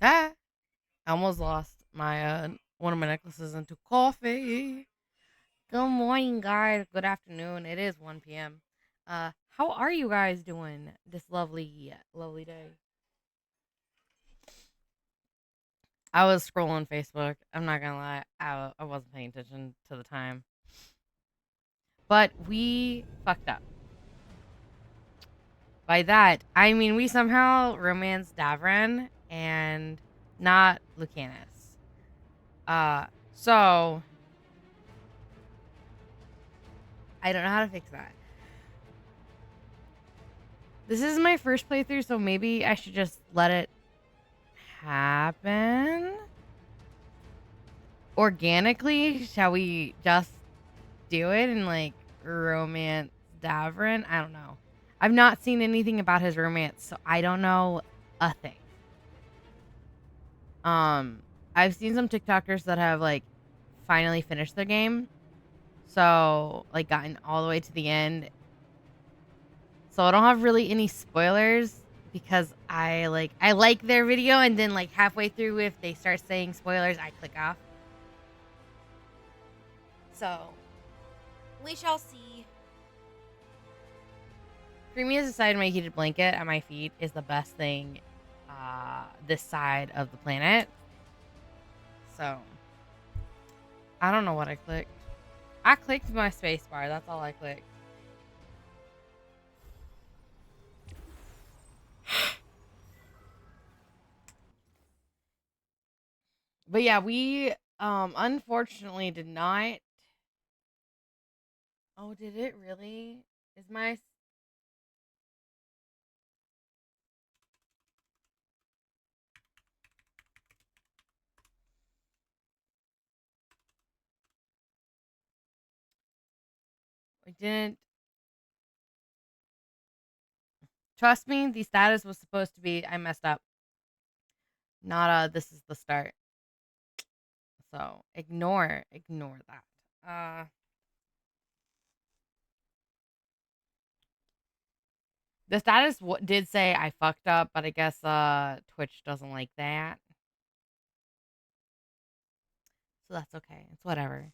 Ah, I almost lost my one of my necklaces into coffee. Good morning, guys. Good afternoon. It is 1 p.m. How are you guys doing this lovely day? I was scrolling Facebook. I'm not gonna lie, I wasn't paying attention to the time, but we fucked up. By that, I mean we somehow romanced Davrin and not Lucanus. So I don't know how to fix that. This is my first playthrough, so maybe I should just let it happen organically. Shall we just do it and like romance Davrin? I don't know. I've not seen anything about his romance, so I don't know a thing. Um, I've seen some TikTokers that have like finally finished the game, so like gotten all the way to the end. So I don't have really any spoilers because I like their video, and then like halfway through if they start saying spoilers, I click off. So we shall see. Creamy has decided my heated blanket at my feet is the best thing this side of the planet. So I don't know what I clicked. I clicked my space bar. That's all I clicked. But yeah, we unfortunately did not. Oh, did it really? Is my I didn't trust me, the status was supposed to be I messed up. Not this is the start. So ignore that. The status did say I fucked up, but I guess Twitch doesn't like that. So that's okay. It's whatever.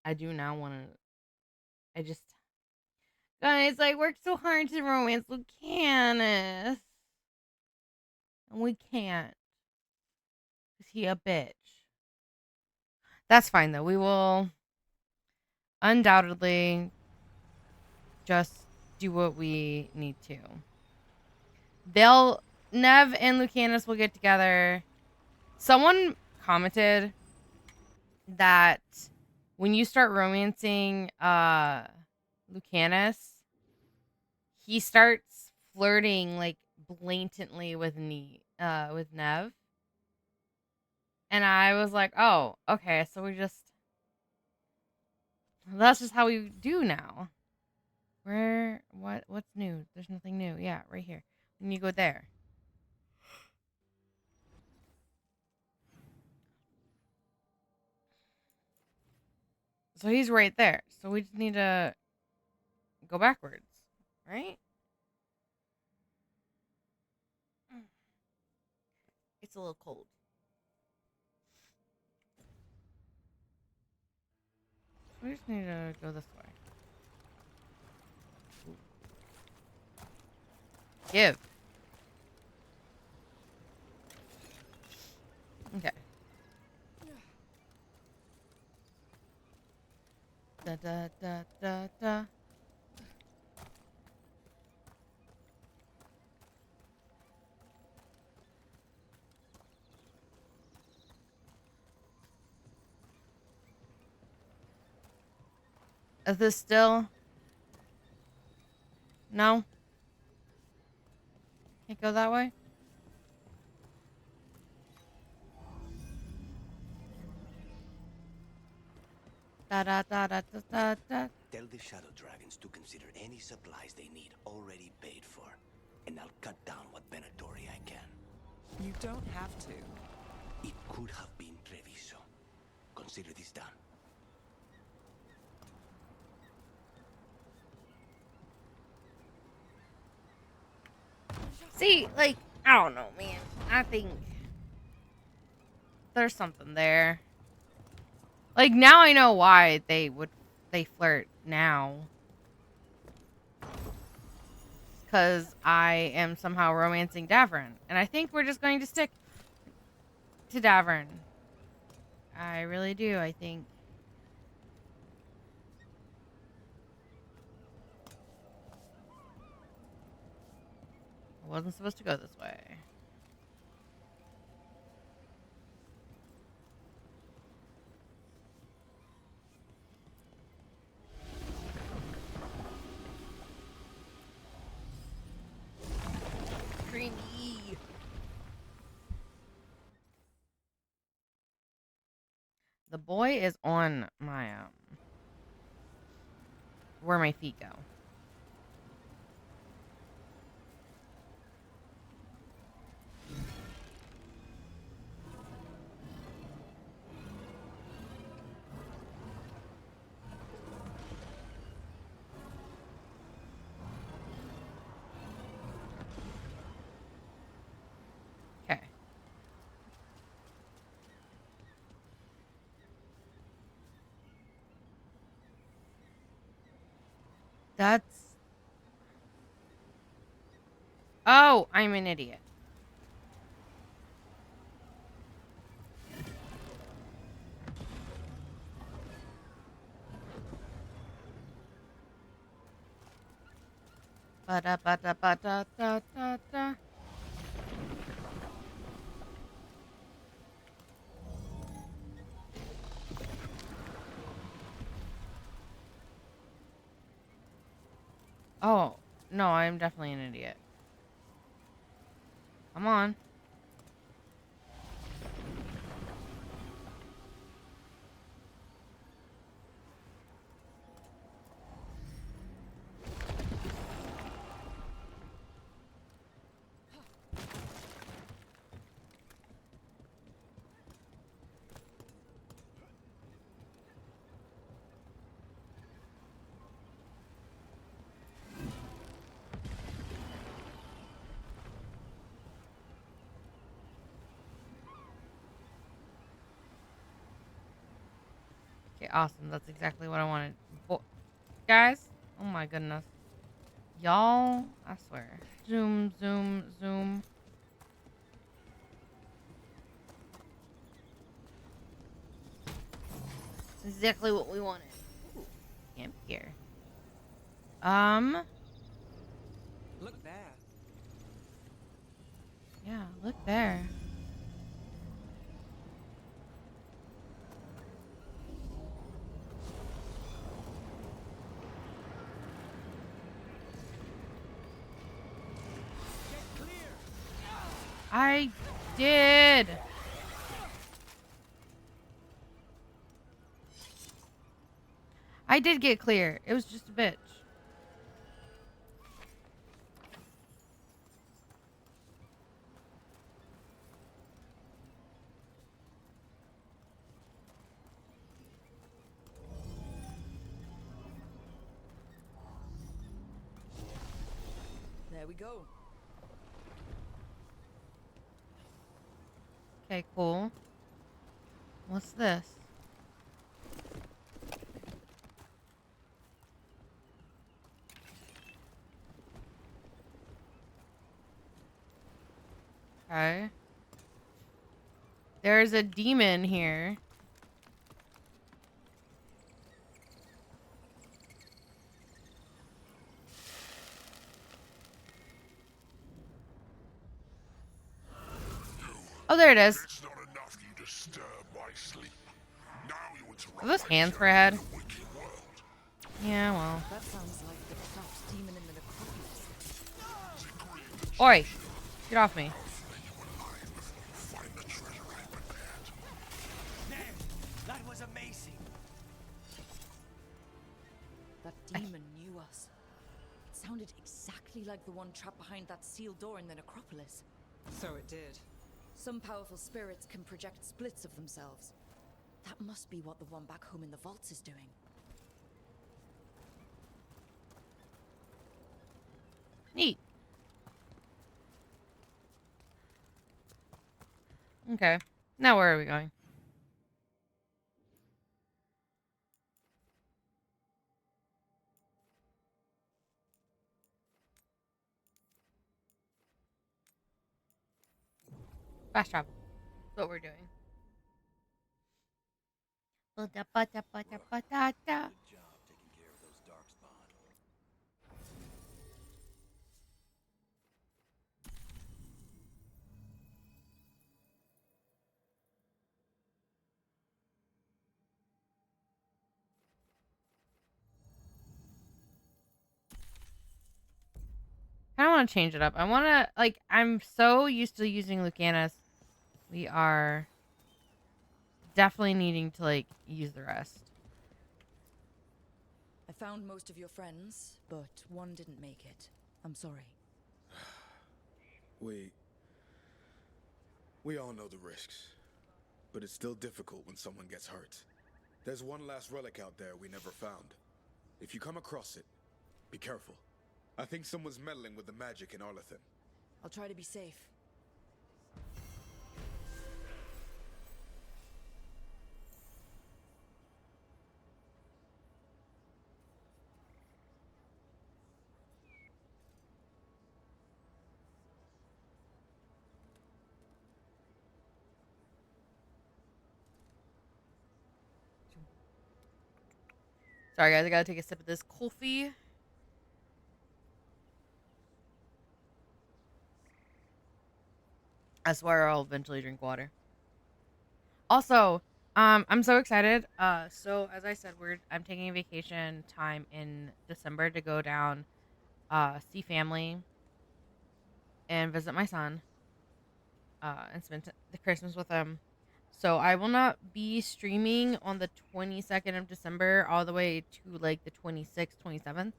I do now want to I just guys, I worked so hard to romance Lucanus. And we can't. Cause he a bitch. That's fine though. We will undoubtedly just do what we need to. They'll Nev and Lucanus will get together. Someone commented that when you start romancing Lucanus, he starts flirting like blatantly with Nev. And I was like, "Oh, okay, so that's just how we do now." What's new? There's nothing new. Yeah, right here. When you go there. So he's right there. So we just need to go backwards, right? It's a little cold. We just need to go this way. Give. Okay. Da da da da da. Is this still? No? Can't go that way? Da da da da da da da. Tell the Shadow Dragons to consider any supplies they need already paid for, and I'll cut down what Benatori I can. You don't have to. It could have been Treviso. Consider this done. See, like, I don't know, man. I think there's something there. Like, now I know why they flirt now. Because I am somehow romancing Davern. And I think we're just going to stick to Davern. I really do, I think. I wasn't supposed to go this way. Creamy. The boy is on my where my feet go. Okay. That's... Oh, I'm an idiot. Ba-da-ba-da-ba-da-da-da-da. Oh, no, I'm definitely an idiot. Come on. Okay, awesome. That's exactly what I wanted. Guys, oh my goodness. Y'all, I swear. Zoom, zoom, zoom. Exactly what we wanted. Ooh, camp here. Look there. Yeah, look there. I did. I did get clear. It was just a bitch. There we go. Okay, cool. What's this? Okay. There's a demon here. Oh, there it is. It's not enough you disturb my sleep. Now you interrupt Are those my hands for journey a head? in the waking world. Yeah, well. That sounds like the trapped demon in the necropolis. Oi! Get off me. Find the treasure I prepared. Damn, that was amazing. That demon knew us. It sounded exactly like the one trapped behind that sealed door in the necropolis. So it did. Some powerful spirits can project splits of themselves. That must be what the one back home in the vaults is doing. Neat. Okay. Now where are we going? Fast travel. That's what we're doing. Good job taking care of those darkspawn. I don't want to change it up. I want to, like, I'm so used to using Lucanus. We are definitely needing to, like, use the rest. I found most of your friends, but one didn't make it. I'm sorry. We all know the risks, but it's still difficult when someone gets hurt. There's one last relic out there we never found. If you come across it, be careful. I think someone's meddling with the magic in Arlathan. I'll try to be safe. Sorry, guys. I gotta take a sip of this coffee. I swear I'll eventually drink water. Also, I'm so excited. So as I said, I'm taking a vacation time in December to go down, see family, and visit my son, and spend the Christmas with him. So I will not be streaming on the 22nd of December all the way to like the 26th, 27th.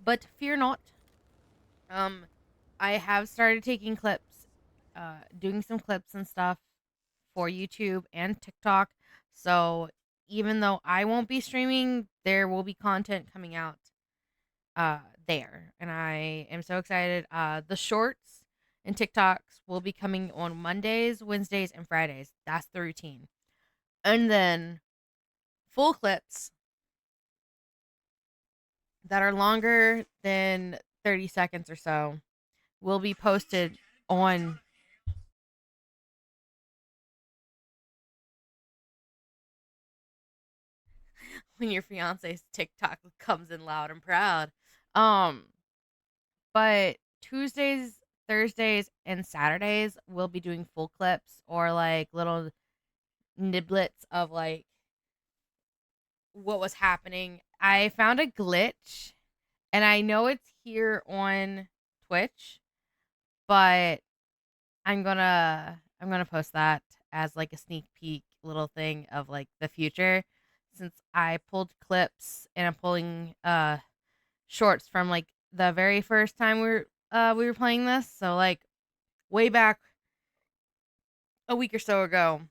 But fear not. I have started taking clips, doing some clips and stuff for YouTube and TikTok. So even though I won't be streaming, there will be content coming out there. And I am so excited. The shorts and TikToks will be coming on Mondays, Wednesdays, and Fridays. That's the routine. And then full clips that are longer than 30 seconds or so will be posted on when your fiance's TikTok comes in loud and proud. Um, but Tuesdays, Thursdays, and Saturdays we'll be doing full clips or like little niblets of like what was happening. I found a glitch and I know it's here on Twitch, but I'm gonna post that as like a sneak peek little thing of like the future since I pulled clips and I'm pulling shorts from like the very first time we were playing this, so like way back a week or so ago.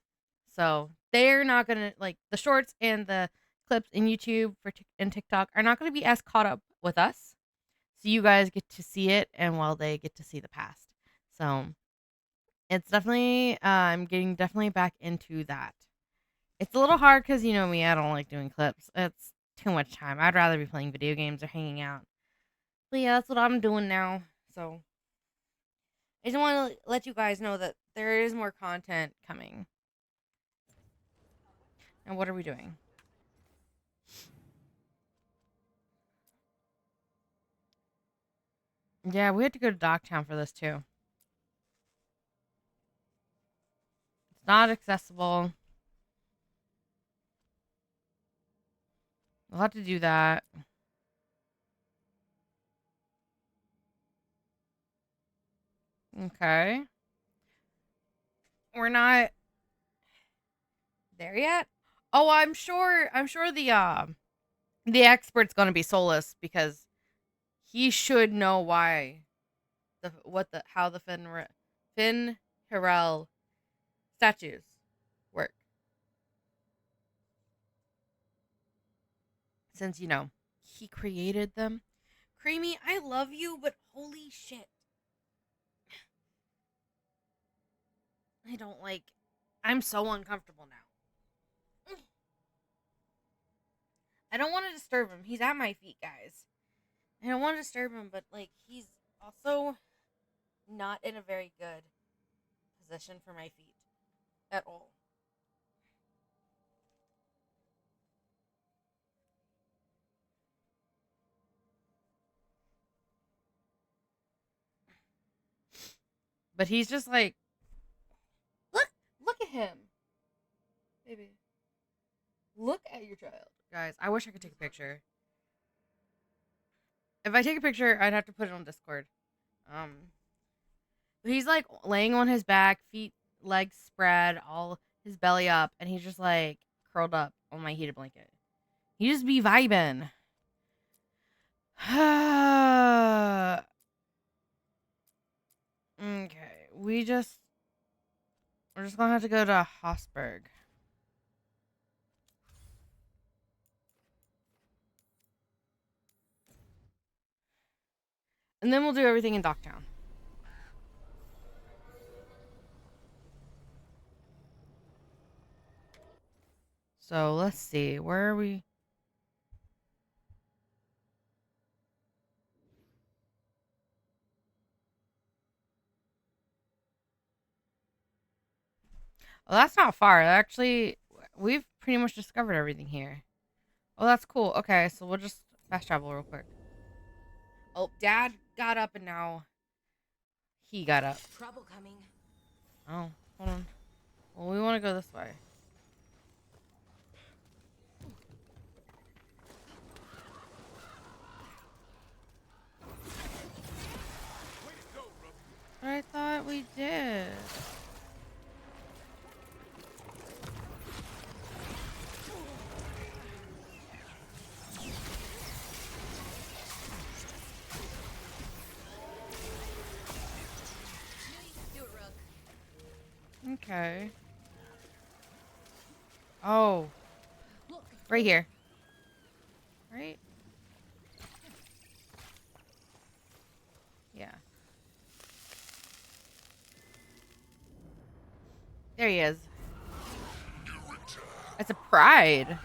So they're not gonna like the shorts and the clips in YouTube and TikTok are not gonna be as caught up with us. So you guys get to see it, and while they get to see the past. So it's definitely I'm getting definitely back into that. It's a little hard because you know me, I don't like doing clips. It's too much time. I'd rather be playing video games or hanging out. But yeah, that's what I'm doing now. So I just want to let you guys know that there is more content coming. And what are we doing? Yeah, we had to go to Docktown for this too. It's not accessible. We'll have to do that. Okay. We're not there yet. Oh, I'm sure the expert's going to be Solus because he should know why how the Finn Harel statues work. Since you know, he created them. Creamy, I love you, but holy shit. I don't like. I'm so uncomfortable now. I don't want to disturb him. He's at my feet, guys. I don't want to disturb him, but like he's also not in a very good position for my feet at all. But he's just like, look at him, baby. Look at your child, guys. I wish I could take a picture. If I take a picture, I'd have to put it on Discord. He's like laying on his back, feet, legs spread, all his belly up, and he's just like curled up on my heated blanket. He just be vibing. Okay, we're just gonna have to go to Hosberg. And then we'll do everything in Docktown. So let's see, where are we? Oh, that's not far. Actually, we've pretty much discovered everything here. Oh, that's cool. Okay, so we'll just fast travel real quick. Oh, Dad got up and now he got up. Trouble coming. Oh, hold on. Well, we want to go this way. But I thought we did. Do it, Rook. Okay. Oh, Look, right here. Right? Yeah. There he is. It's a pride.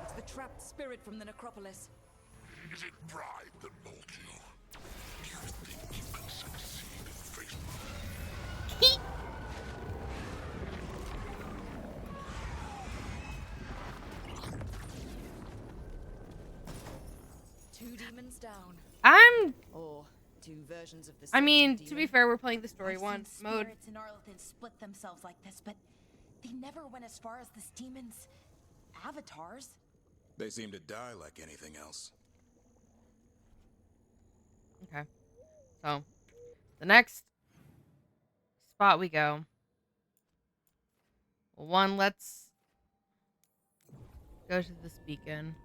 it's the trapped spirit from the necropolis. Is it pride that mold you? Do you think you can succeed in the face? Two demons down. I'm. Or two versions of the I same mean, demon. to be fair, we're playing the story I've one seen mode. spirits in Arlington split themselves like this, but they never went as far as this demon's avatars. They seem to die like anything else. Okay. So, the next spot we go. Well, one, let's go to this beacon.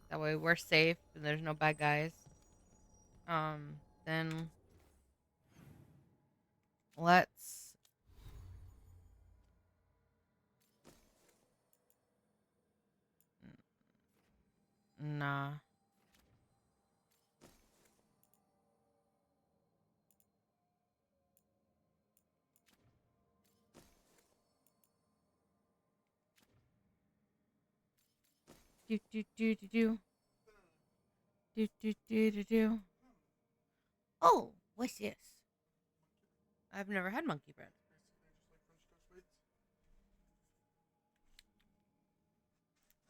That way we're safe and there's no bad guys. Then let's nah. Do do do do do. Do do do do do. Oh, what's this? I've never had monkey bread.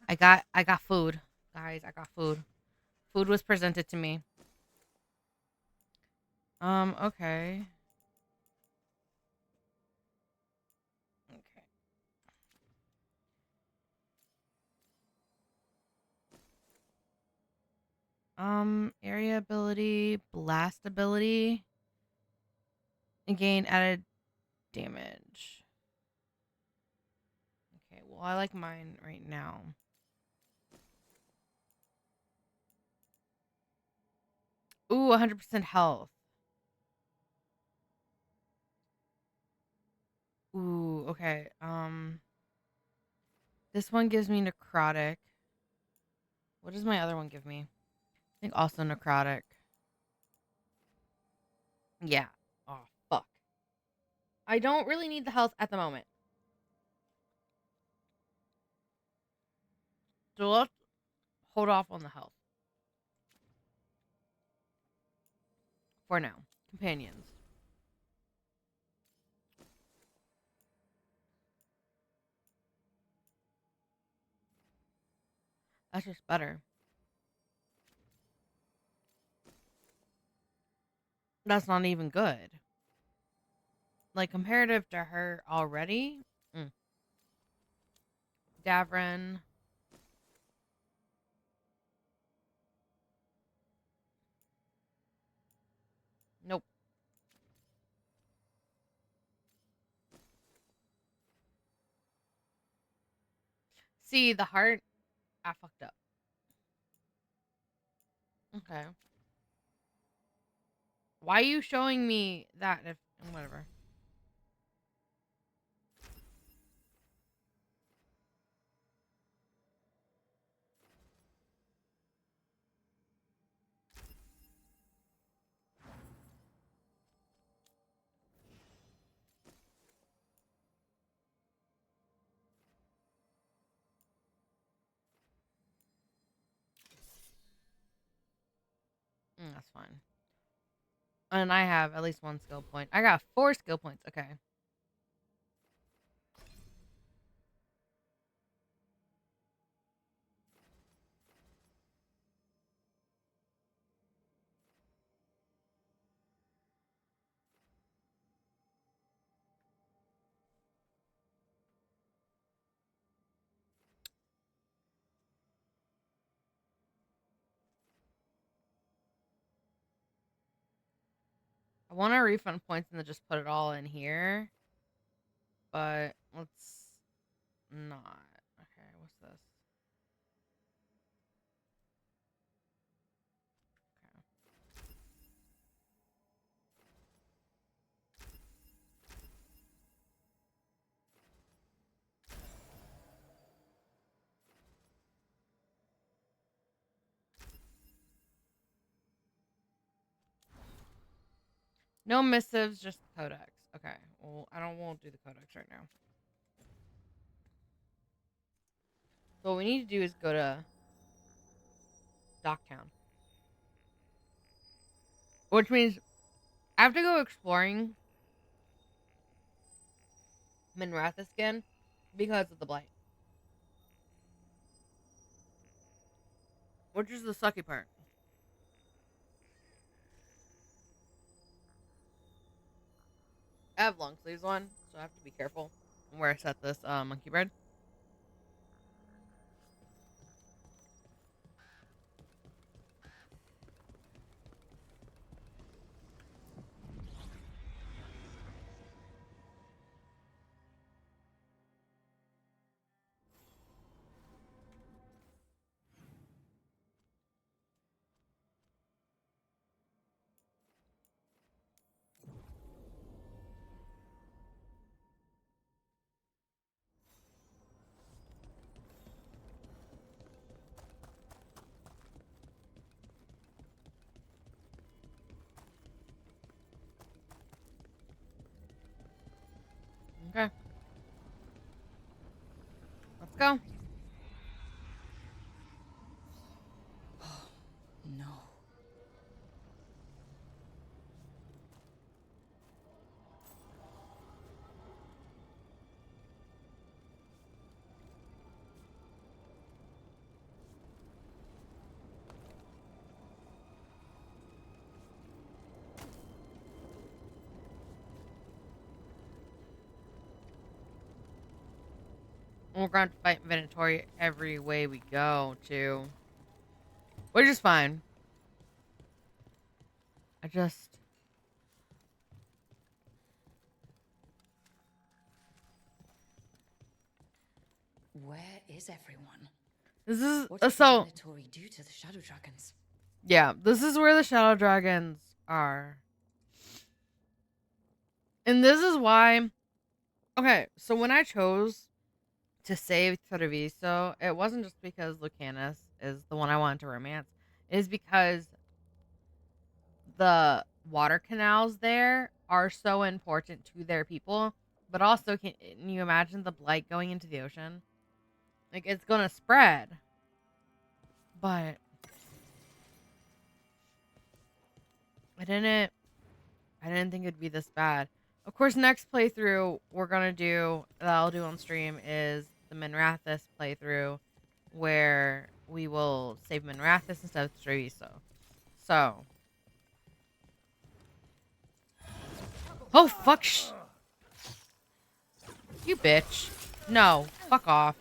I got food. Guys, I got food. Food was presented to me. Okay. Okay. Area ability, blast ability, and gain added damage. Okay, well, I like mine right now. Ooh, 100% health. Ooh, okay. This one gives me necrotic. What does my other one give me? I think also necrotic. Yeah. Oh, fuck. I don't really need the health at the moment. So let's hold off on the health. For now. Companions. That's just better. That's not even good. Like, comparative to her already. Davrin. Nope. See, the heart. I fucked up. Okay. Why are you showing me that if... Whatever. That's fine. And I have at least 1 skill point. I got 4 skill points. Okay. I want to refund points and then just put it all in here. But let's not. Okay, what's this? Okay. No missives, just codex. Okay. Well, won't do the codex right now. So what we need to do is go to Docktown. Which means I have to go exploring Minrathous again because of the blight. Which is the sucky part. I have long sleeves on, so I have to be careful where I set this monkey bread. Okay. Let's go. No. We're going to fight Venatori every way we go, too. Which is fine. I just... Where is everyone? This is... What did so... the Venatori do to the Shadow Dragons? Yeah, this is where the Shadow Dragons are. And this is why... Okay, so when I chose to save Treviso, it wasn't just because Lucanus is the one I wanted to romance. It is because the water canals there are so important to their people, but also can you imagine the blight going into the ocean? Like it's gonna spread. But I didn't think it'd be this bad. Of course, next playthrough we're gonna do that I'll do on stream is the Minrathous playthrough, where we will save Minrathous instead of Treviso. So, oh fuck! You bitch! No, fuck off.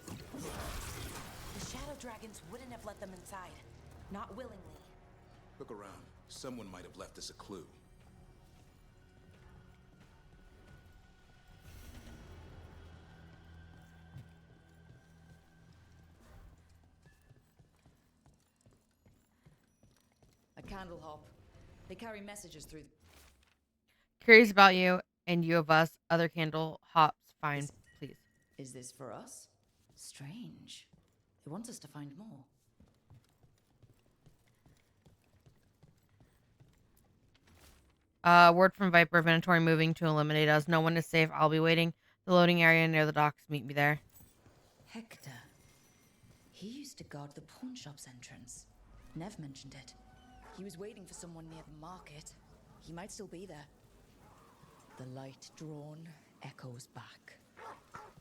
The Shadow Dragons wouldn't have let them inside. Not willingly. Look around. Someone might have left us a clue. A candle hop. They carry messages through. Curious about you and you of us. Other candle hops. Fine, please. Is this for us? Strange. They want us to find more. Word from Viper. Venatori moving to eliminate us. No one is safe. I'll be waiting. The loading area near the docks. Meet me there. Hector. He used to guard the pawn shop's entrance. Nev mentioned it. He was waiting for someone near the market. He might still be there. The light drawn echoes back.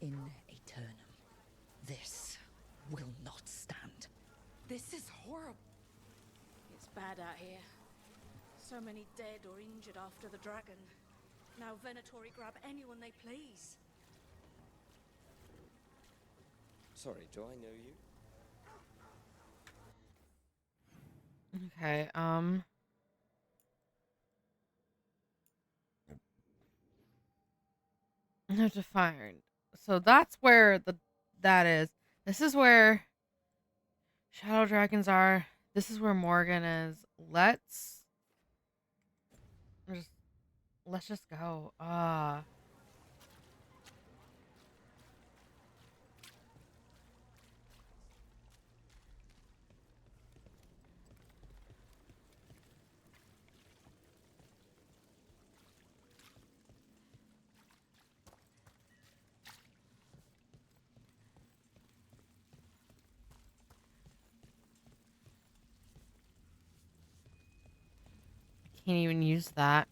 In Aeternum. This will not stand. This is horrible. It's bad out here. So many dead or injured after the dragon. Now Venatori grab anyone they please. Sorry, do I know you? Okay, I have to find. So that's where that is. This is where Shadow Dragons are. This is where Morgan is. Let's just go. Can't even use that.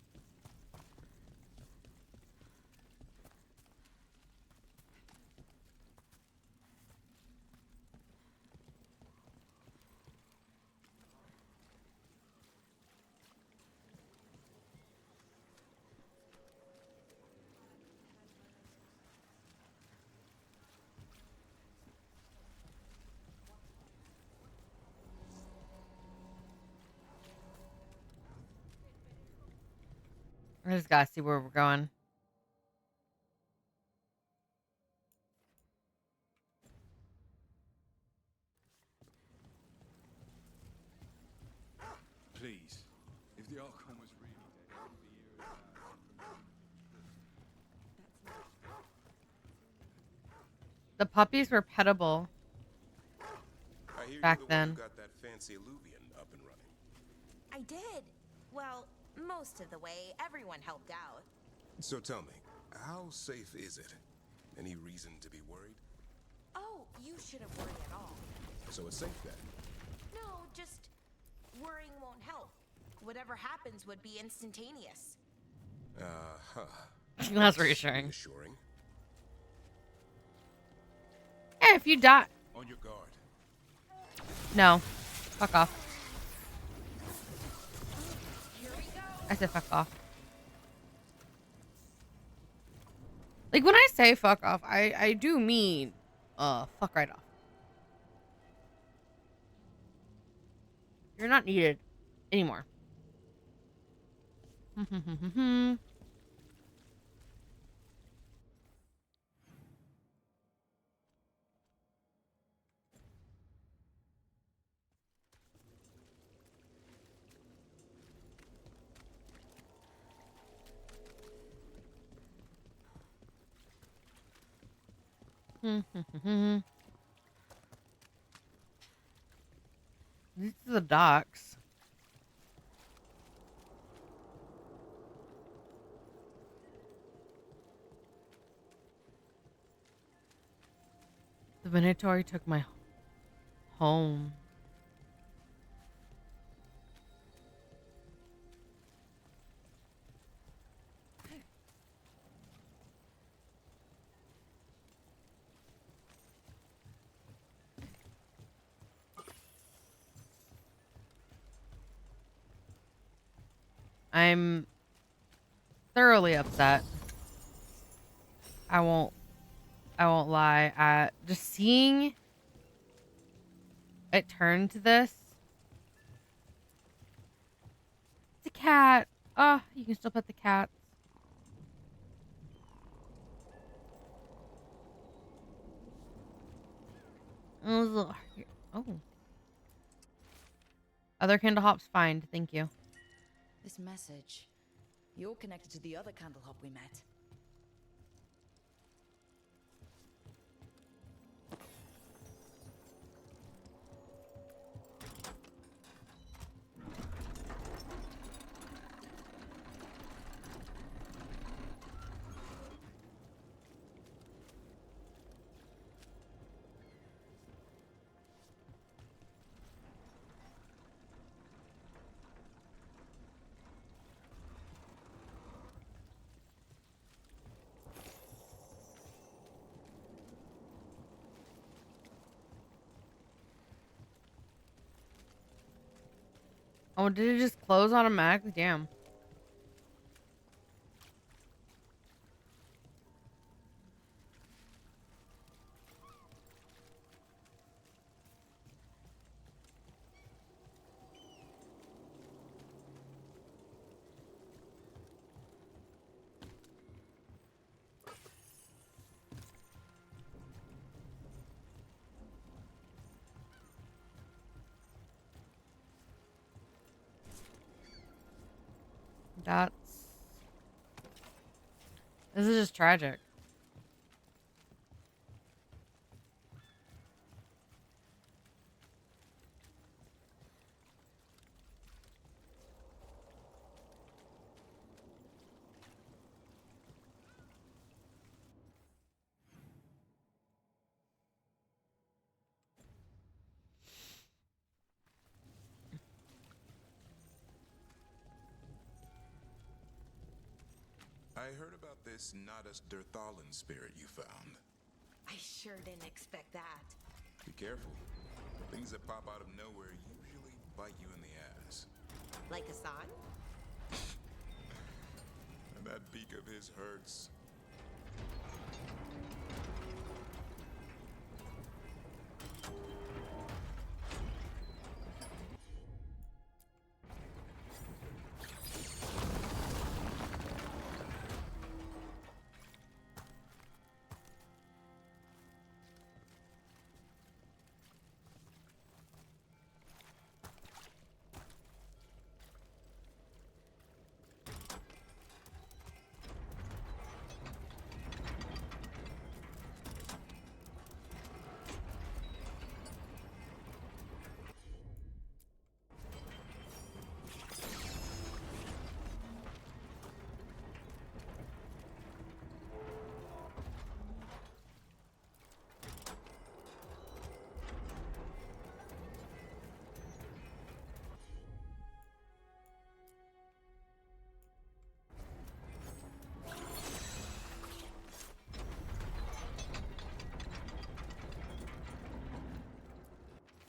I just gotta see where we're going. Please, if the Archon was really The puppies were petable I hear back you're the one then. who got that fancy Illuvian up and running. I did. Well, most of the way, everyone helped out. So tell me, how safe is it? Any reason to be worried? Oh, you shouldn't worry at all. So it's safe then? No, just worrying won't help. Whatever happens would be instantaneous. Uh-huh. That's reassuring. Reassuring. Hey, if you die. On your guard. No. Fuck off. I said fuck off. Like, when I say fuck off, I do mean, fuck right off. You're not needed anymore. These are the docks. Minotaur took my home. I'm thoroughly upset. I won't lie. Just seeing it turn to this. It's a cat. Oh, you can still pet the cats. Oh. Other candle hops find. Thank you. This message. You're connected to the other candle hop we met. Oh, did it just close automatically? Damn. This is just tragic. I heard about this Nadas Derthalin spirit you found. I sure didn't expect that. Be careful. Things that pop out of nowhere usually bite you in the ass. Like Hassan? And that beak of his hurts.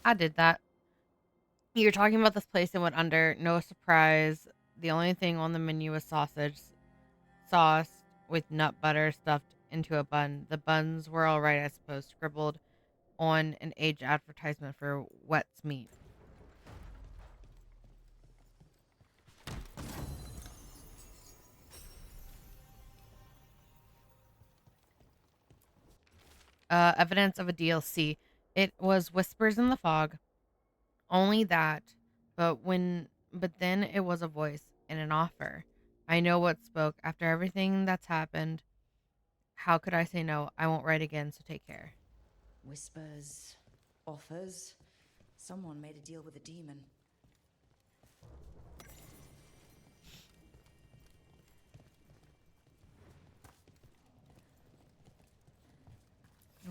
I did that. You're talking about this place that went under. No surprise. The only thing on the menu was sausage sauce with nut butter stuffed into a bun. The buns were all right, I suppose, scribbled on an age advertisement for Wet's meat. Evidence of a DLC. It was Whispers in the Fog. Only that. But then it was a voice and an offer. I know what spoke. After everything that's happened, how could I say no? I won't write again, so take care. Whispers, offers. Someone made a deal with a demon.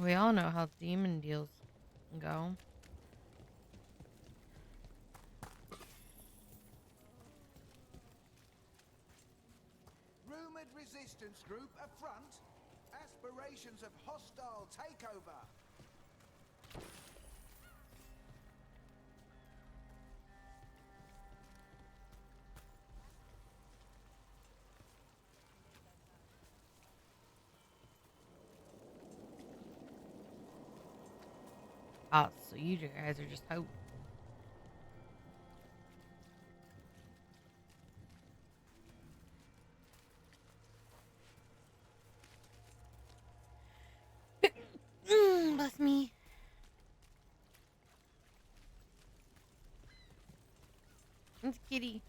We all know how demon deals go. Rumored resistance group affront. Aspirations of hostile takeover. Oh, so you guys are just hope. Bless me. It's kitty.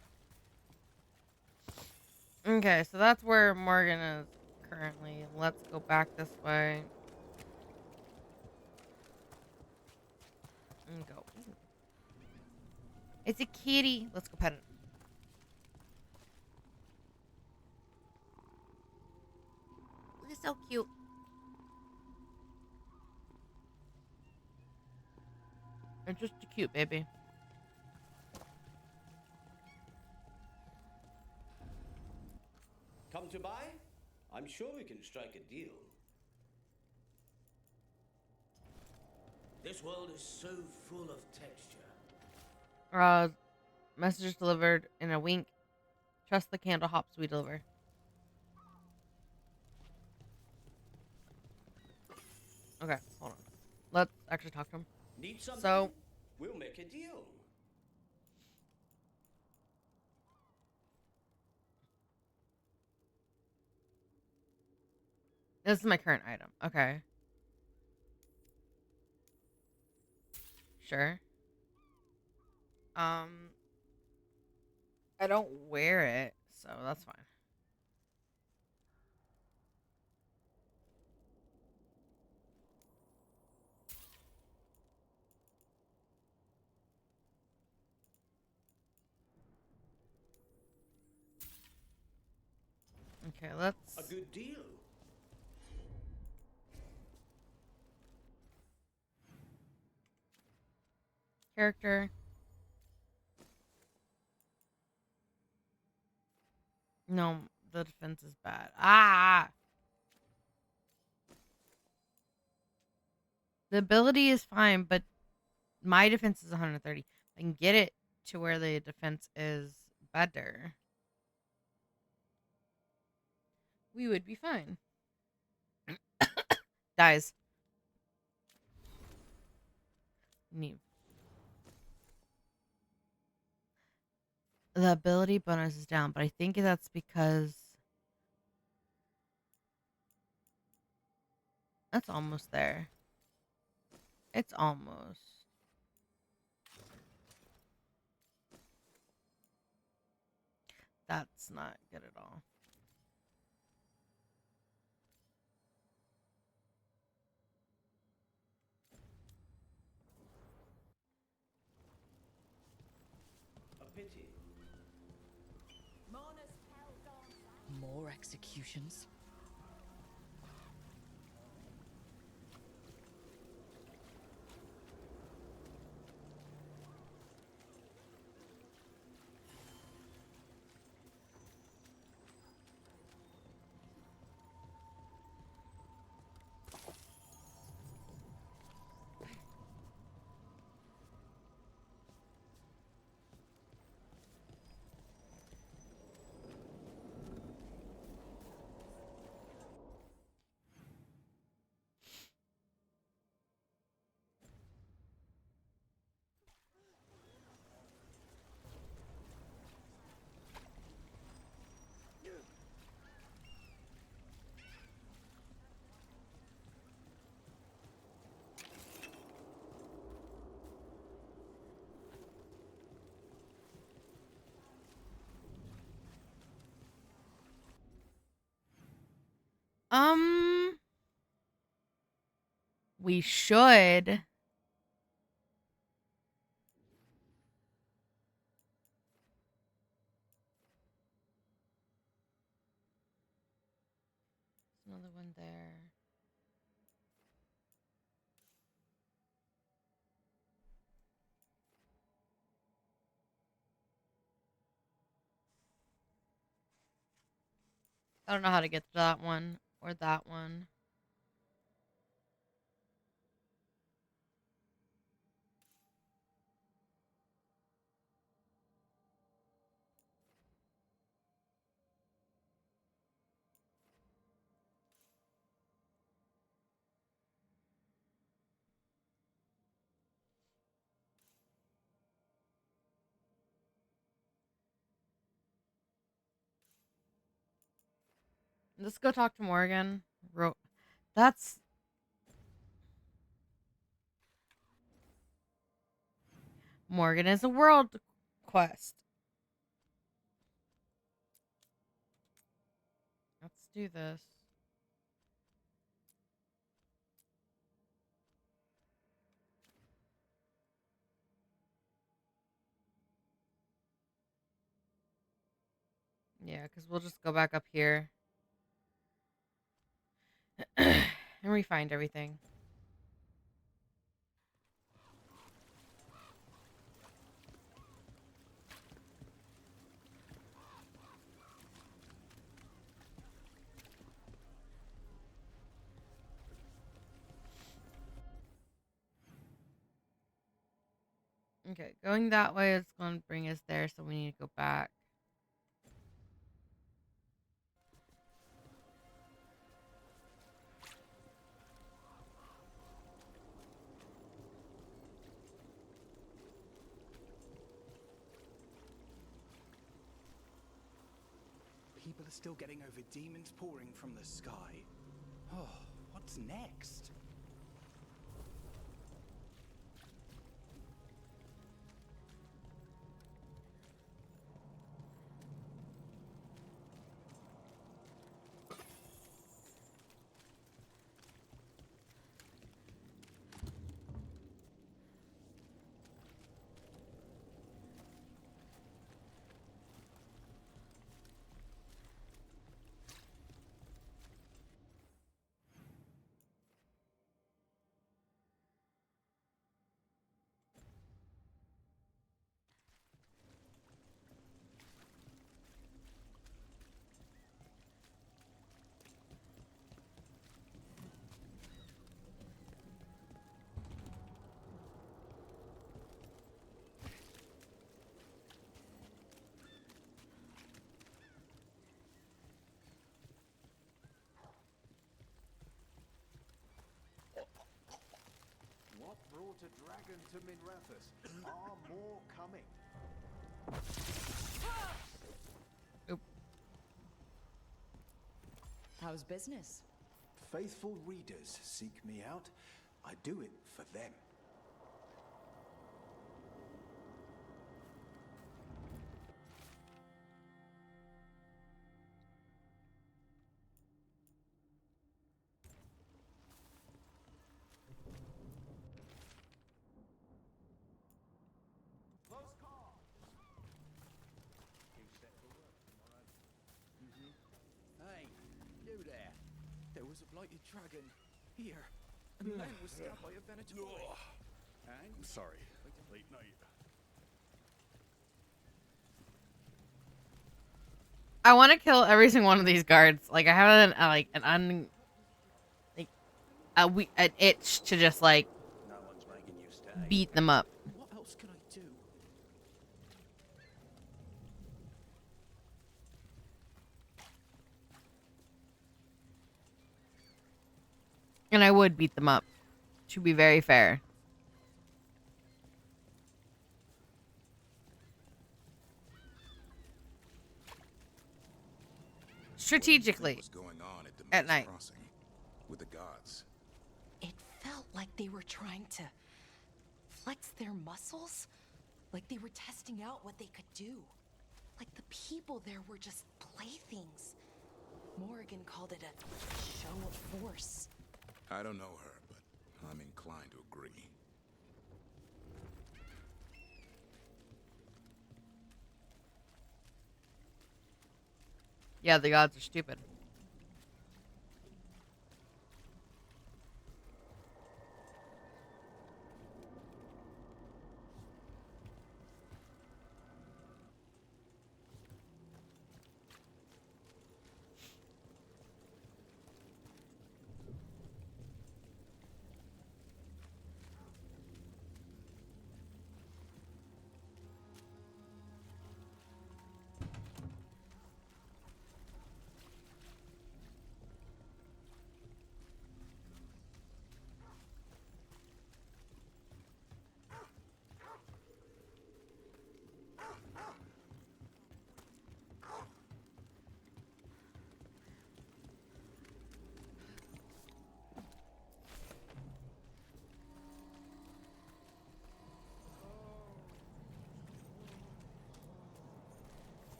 Okay, so that's where Morgan is currently. Let's go back this way. And go. It's a kitty. Let's go pet it. It's so cute. It's just a cute baby. Come to buy? I'm sure we can strike a deal. This world is so full of texture. Messages delivered in a wink. Trust the candle hops we deliver. Okay, hold on. Let's actually talk to him. Need something? So, we'll make a deal. this is my current item. Okay. Sure. I don't wear it, so that's fine. Okay, let's... A good deal. Character. No, the defense is bad. Ah! The ability is fine, but my defense is 130. I can get it to where the defense is better. We would be fine. Dies. Neat. The ability bonus is down, but I think that's because that's almost there. It's almost. That's not good at all. A pity. More executions? We should. Another one there. I don't know how to get to that one or that one. Let's go talk to Morgan. That's Morgan is a world quest. Let's do this. Yeah, because we'll just go back up here and refind everything. Okay, going that way is going to bring us there, so we need to go back. People are still getting over demons pouring from the sky. Oh, what's next? What brought a dragon to Minrathous? Are more coming? Oop. How's business? Faithful readers seek me out. I do it for them. Close call. You set for work tomorrow. Hey, you there. There was a blighted dragon here. And the man was stabbed by a Venator. And I'm sorry. Late night. I want to kill every single one of these guards. Like, I have an itch to just like no one's making you stay. beat them up. What else can I do? And I would beat them up, to be very fair. Strategically. What's going on at the At Maze night. Crossing with the gods? It felt like they were trying to flex their muscles. Like they were testing out what they could do. Like the people there were just playthings. Morrigan called it a show of force. I don't know her, but I'm inclined to agree. Yeah, the gods are stupid.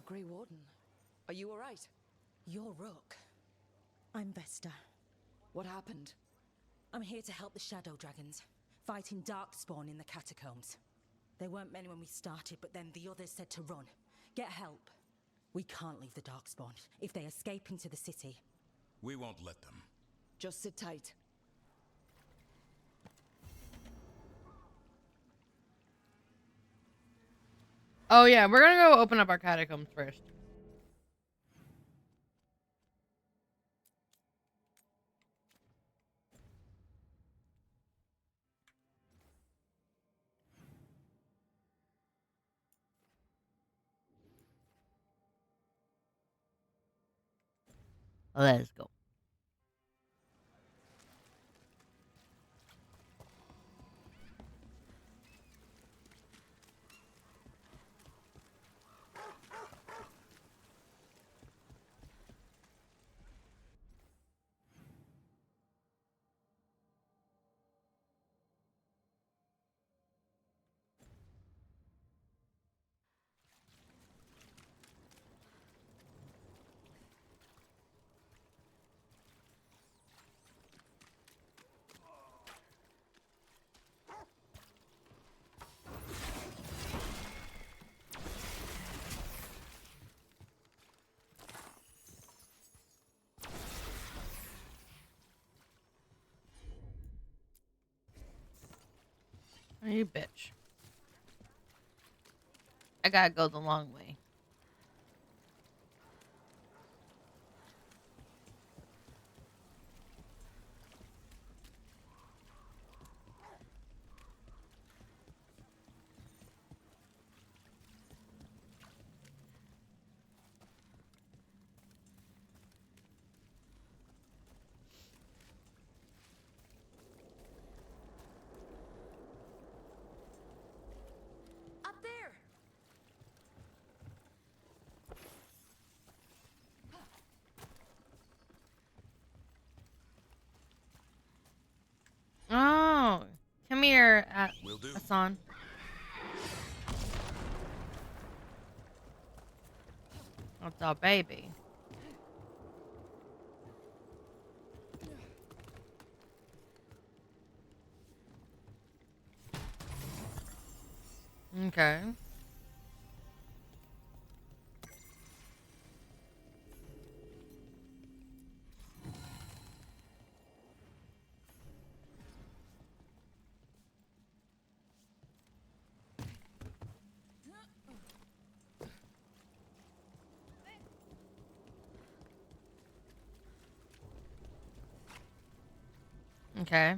Grey Warden. Are you alright? You're Rook. I'm Vesta. What happened? I'm here to help the Shadow Dragons, fighting Darkspawn in the catacombs. There weren't many when we started, but then the others said to run. Get help. We can't leave the Darkspawn. If they escape into the city... We won't let them. Just sit tight. Oh yeah, we're gonna go open up our catacombs first. Let's go. Oh, you bitch. I gotta go the long way. Up there! Oh, come here, Will do. Hassan. What's up, baby? Okay. Okay.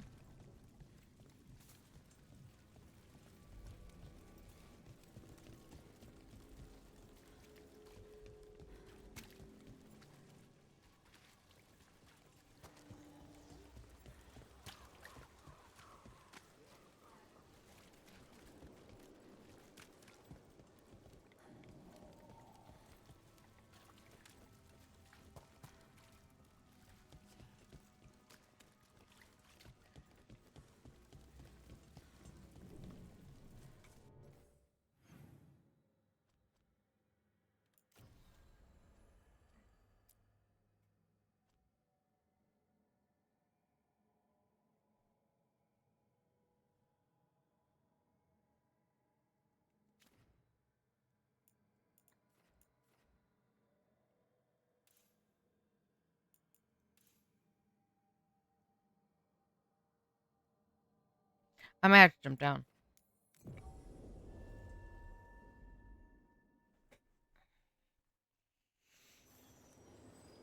I might have to jump down.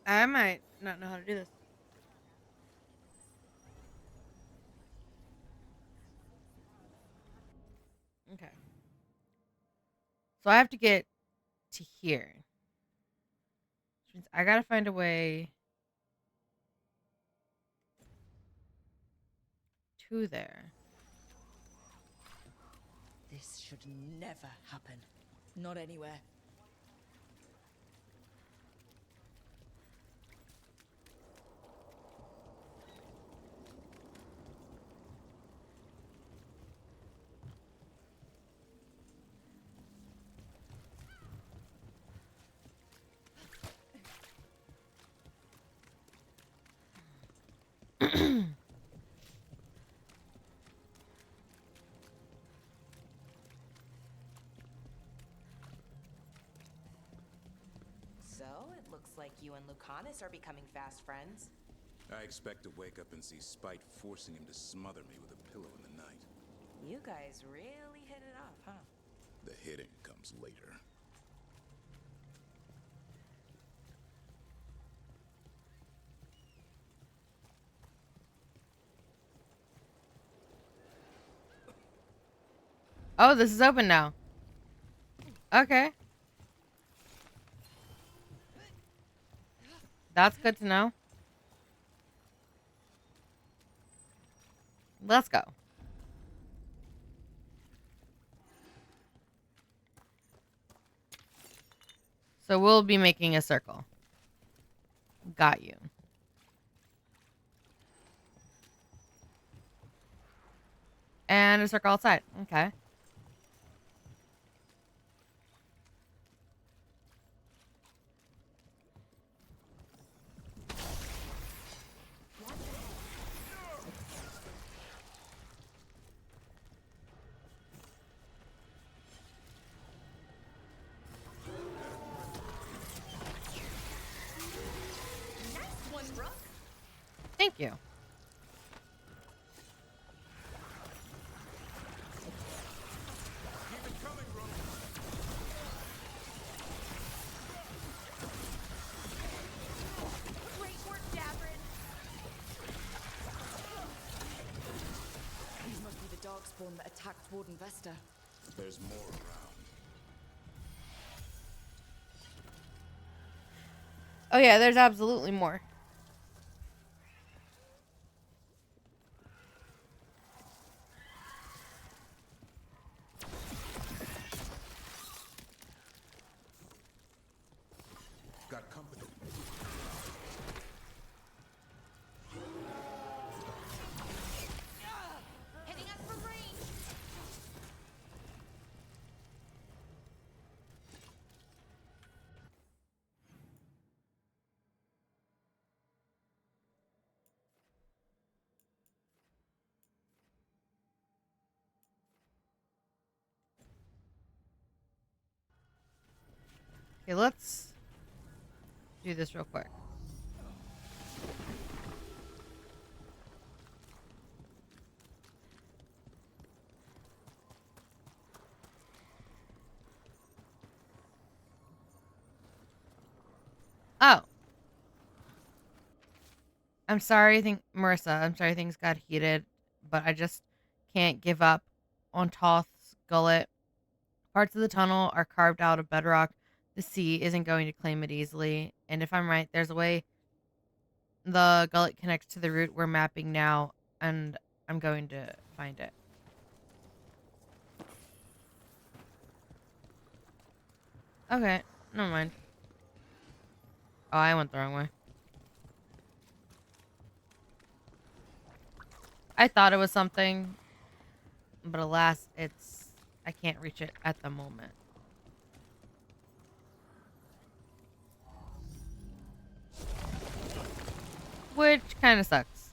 I might not know how to do this. Okay. So I have to get to here. Which means I gotta find a way to there. This should never happen. Not anywhere. So, it looks like you and Lucanus are becoming fast friends. I expect to wake up and see Spite forcing him to smother me with a pillow in the night. You guys really hit it off, huh? The hitting comes later. Oh, this is open now. Okay. That's good to know. Let's go. So we'll be making a circle. Got you. And a circle outside. Okay. Nice one, Rook. Thank you. Great work, Davrin. These must be the Darkspawn that attacked Warden Vesta. There's more around. Oh yeah, there's absolutely more. Got company. Hitting us from range. Okay, let's do this real quick. Oh. I'm sorry, Marissa, I'm sorry things got heated, but I just can't give up on Toth's gullet. Parts of the tunnel are carved out of bedrock. The sea isn't going to claim it easily. And if I'm right, there's a way the gullet connects to the route we're mapping now, and I'm going to find it. Okay, never mind. Oh, I went the wrong way. I thought it was something, but alas, I can't reach it at the moment. Which kind of sucks.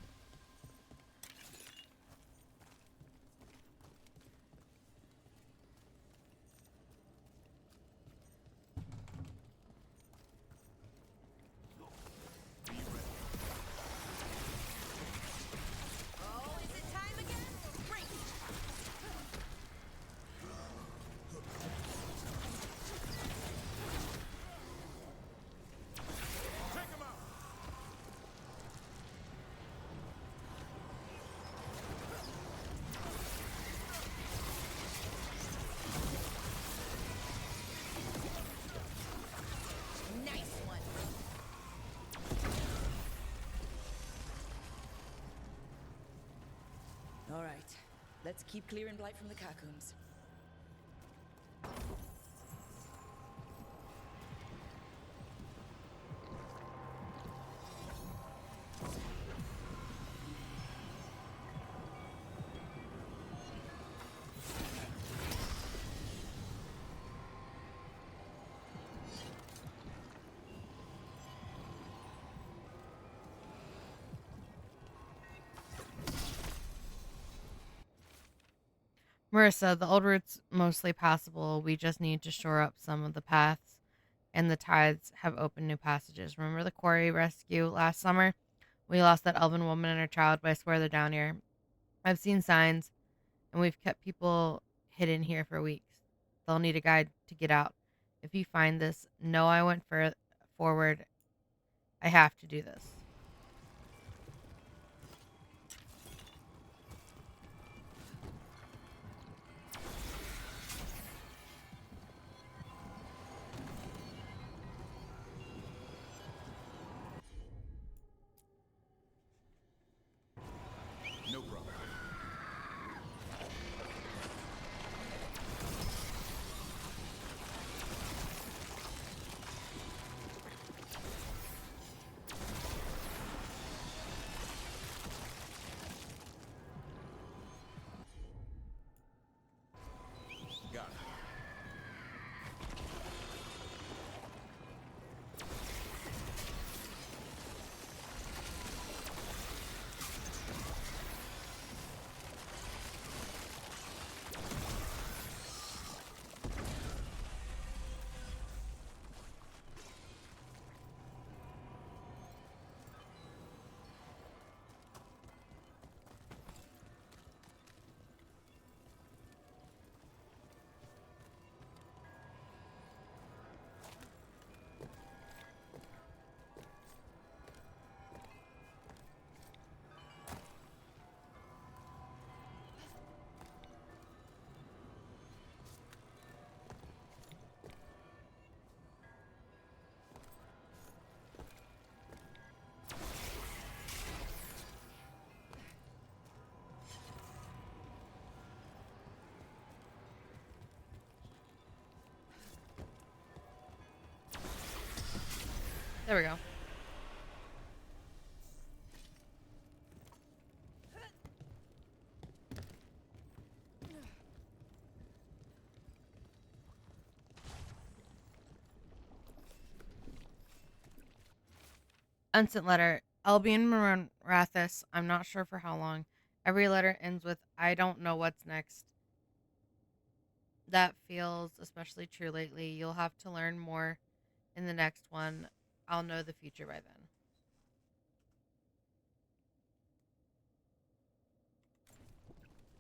Oh, is it time again? Range. Nice one, Rook. All right, let's keep clearing Blight from the catacombs. Marissa, the old route's mostly passable. We just need to shore up some of the paths, and the tides have opened new passages. Remember the quarry rescue last summer? We lost that elven woman and her child, but I swear they're down here. I've seen signs, and we've kept people hidden here for weeks. They'll need a guide to get out. If you find this, know I went forward. I have to do this. No problem. Got it. There we go. Unsent letter. Albion Morathis. I'm not sure for how long. Every letter ends with, I don't know what's next. That feels especially true lately. You'll have to learn more in the next one. I'll know the future by then.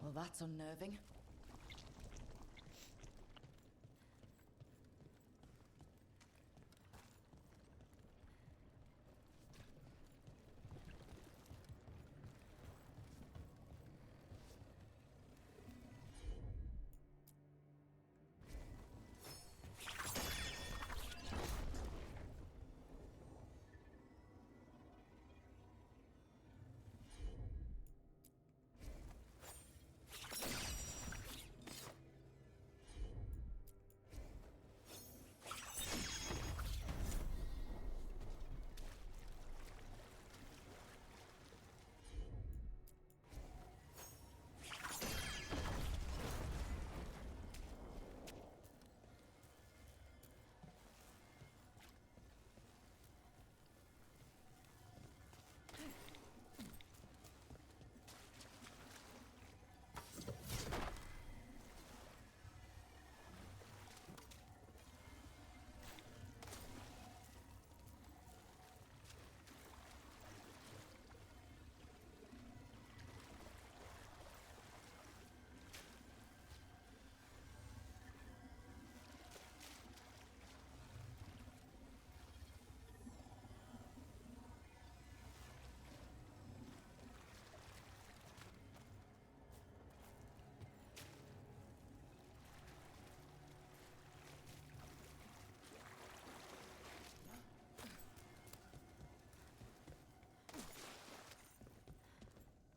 Well, that's unnerving.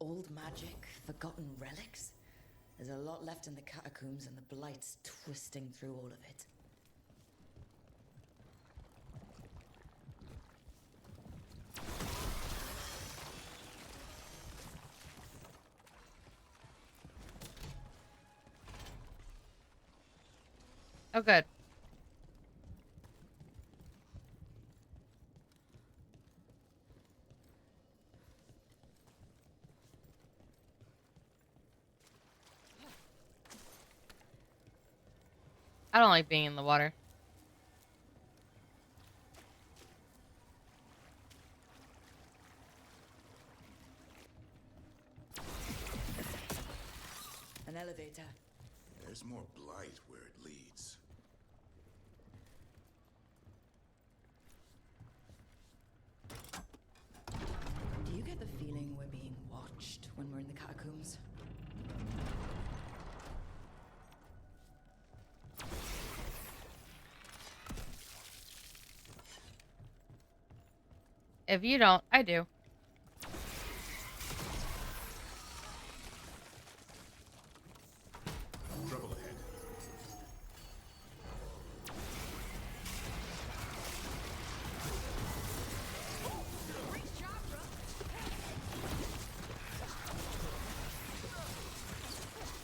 Old magic, forgotten relics? There's a lot left in the catacombs and the Blight's twisting through all of it. Oh, good. I don't like being in the water. An elevator. There's more blight where it leads. Do you get the feeling we're being watched when we're in the catacombs? If you don't, I do. Trouble ahead.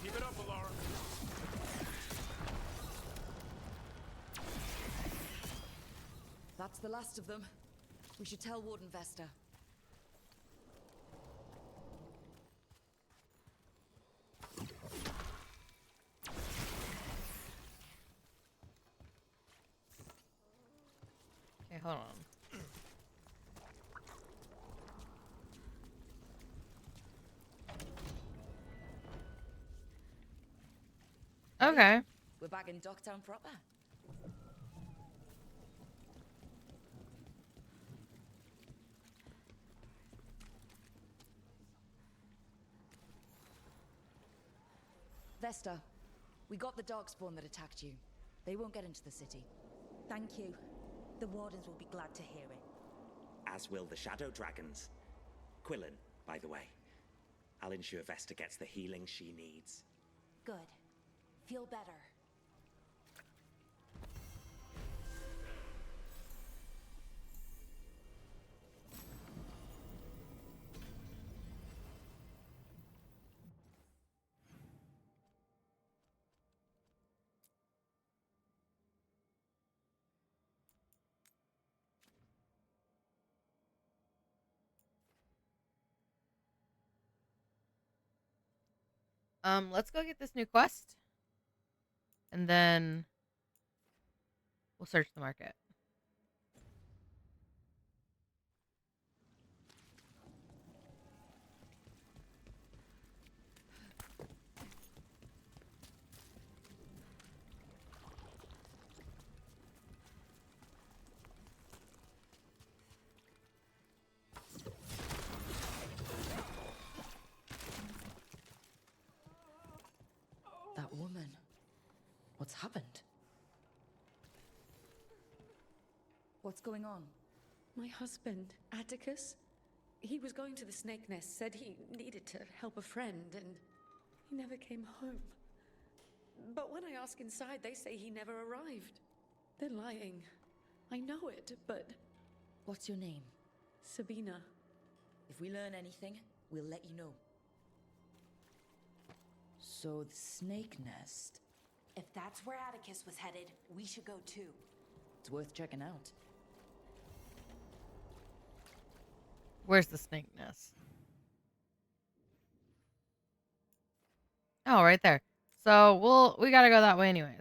Keep it up, Alara. That's the last of them. We should tell Warden Vesta. Okay, hold on. Okay. We're back in Docktown proper. Vesta, we got the Darkspawn that attacked you. They won't get into the city. Thank you. The Wardens will be glad to hear it. As will the Shadow Dragons. Quillen, by the way. I'll ensure Vesta gets the healing she needs. Good. Feel better. Let's go get this new quest. And then we'll search the market. That woman. What's happened? What's going on? My husband, Atticus, he was going to the Snake Nest, said he needed to help a friend, and he never came home. But when I ask inside, they say he never arrived. They're lying. I know it, but... What's your name? Sabina. If we learn anything, we'll let you know. So the Snake Nest. If that's where Atticus was headed, we should go too. It's worth checking out. Where's the snake nest? Oh, right there. So we gotta go that way anyways.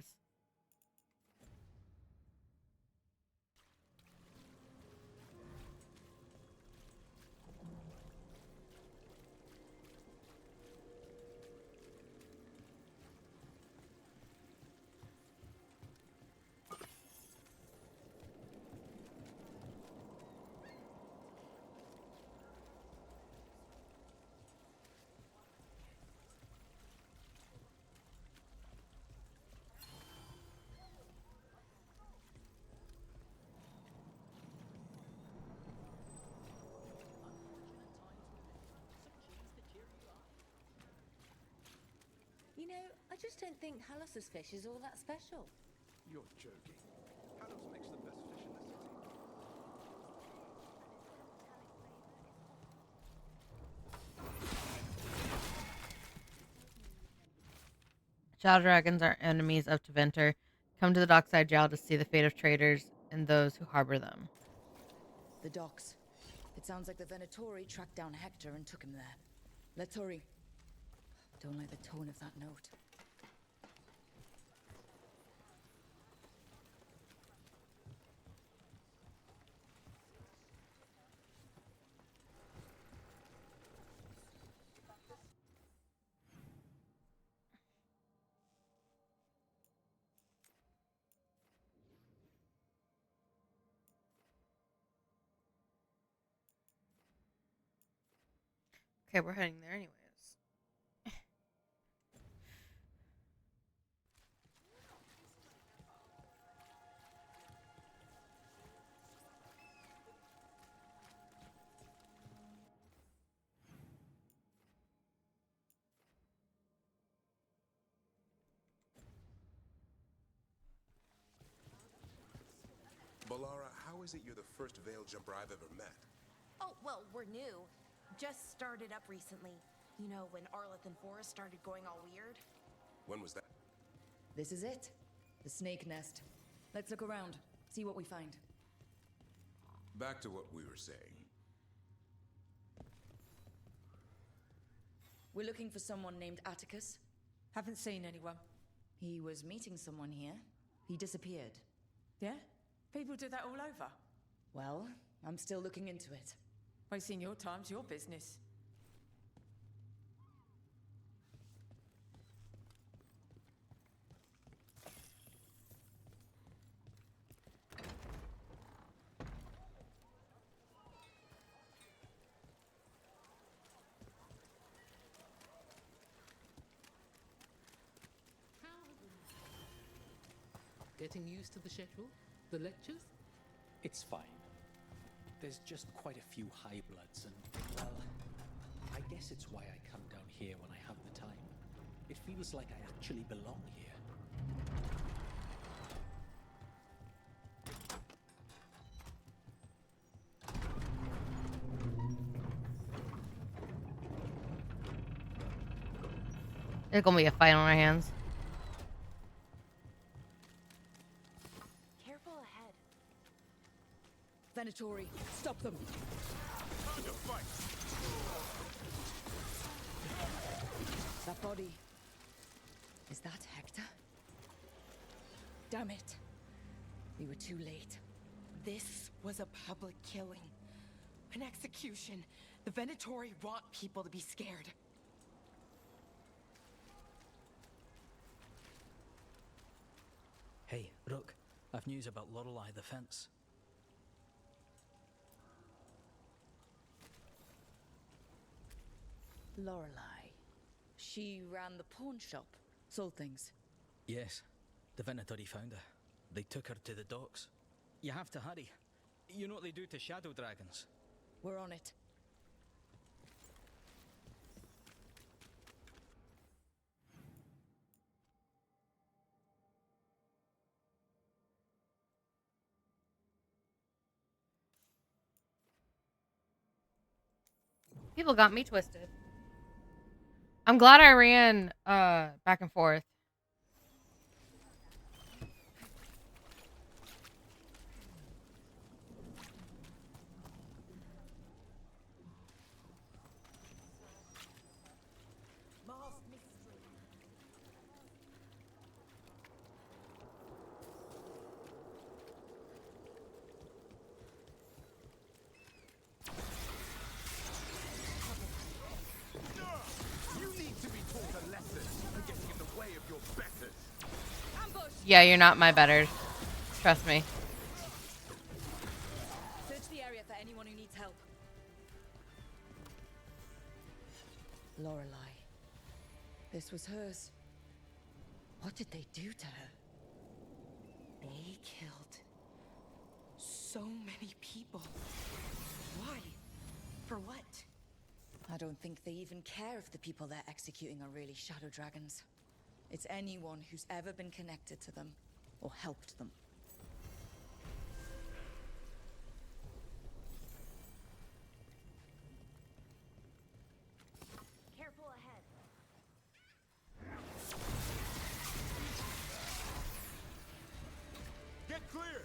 You know, I just don't think Halos' fish is all that special. You're joking. Halos makes the best fish in the city. Shadow dragons are enemies of Tevinter. Come to the dockside jail to see the fate of traitors and those who harbor them. The docks. It sounds like the Venatori tracked down Hector and took him there. Let's hurry. Don't like the tone of that note. Okay, we're heading there anyways. Balara, how is it you're the first Veil Jumper I've ever met? Oh, well, we're new. Just started up recently. You know, when Arleth and Forrest started going all weird. When was that? This is it. The snake nest. Let's look around, see what we find. Back to what we were saying. We're looking for someone named Atticus. Haven't seen anyone. He was meeting someone here. He disappeared. Yeah? People do that all over. Well, I'm still looking into it. Wasting your time's your business. Getting used to the schedule? The lectures? It's fine. There's just quite a few high bloods, and, well, I guess it's why I come down here when I have the time. It feels like I actually belong here. There's gonna be a fight on our hands. Careful ahead. Venatori, stop them! That body... Is that Hector? Damn it! We were too late. This was a public killing. An execution. The Venatori want people to be scared. Hey, Rook, I've news about Lorelei the Fence. Lorelei. She ran the pawn shop. Sold things. Yes, the Venatori found her. They took her to the docks. You have to hurry. You know what they do to shadow dragons? We're on it. People got me twisted. I'm glad I ran back and forth. Yeah, you're not my betters. Trust me. Search the area for anyone who needs help. Lorelei. This was hers. What did they do to her? They killed so many people. Why? For what? I don't think they even care if the people they're executing are really shadow dragons. It's anyone who's ever been connected to them or helped them. Careful ahead. Get clear.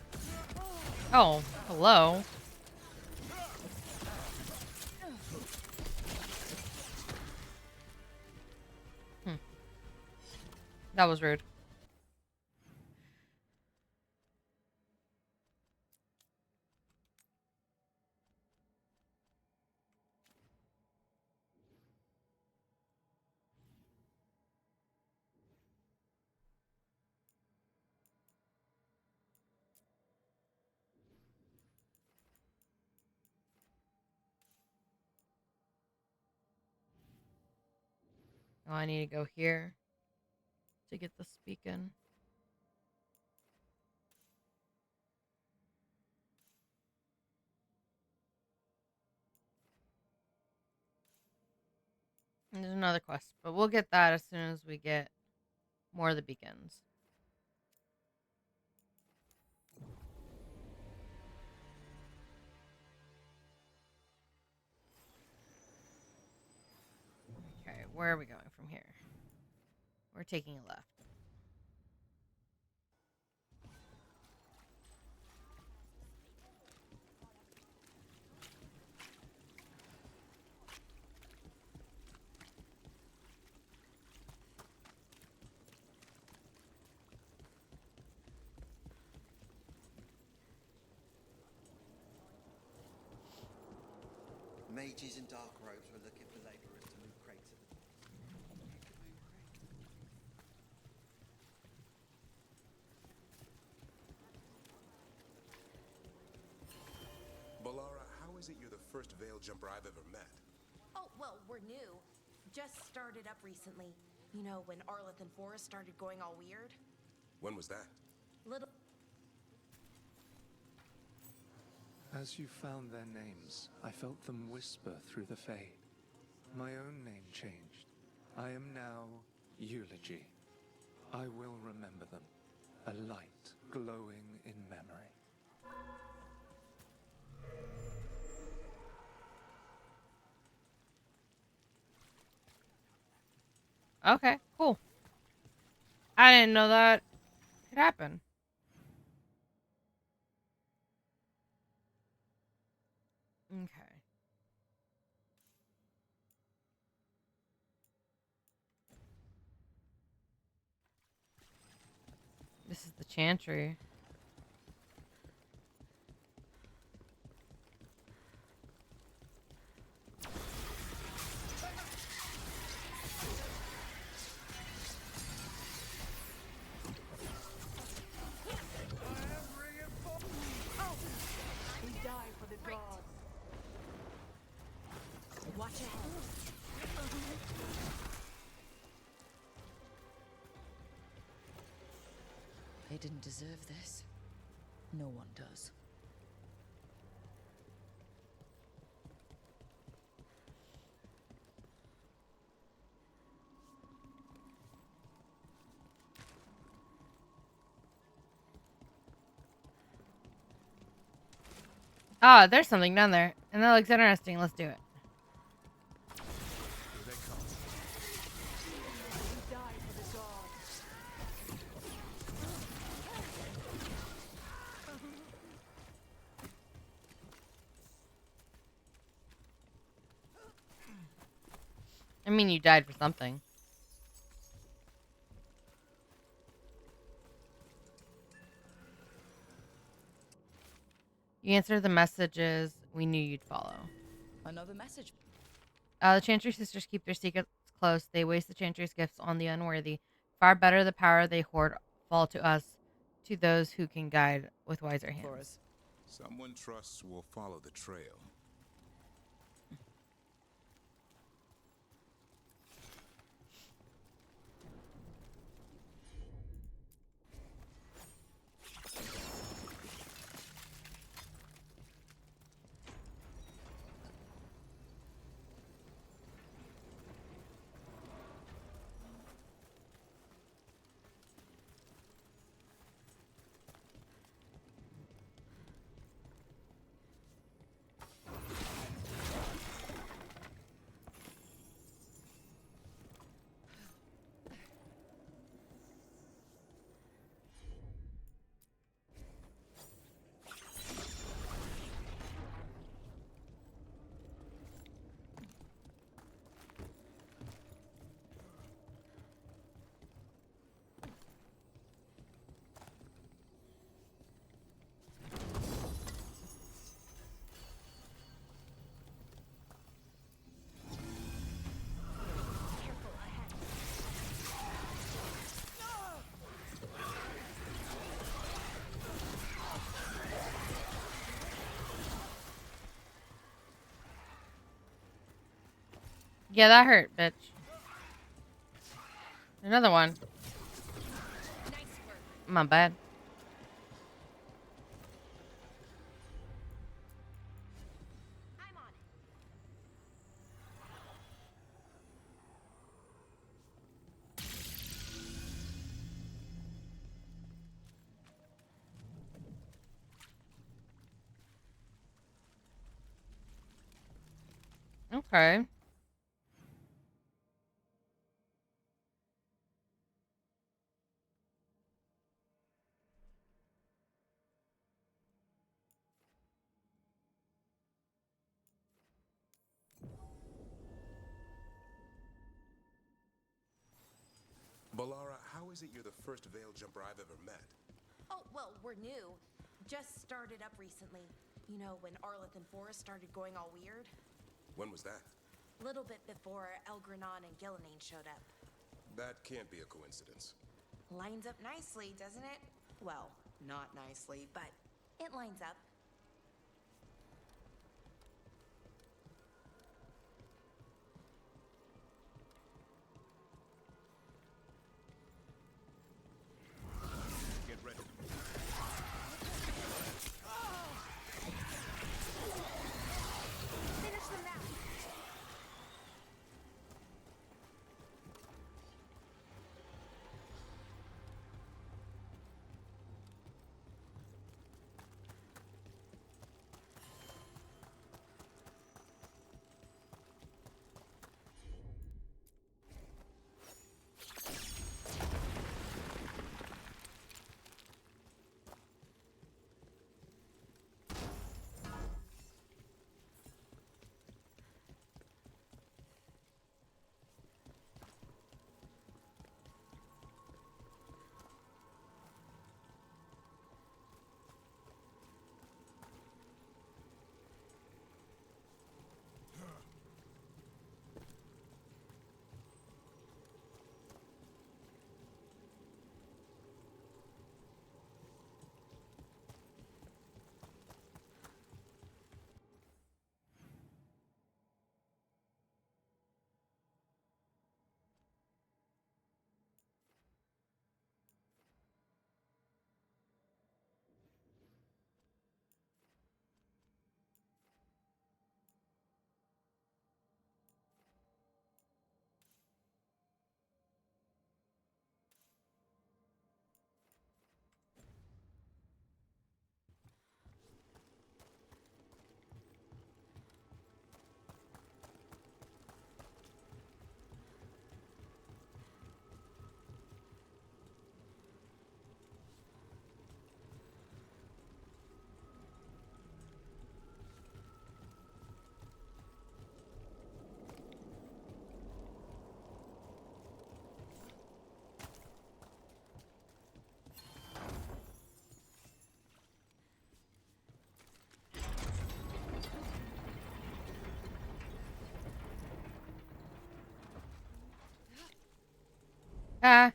Oh, hello. That was rude. Oh, I need to go here to get the beacon. And there's another quest, but we'll get that as soon as we get more of the beacons. Okay, where are we going from here? We're taking a left. Mages in dark robes were looking for laborers to move crates at the Balara, how is it you're the first veil jumper I've ever met? Oh, well, we're new. Just started up recently. You know, when Arleth and Forrest started going all weird. When was that? Little... As you found their names, I felt them whisper through the fade. My own name changed. I am now Eulogy. I will remember them. A light glowing in memory. Okay, cool. I didn't know that could happen. Okay. This is the Chantry. Watch out. They didn't deserve this. No one does. Ah, there's something down there. And that looks interesting. Let's do it. I mean, you died for something. You answered the messages we knew you'd follow. Another message. The Chantry sisters keep their secrets close. They waste the Chantry's gifts on the unworthy. Far better the power they hoard fall to us, to those who can guide with wiser hands. Someone trusts will follow the trail. Yeah, that hurt, bitch. Another one. My bad. Okay. Balara, how is it you're the first veil jumper I've ever met? Oh, well, we're new. Just started up recently. You know, when Arleth and Forrest started going all weird? When was that? Little bit before Elgranon and Gillinane showed up. That can't be a coincidence. Lines up nicely, doesn't it? Well, not nicely, but it lines up. Get ready. Finish them now! Ah.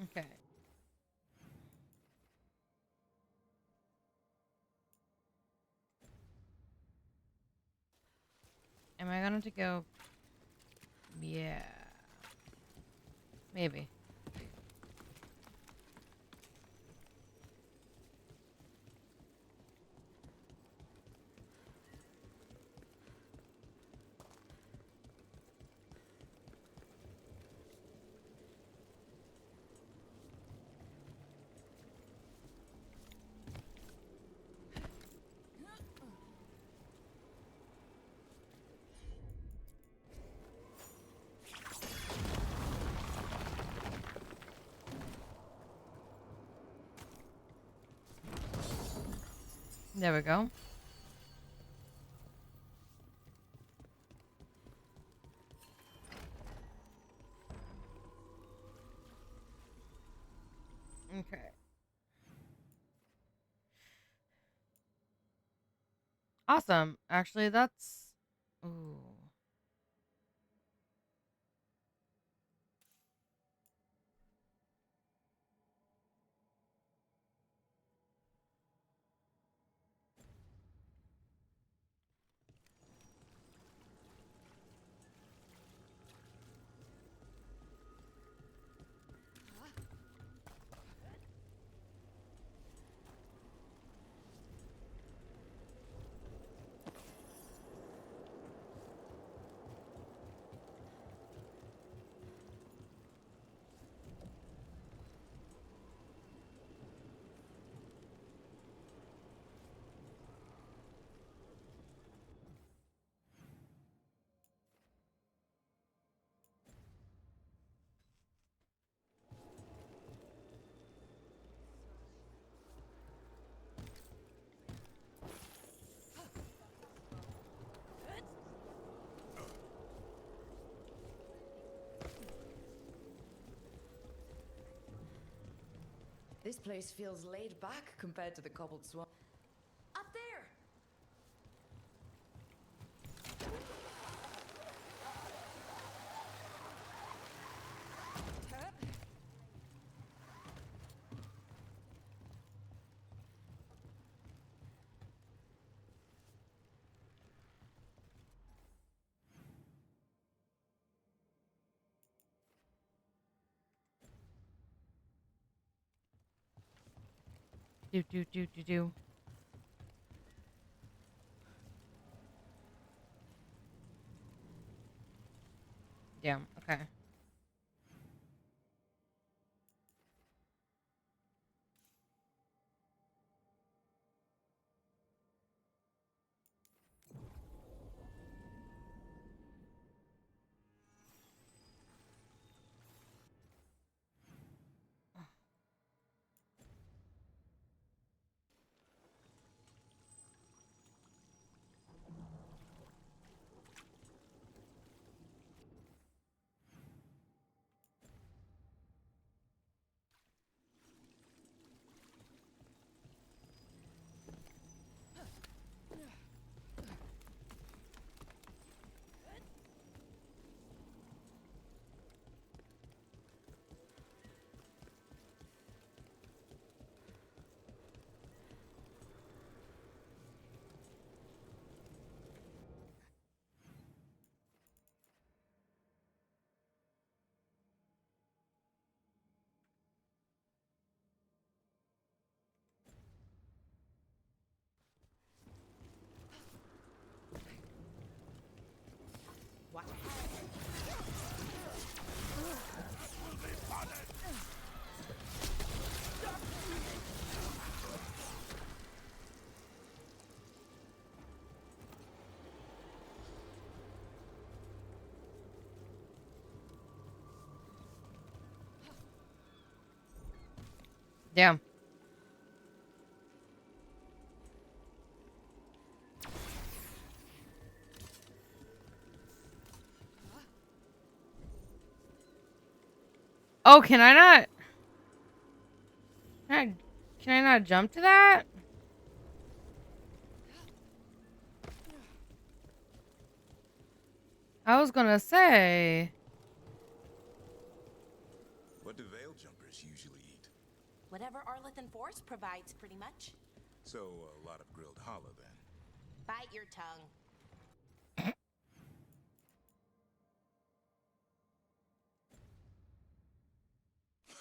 Okay. Am I gonna have to go? Yeah. Maybe. There we go. Okay. Awesome. Actually, that's... Ooh. This place feels laid back compared to the cobbled swamp. Up there! Do. Damn, okay. Watch Damn. Oh, can I not? Can I not jump to that? I was gonna say. What do Veil jumpers usually eat? whatever Arlithan Forest provides, pretty much. So, a lot of grilled hollow then. Bite your tongue.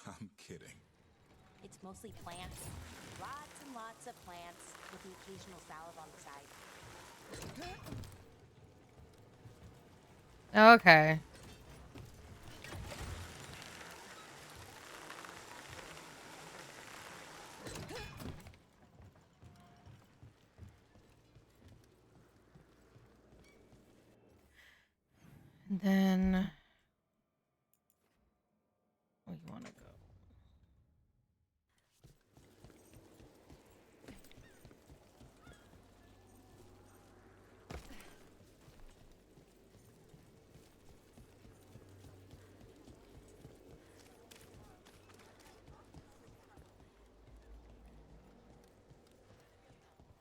I'm kidding. It's mostly plants. Lots and lots of plants, with the occasional salad on the side. Okay. And then where you want to go?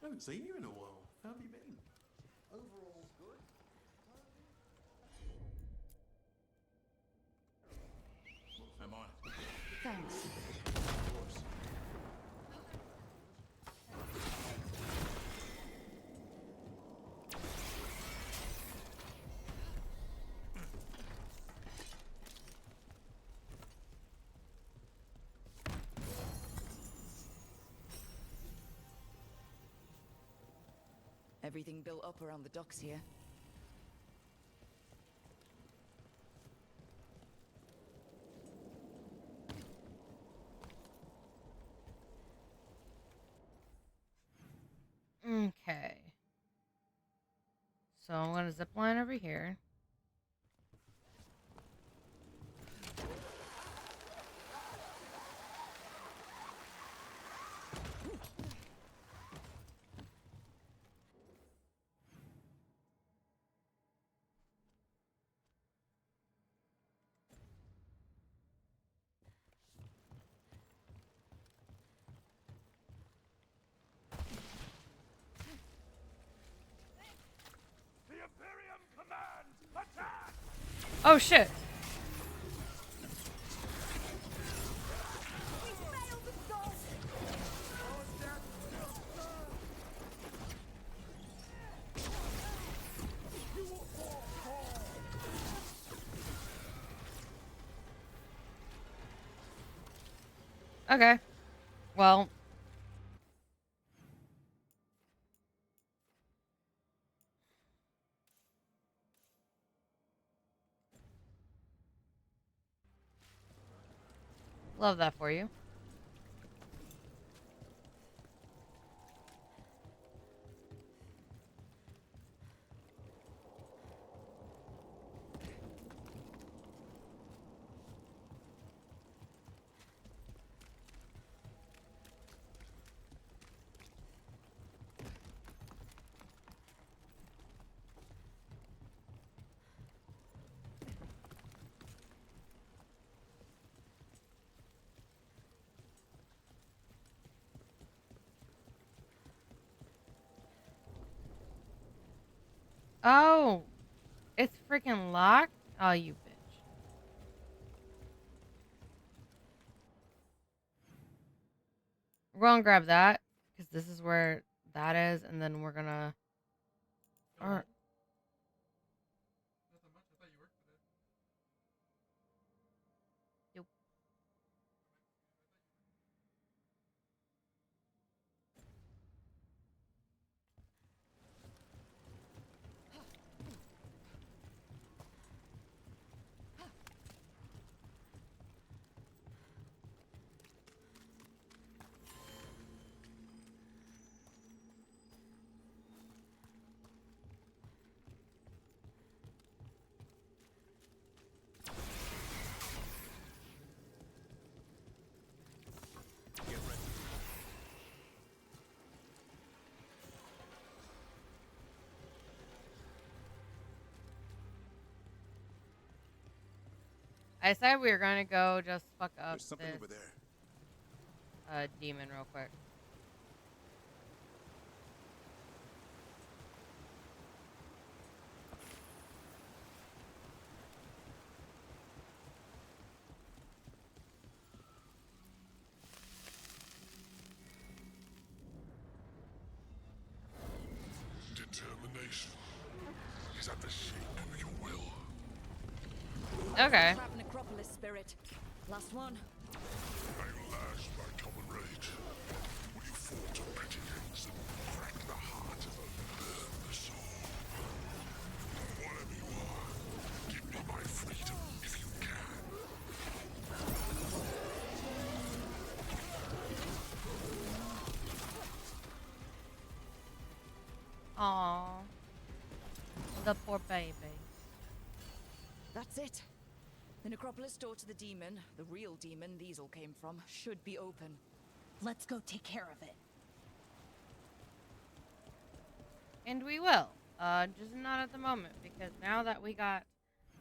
I haven't seen you in a while. How have you been? Overall, good. I'm on it. Thanks. Of course. Everything built up around the docks here. Okay. So I'm gonna zip line over here. Oh shit. Okay. Well. Love that for you. Oh, it's freaking locked? Oh, you bitch. We're gonna grab that, because this is where that is, and then we're gonna... Or... Yep. I said we were gonna go just fuck up There's something this over there. demon real quick. Determination is at the shape of your will. Okay. Trap necropolis spirit. Last one. I'm lashed by common rage. Will you fall to petty ends and crack the heart of the soul? Whatever you are, give me my freedom if you can. Aww. The poor baby. That's it. The necropolis door to the demon, the real demon these all came from, should be open. Let's go take care of it. And we will. Just not at the moment, because now that we got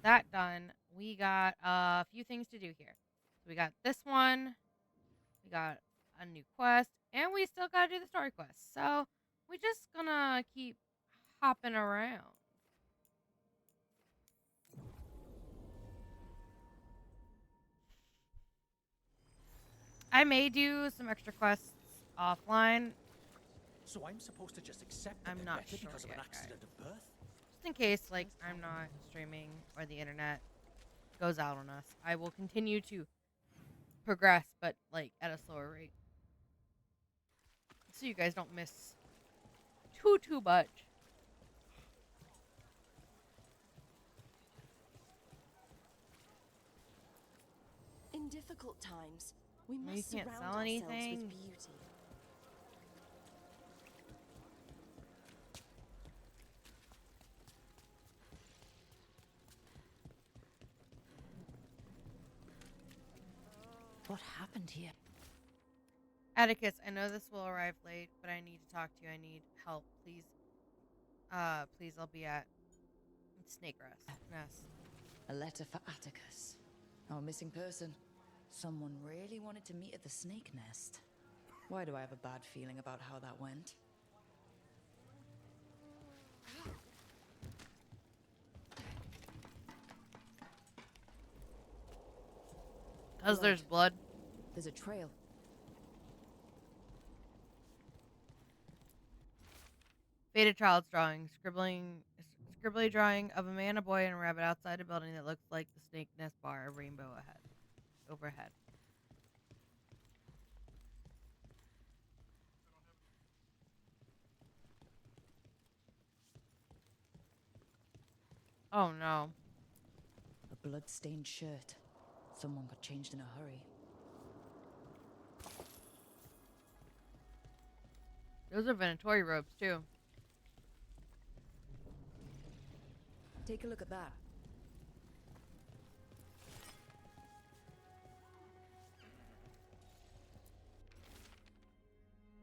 that done, we got a few things to do here. So we got this one, we got a new quest, and we still gotta do the story quest. So we're just gonna keep hopping around. I may do some extra quests offline. So I'm supposed to just accept that I'm they're not better sure because of yet, an accident of birth? Just in case, like, I'm not streaming or the internet goes out on us. I will continue to progress, but, like, at a slower rate. So you guys don't miss too much. In difficult times, we Well, you must can't surround sell ourselves anything. with beauty. What happened here? Atticus, I know this will arrive late, but I need to talk to you. I need help. Please, please, I'll be at Snake Nest. A letter for Atticus. Our missing person. Someone really wanted to meet at the snake nest. Why do I have a bad feeling about how that went? Because there's blood. There's a trail. Faded child's drawing. Scribbly drawing of a man, a boy, and a rabbit outside a building that looks like the Snake Nest Bar, a rainbow overhead. Oh no. A blood-stained shirt. Someone got changed in a hurry. Those are Venatori robes too. Take a look at that.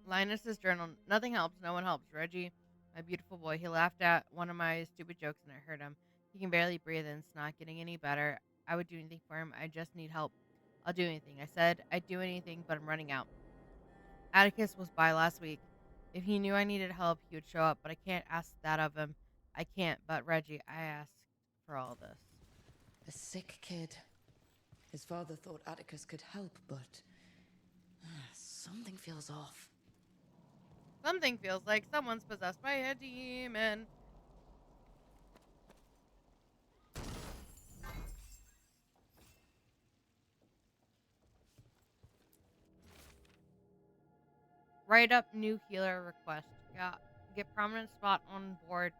Linus's journal. Nothing helps. No one helps. Reggie, my beautiful boy, he laughed at one of my stupid jokes and it hurt him. He can barely breathe and it's not getting any better. I would do anything for him. I just need help. I'll do anything. I said I'd do anything, but I'm running out. Atticus was by last week. If he knew I needed help, he would show up, but I can't ask that of him. I can't, but Reggie, I asked for all this. A sick kid. His father thought Atticus could help, but something feels off. Something feels like someone's possessed by a demon. Write up new healer request. Get prominent spot on board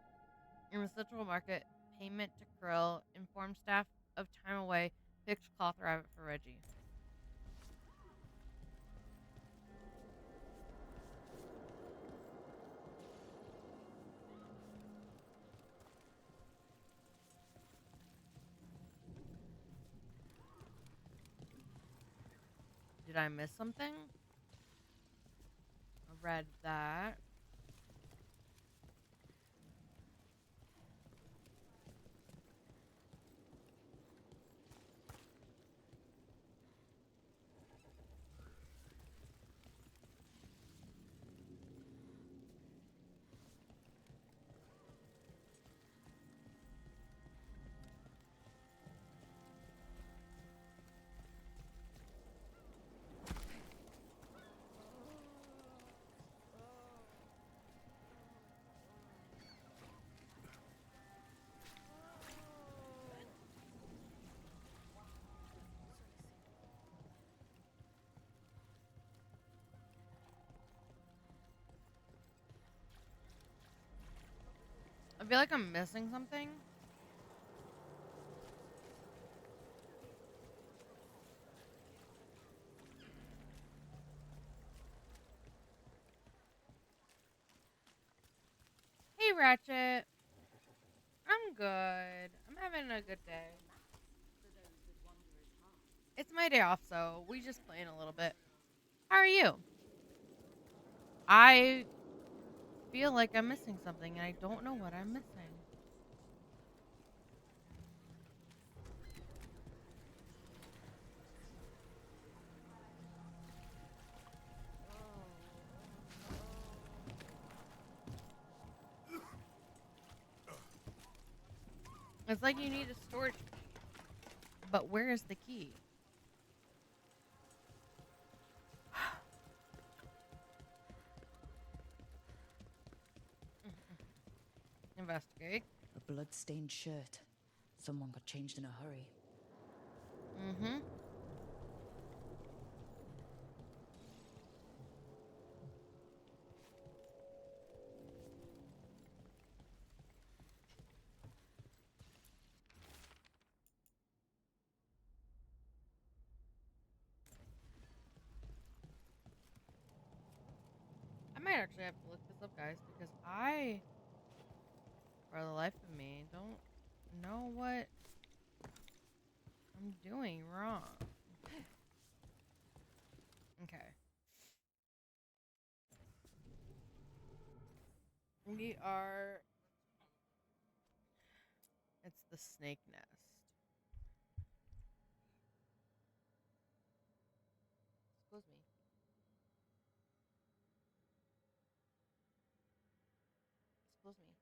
in the Central Market. Payment to Krill. Inform staff of time away. Fixed cloth rabbit for Reggie. Did I miss something? I read that. I feel like I'm missing something. Hey, Ratchet. I'm good. I'm having a good day. It's my day off, so we just playing a little bit. How are you? I feel like I'm missing something, and I don't know what I'm missing. It's like you need a storage key. But where is the key? Investigate. A blood-stained shirt. Someone got changed in a hurry. Mm-hmm. I might actually have to look this up, guys, because I, for the life of me, don't know what I'm doing wrong. Okay. We are... It's the Snake Nest. Excuse me. Excuse me.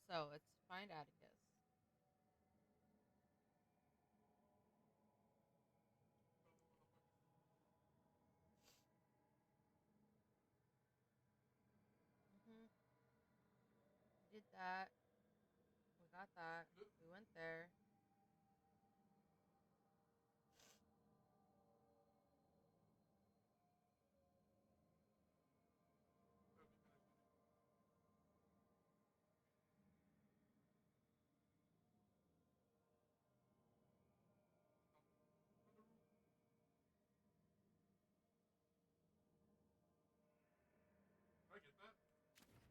So it's find Atticus. that. We got that. We went there.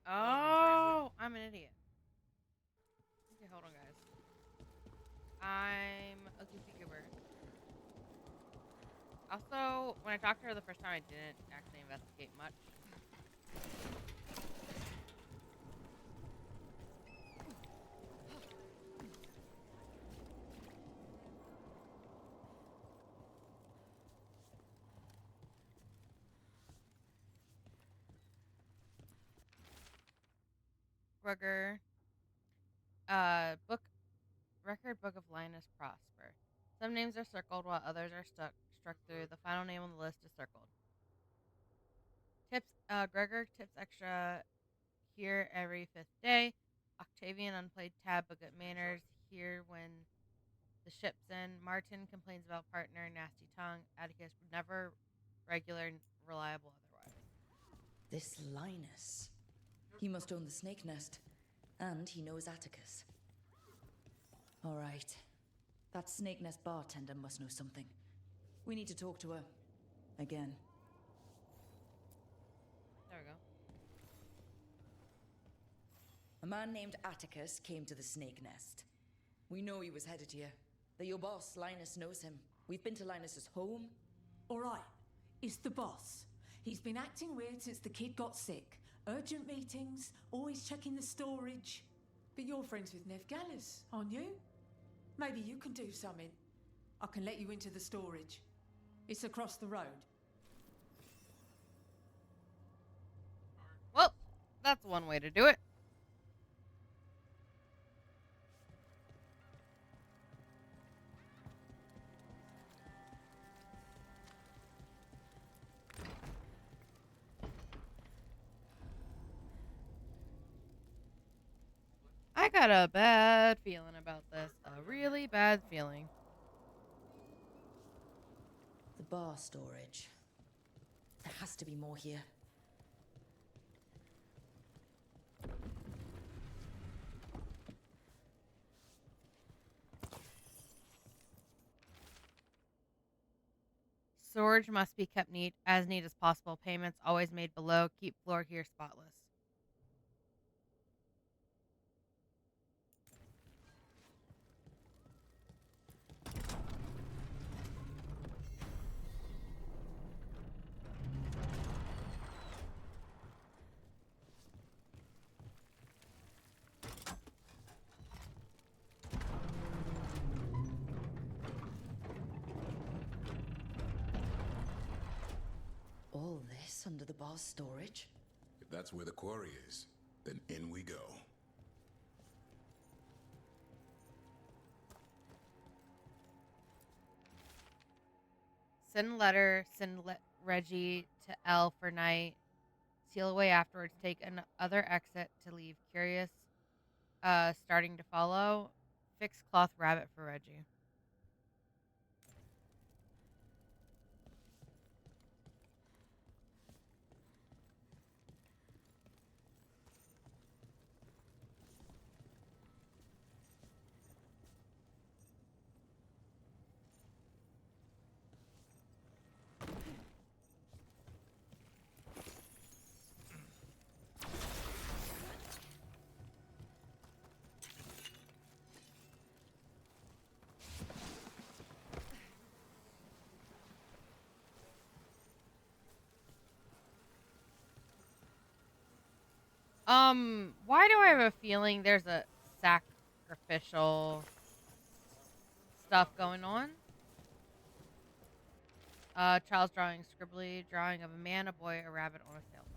Oh, I'm an idiot. Okay, hold on, guys. I'm a goofy goober. Also, when I talked to her the first time, I didn't actually investigate much. Rugger. Book of Linus Prosper. Some names are circled while others are struck through. The final name on the list is circled. Tips. Gregor tips extra here every 5th day. Octavian unplayed tab but good manners here when the ship's in. Martin complains about partner nasty tongue. Atticus never regular, reliable otherwise. This Linus. He must own the snake nest. And he knows Atticus. All right. That snake nest bartender must know something. We need to talk to her. Again. There we go. A man named Atticus came to the snake nest. We know he was headed here. That your boss, Linus, knows him. We've been to Linus's home. All right. It's the boss. He's been acting weird since the kid got sick. Urgent meetings, always checking the storage. But you're friends with Nev Gallus, aren't you? Maybe you can do something. I can let you into the storage. It's across the road. Well, that's one way to do it. I got a bad feeling about this. A really bad feeling. The bar storage. There has to be more here. Storage must be kept neat as possible. Payments always made below. Keep floor here spotless. All this under the bar's storage? If that's where the quarry is, then in we go. Send letter. Reggie to L for night. Seal away afterwards. Take another exit to leave. Curious. Starting to follow. Fix cloth rabbit for Reggie. Why do I have a feeling there's a sacrificial stuff going on? Child's drawing, scribbly drawing of a man, a boy, a rabbit on a sailboat.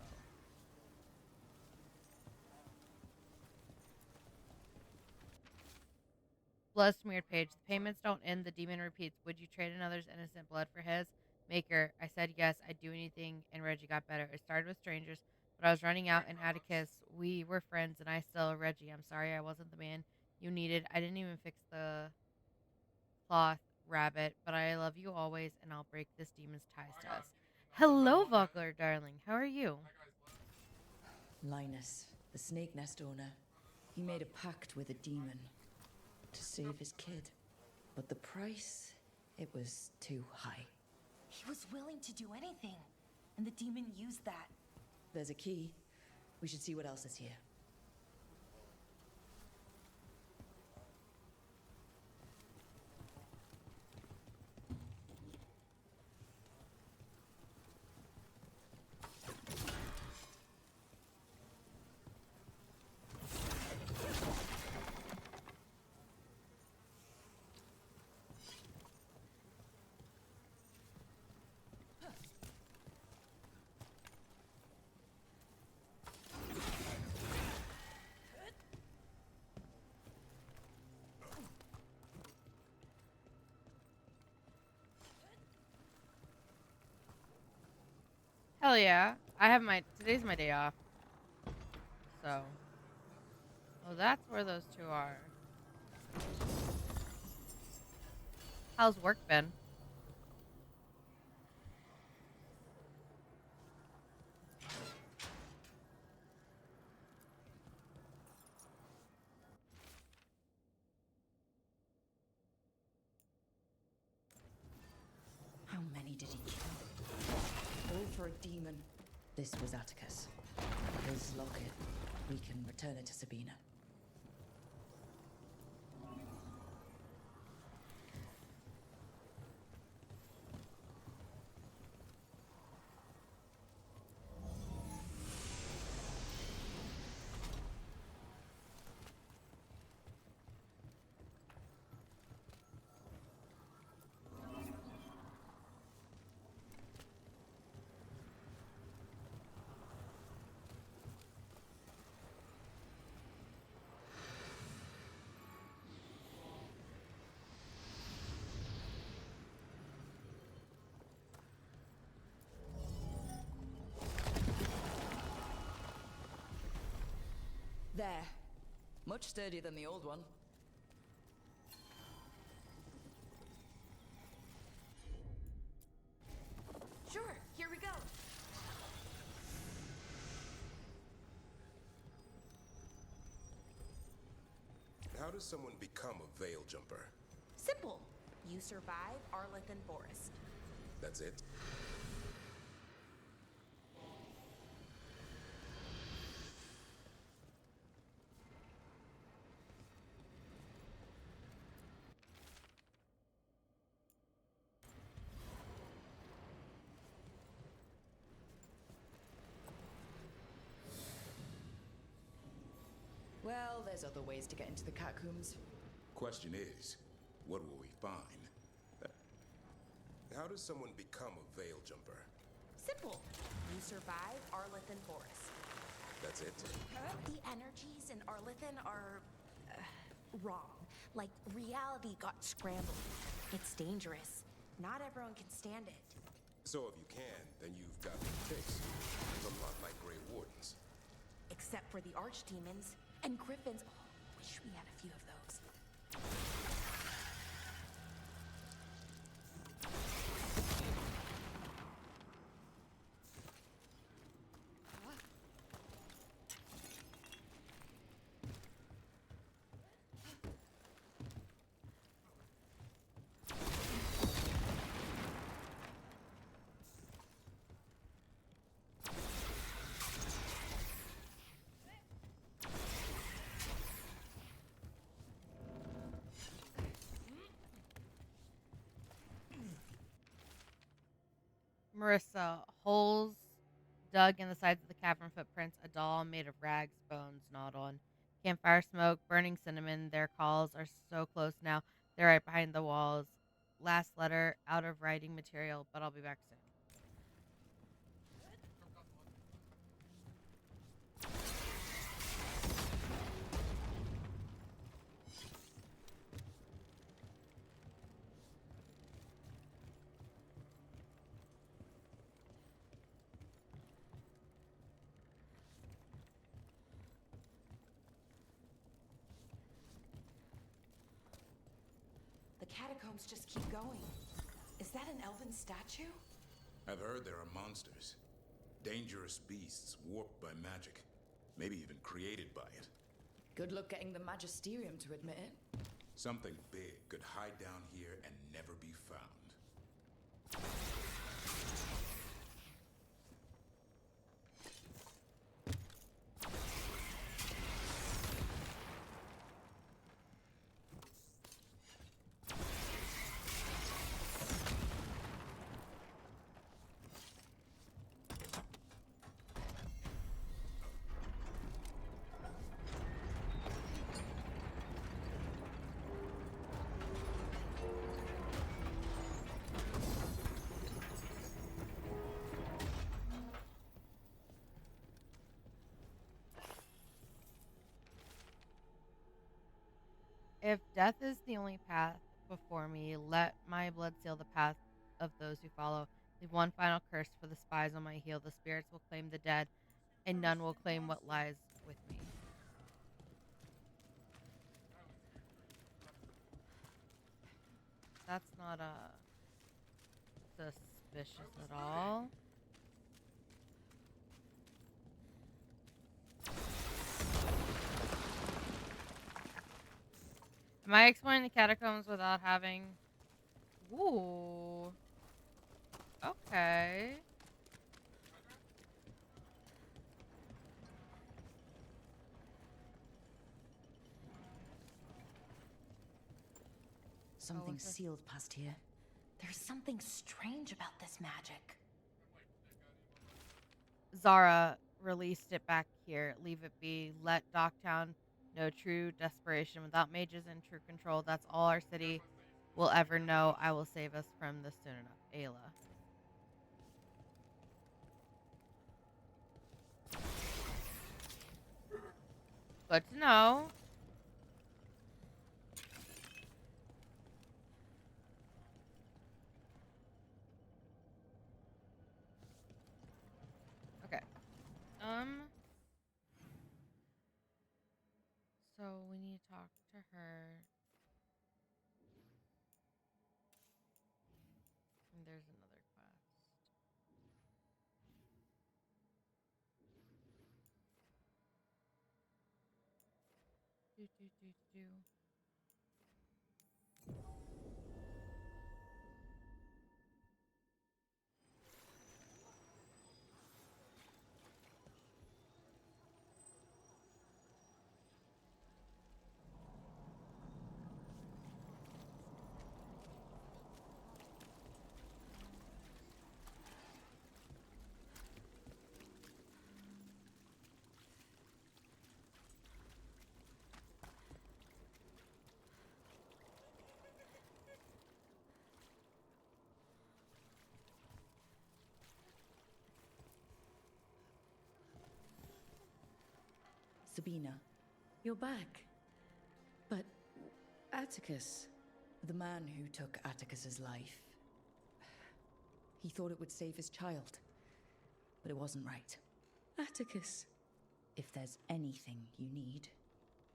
Blood smeared page. The payments don't end. The demon repeats. Would you trade another's innocent blood for his? Maker. I said yes. I'd do anything, and Reggie got better. It started with strangers. but I was running out in Atticus. We were friends, and I still, Reggie, I'm sorry I wasn't the man you needed. I didn't even fix the cloth rabbit, but I love you always, and I'll break this demon's ties to us. Hello, Vogler, darling. How are you? Linus, the snake nest owner, he made a pact with a demon to save his kid. But the price, it was too high. He was willing to do anything, and the demon used that. There's a key. We should see what else is here. Hell yeah. Today's my day off. So. Oh, that's where those two are. How's work been? How many did he kill? All for a demon. This was Atticus. His locket. We can return it to Sabina. There. Much sturdier than the old one. Sure, here we go. How does someone become a Veil Jumper? Simple. You survive Arlington Forest. That's it? Well, there's other ways to get into the catacombs. Question is, what will we find? How does someone become a Veil Jumper? Simple. You survive Arlington Forest. That's it? The energies in Arlington are wrong. Like, reality got scrambled. It's dangerous. Not everyone can stand it. So if you can, then you've got what it takes. It's a lot like Grey Wardens. Except for the archdemons and griffins. Oh, wish we had a few of those. Marissa, holes dug in the sides of the cavern footprints, a doll made of rags, bones gnawed on. Campfire smoke, burning cinnamon. Their calls are so close now. They're right behind the walls. Last letter, out of writing material, but I'll be back soon. The catacombs just keep going. Is that an elven statue? I've heard there are monsters. Dangerous beasts warped by magic. Maybe even created by it. Good luck getting the Magisterium to admit it. Something big could hide down here and never be found. If death is the only path before me, let my blood seal the path of those who follow. Leave one final curse for the spies on my heel. The spirits will claim the dead, and none will claim what lies with me. That's not suspicious at all. Am I exploring the catacombs without having... Ooh. Okay. Something sealed past here. There's something strange about this magic. Zara released it back here. Leave it be. Let Docktown know true desperation. Without mages and true control, that's all our city will ever know. I will save us from this soon enough. Ayla. Good to know. Okay. So we need to talk to her. And there's another quest. Do. Sabina. You're back. But Atticus. The man who took Atticus's life. He thought it would save his child. But it wasn't right. Atticus. If there's anything you need,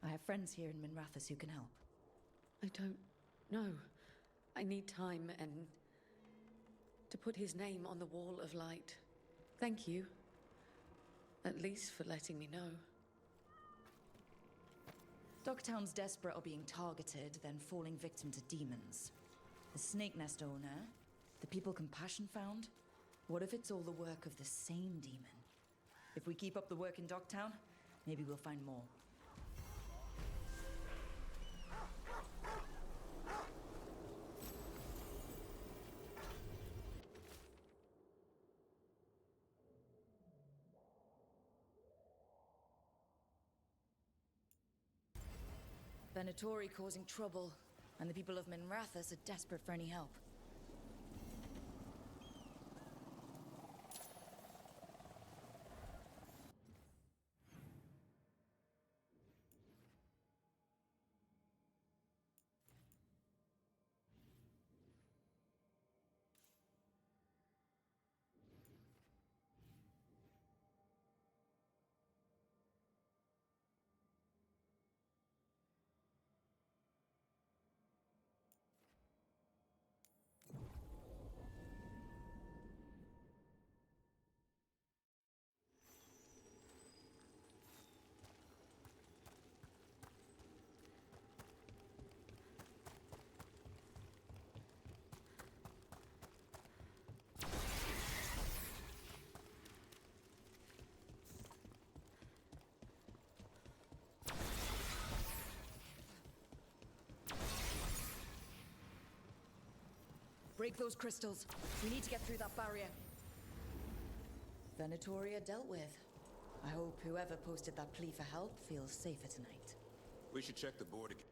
I have friends here in Minrathous who can help. I don't know. I need time and to put his name on the wall of light. Thank you. At least for letting me know. Docktown's desperate are being targeted, then falling victim to demons. The Snake Nest owner, the people Compassion found, what if it's all the work of the same demon? If we keep up the work in Docktown, maybe we'll find more. Venatori causing trouble, and the people of Minrathous are desperate for any help. Break those crystals. We need to get through that barrier. Venatoria dealt with. I hope whoever posted that plea for help feels safer tonight. We should check the board again.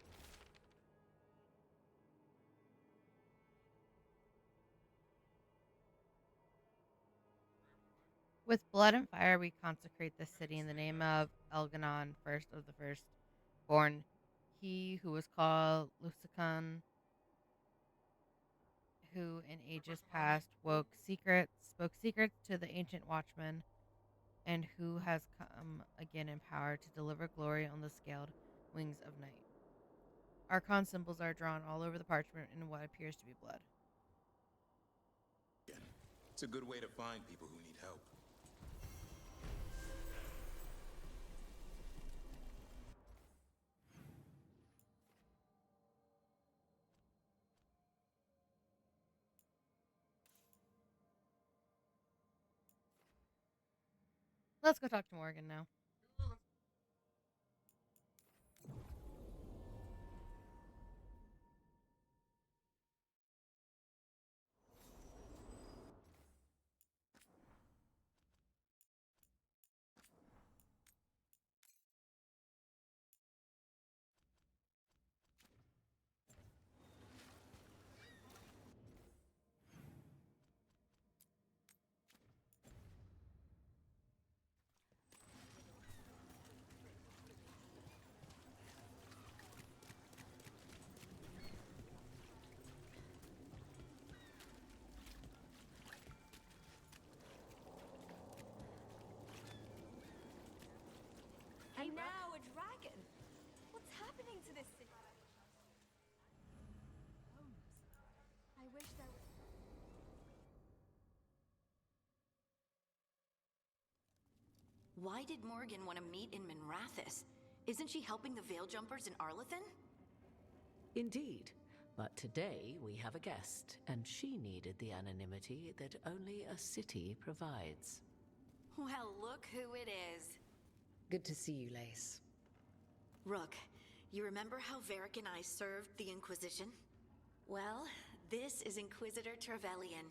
With blood and fire, we consecrate this city in the name of Elganon, first of the firstborn, he who was called Lusican, who in ages past spoke secrets to the ancient watchmen, and who has come again in power to deliver glory on the scaled wings of night. Archon symbols are drawn all over the parchment in what appears to be blood. It's a good way to find people who need help. Let's go talk to Morgan now. And now a dragon. What's happening to this city? I wish there was. Why did Morgan want to meet in Minrathous? Isn't she helping the Veil Jumpers in Arlathan? Indeed. But today we have a guest, and she needed the anonymity that only a city provides. Well, look who it is. Good to see you, Lace. Rook, you remember how Varric and I served the Inquisition? Well, this is Inquisitor Trevelyan,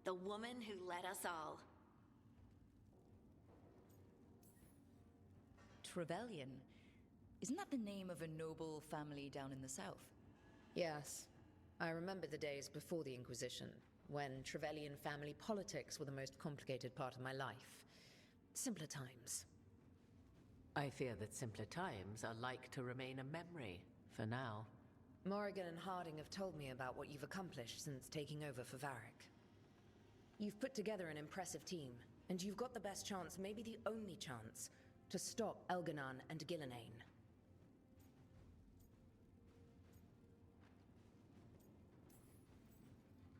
the woman who led us all. Trevelyan? Isn't that the name of a noble family down in the south? Yes. I remember the days before the Inquisition, when Trevelyan family politics were the most complicated part of my life. Simpler times. I fear that simpler times are like to remain a memory, for now. Morrigan and Harding have told me about what you've accomplished since taking over for Varric. You've put together an impressive team, and you've got the best chance, maybe the only chance, to stop Elganon and Gillenane.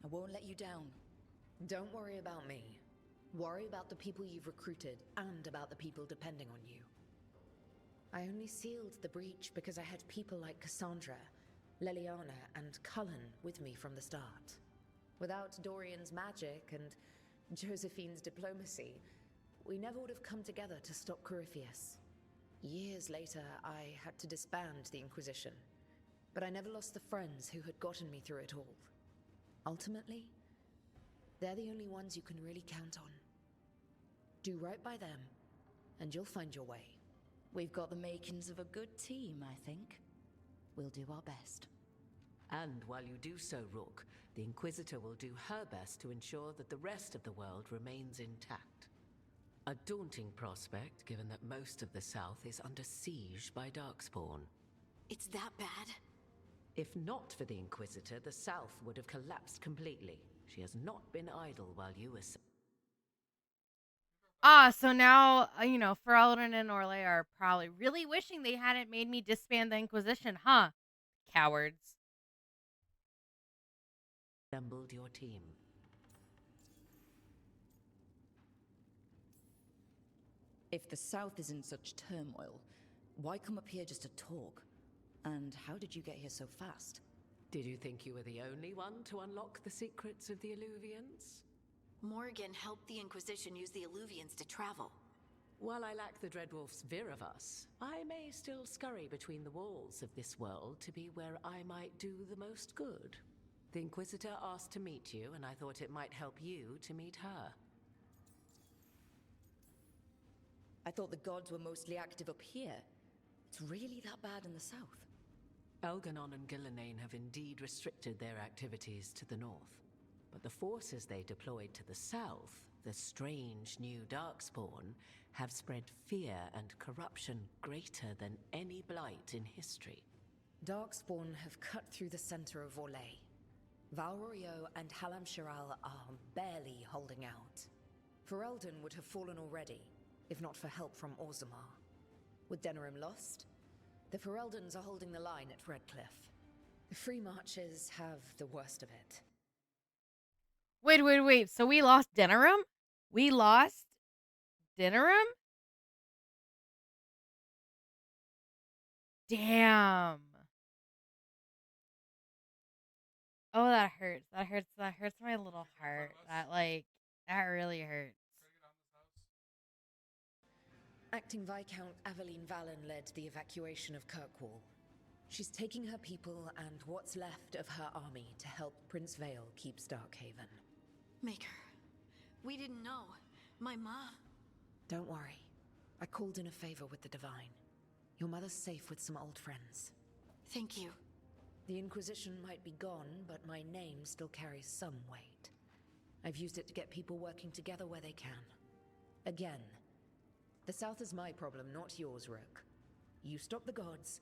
I won't let you down. Don't worry about me. Worry about the people you've recruited, and about the people depending on you. I only sealed the breach because I had people like Cassandra, Leliana, and Cullen with me from the start. Without Dorian's magic and Josephine's diplomacy, we never would have come together to stop Corypheus. Years later, I had to disband the Inquisition, but I never lost the friends who had gotten me through it all. Ultimately, they're the only ones you can really count on. Do right by them, and you'll find your way. We've got the makings of a good team, I think. We'll do our best. And while you do so, Rook, the Inquisitor will do her best to ensure that the rest of the world remains intact. A daunting prospect, given that most of the South is under siege by Darkspawn. It's that bad? If not for the Inquisitor, the South would have collapsed completely. She has not been idle while you were... So now, Ferelden and Orlais are probably really wishing they hadn't made me disband the Inquisition, huh? Cowards. Assembled your team. If the South is in such turmoil, why come up here just to talk? And how did you get here so fast? Did you think you were the only one to unlock the secrets of the Illuvians? Morgan helped the Inquisition use the Illuvians to travel. While I lack the Dreadwolf's Viravus, I may still scurry between the walls of this world to be where I might do the most good. The Inquisitor asked to meet you, and I thought it might help you to meet her. I thought the gods were mostly active up here. It's really that bad in the south. Elganon and Gillenane have indeed restricted their activities to the north. But the forces they deployed to the south, the strange new Darkspawn, have spread fear and corruption greater than any blight in history. Darkspawn have cut through the center of Orlais. Valrorio and Halam Shiral are barely holding out. Ferelden would have fallen already, if not for help from Orzammar. With Denerim lost, the Fereldans are holding the line at Redcliffe. The Free Marchers have the worst of it. Wait. So we lost Denerim? We lost Denerim? Damn. Oh, that hurts. That hurts my little heart. That really hurts. Acting Viscount Aveline Valen led the evacuation of Kirkwall. She's taking her people and what's left of her army to help Prince Vale keep Starkhaven. Maker, we didn't know. My ma... Don't worry. I called in a favor with the Divine. Your mother's safe with some old friends. Thank you. The Inquisition might be gone, but my name still carries some weight. I've used it to get people working together where they can. Again, the South is my problem, not yours, Rook. You stop the gods,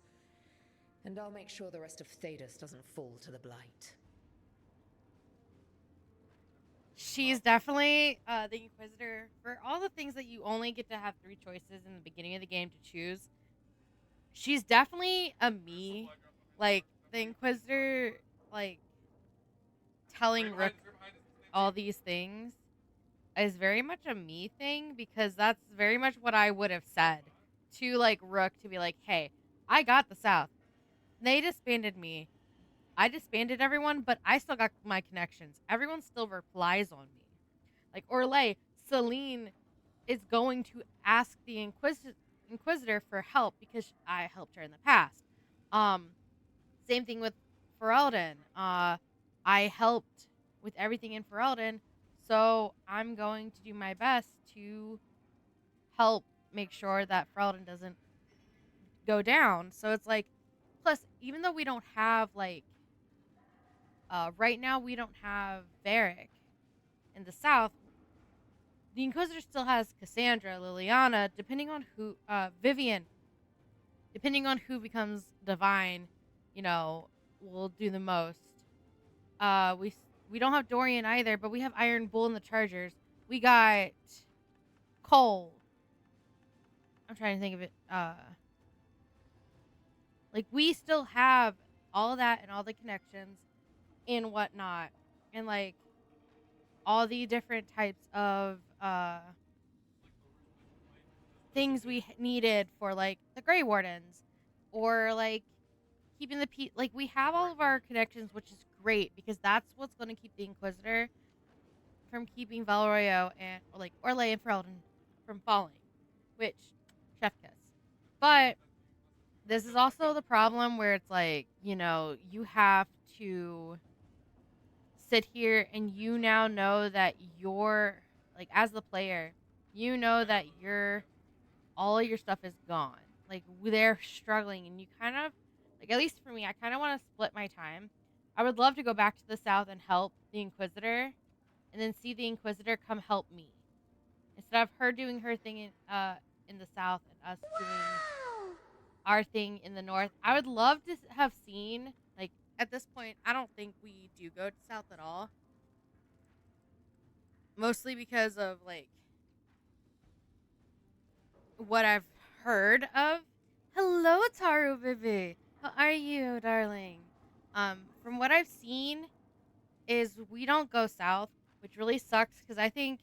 and I'll make sure the rest of Thedas doesn't fall to the Blight. She's definitely the Inquisitor. For all the things that you only get to have 3 choices in the beginning of the game to choose, she's definitely a me. Like, the Inquisitor, like, telling Rook all these things is very much a me thing, because that's very much what I would have said to, like, Rook, to be like, hey, I got the South. They disbanded me. I disbanded everyone, but I still got my connections. Everyone still relies on me. Like, Orlais, Celine is going to ask the Inquisitor for help because I helped her in the past. Same thing with Ferelden. I helped with everything in Ferelden, so I'm going to do my best to help make sure that Ferelden doesn't go down. So it's like, plus, even though we don't have, like, right now we don't have Varric in the south, the Inquisitor still has Cassandra, Liliana, depending on who, Vivian, depending on who becomes Divine, you know, will do the most. We don't have Dorian either, but we have Iron Bull and the Chargers. We got Cole. I'm trying to think of it. Like, we still have all of that and all the connections and whatnot. And, like, all the different types of things we needed for, like, the Grey Wardens. Or, like, keeping the peace. Like, we have all of our connections, which is great, because that's what's going to keep the Inquisitor from keeping Valrorio and, or, like, Orlais and Ferelden from falling. Which, chef kiss. But this is also the problem where it's like, you know, you have to sit here and you now know that you're, like, as the player, you know that all of your stuff is gone. Like, they're struggling, and you kind of, like, at least for me, I kind of want to split my time. I would love to go back to the south and help the Inquisitor, and then see the Inquisitor come help me. Instead of her doing her thing in the south and us doing our thing in the north. I would love to have seen, like, at this point, I don't think we do go to south at all. Mostly because of, like, what I've heard of. Hello, Taru Bibi. How are you, darling? From what I've seen is we don't go south, which really sucks, because I think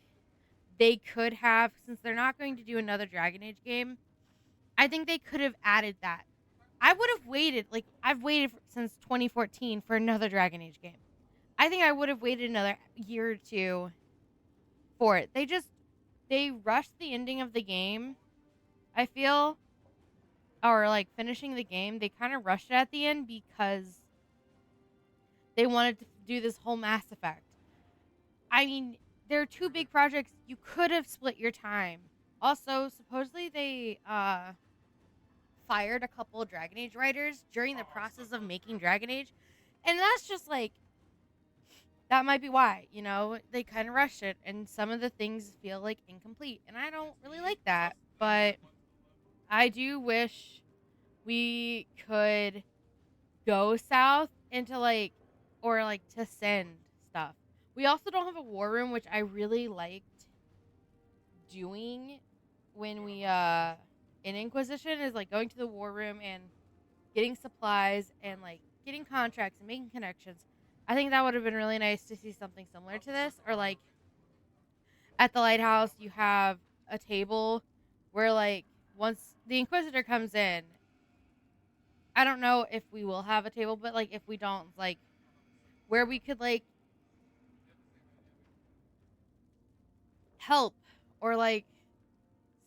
they could have, since they're not going to do another Dragon Age game, I think they could have added that. I would have waited, like, I've waited since 2014 for another Dragon Age game. I think I would have waited another year or two for it. They rushed the ending of the game, I feel, or, like, finishing the game. They kind of rushed it at the end because they wanted to do this whole Mass Effect. I mean, there are two big projects. You could have split your time. Also, supposedly they fired a couple of Dragon Age writers during the process of making Dragon Age. And that's just like, that might be why, you know, they kind of rushed it. And some of the things feel like incomplete. And I don't really like that. But I do wish we could go south into like, or like to send stuff. We also don't have a war room, which I really liked doing when we in Inquisition, is like going to the war room and getting supplies and like getting contracts and making connections. I think that would have been really nice to see something similar to this. Or like at the lighthouse, you have a table where like once the Inquisitor comes in, I don't know if we will have a table, but like if we don't, like where we could like help or like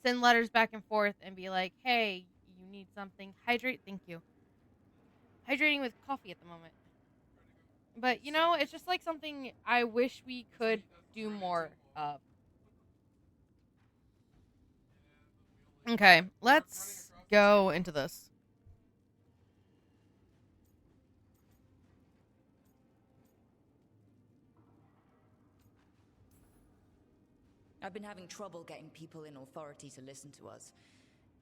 send letters back and forth and be like, hey, you need something, hydrate, thank you. Hydrating with coffee at the moment. But you know, it's just like something I wish we could do more of. Okay, let's go into this. I've been having trouble getting people in authority to listen to us.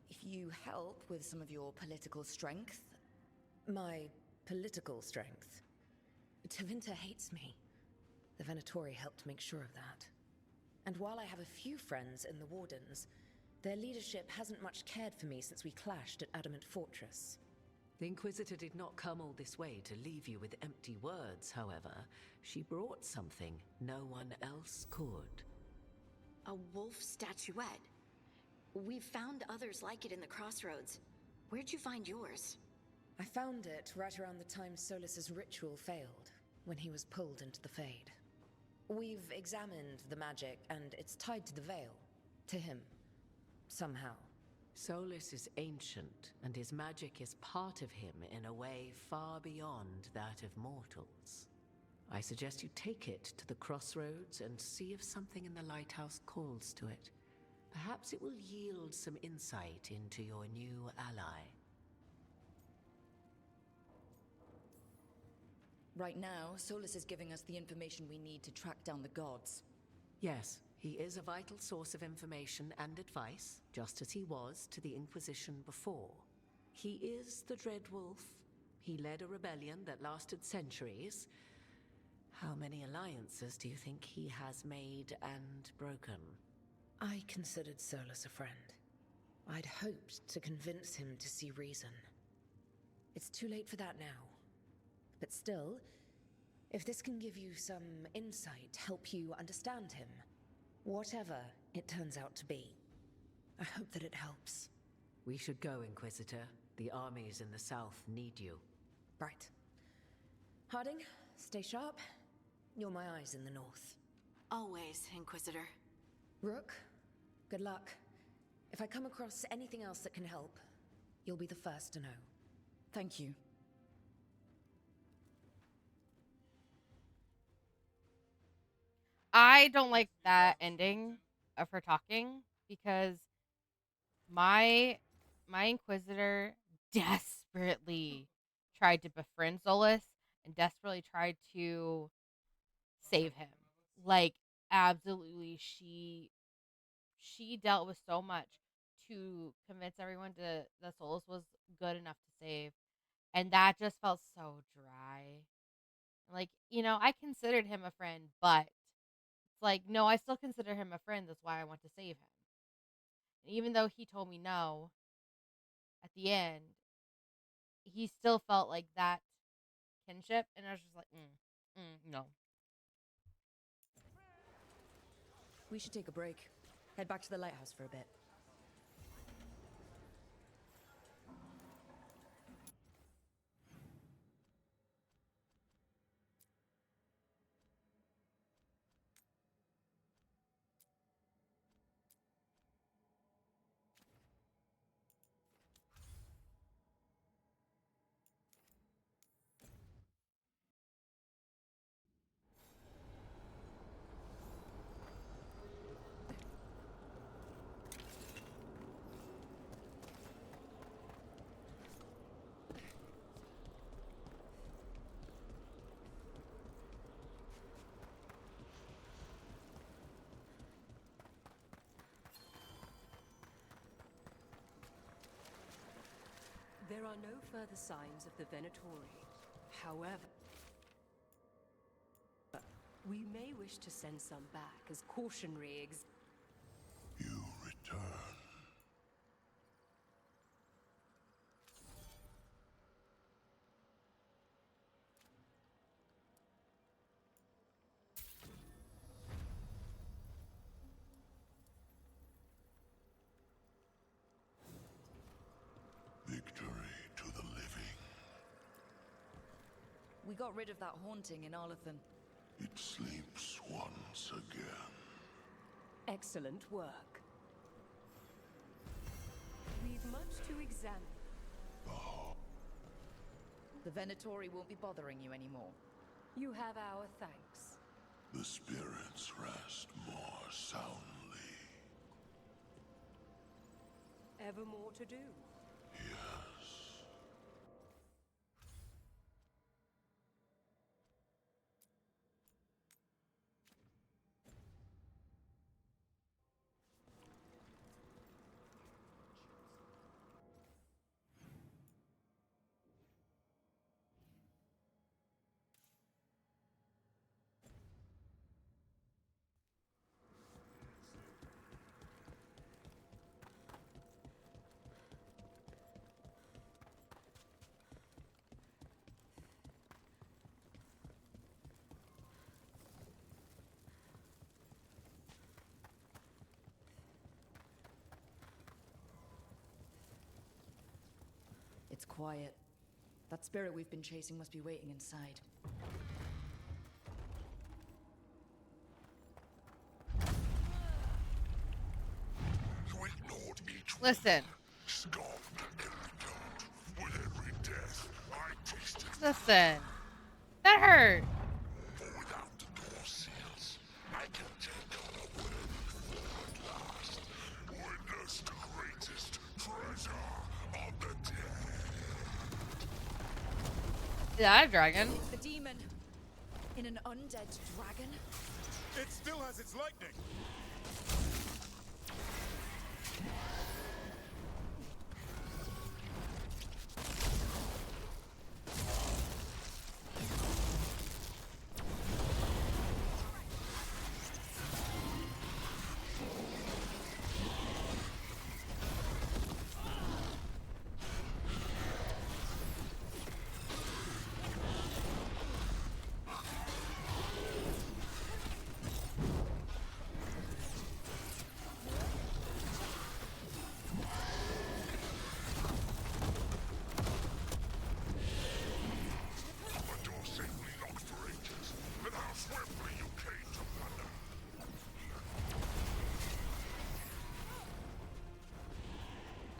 If you help with some of your political strength... My political strength? Tevinter hates me. The Venatori helped make sure of that. And while I have a few friends in the Wardens, their leadership hasn't much cared for me since we clashed at Adamant Fortress. The Inquisitor did not come all this way to leave you with empty words, however. She brought something no one else could. A wolf statuette. We've found others like it in the crossroads. Where'd you find yours? I found it right around the time Solus's ritual failed, when he was pulled into the Fade. We've examined the magic, and it's tied to the Veil. To him. Somehow. Solus is ancient, and his magic is part of him in a way far beyond that of mortals. I suggest you take it to the crossroads and see if something in the lighthouse calls to it. Perhaps it will yield some insight into your new ally. Right now, Solus is giving us the information we need to track down the gods. Yes, he is a vital source of information and advice, just as he was to the Inquisition before. He is the Dread Wolf. He led a rebellion that lasted centuries. How many alliances do you think he has made and broken? I considered Solus a friend. I'd hoped to convince him to see reason. It's too late for that now. But still, if this can give you some insight, help you understand him, whatever it turns out to be, I hope that it helps. We should go, Inquisitor. The armies in the south need you. Right. Harding, stay sharp. You're my eyes in the north. Always, Inquisitor. Rook, good luck. If I come across anything else that can help, you'll be the first to know. Thank you. I don't like that ending of her talking because my Inquisitor desperately tried to befriend Solus and desperately tried to save him. Like, absolutely, she dealt with so much to convince everyone that Solus was good enough to save, and that just felt so dry. Like, you know, I considered him a friend, but it's like, no, I still consider him a friend. That's why I want to save him. And even though he told me no at the end, he still felt like that kinship, and I was just like, no. We should take a break. Head back to the lighthouse for a bit. are no further signs of the Venatori. However, we may wish to send some back as cautionary You return. Victory to the living. We got rid of that haunting in Arlathan. It sleeps once again. Excellent work. We've much to examine. The Venatori won't be bothering you anymore. You have our thanks. The spirits rest more soundly. Ever more to do. Yes. It's quiet. That spirit we've been chasing must be waiting inside. You ignored each Listen. scoffed every doubt. With every death, I tasted Listen. That hurt. For without the door seals, I can take away at last. Witness the greatest treasure of the dead. Is that a dragon? The demon. In an undead dragon? It still has its lightning.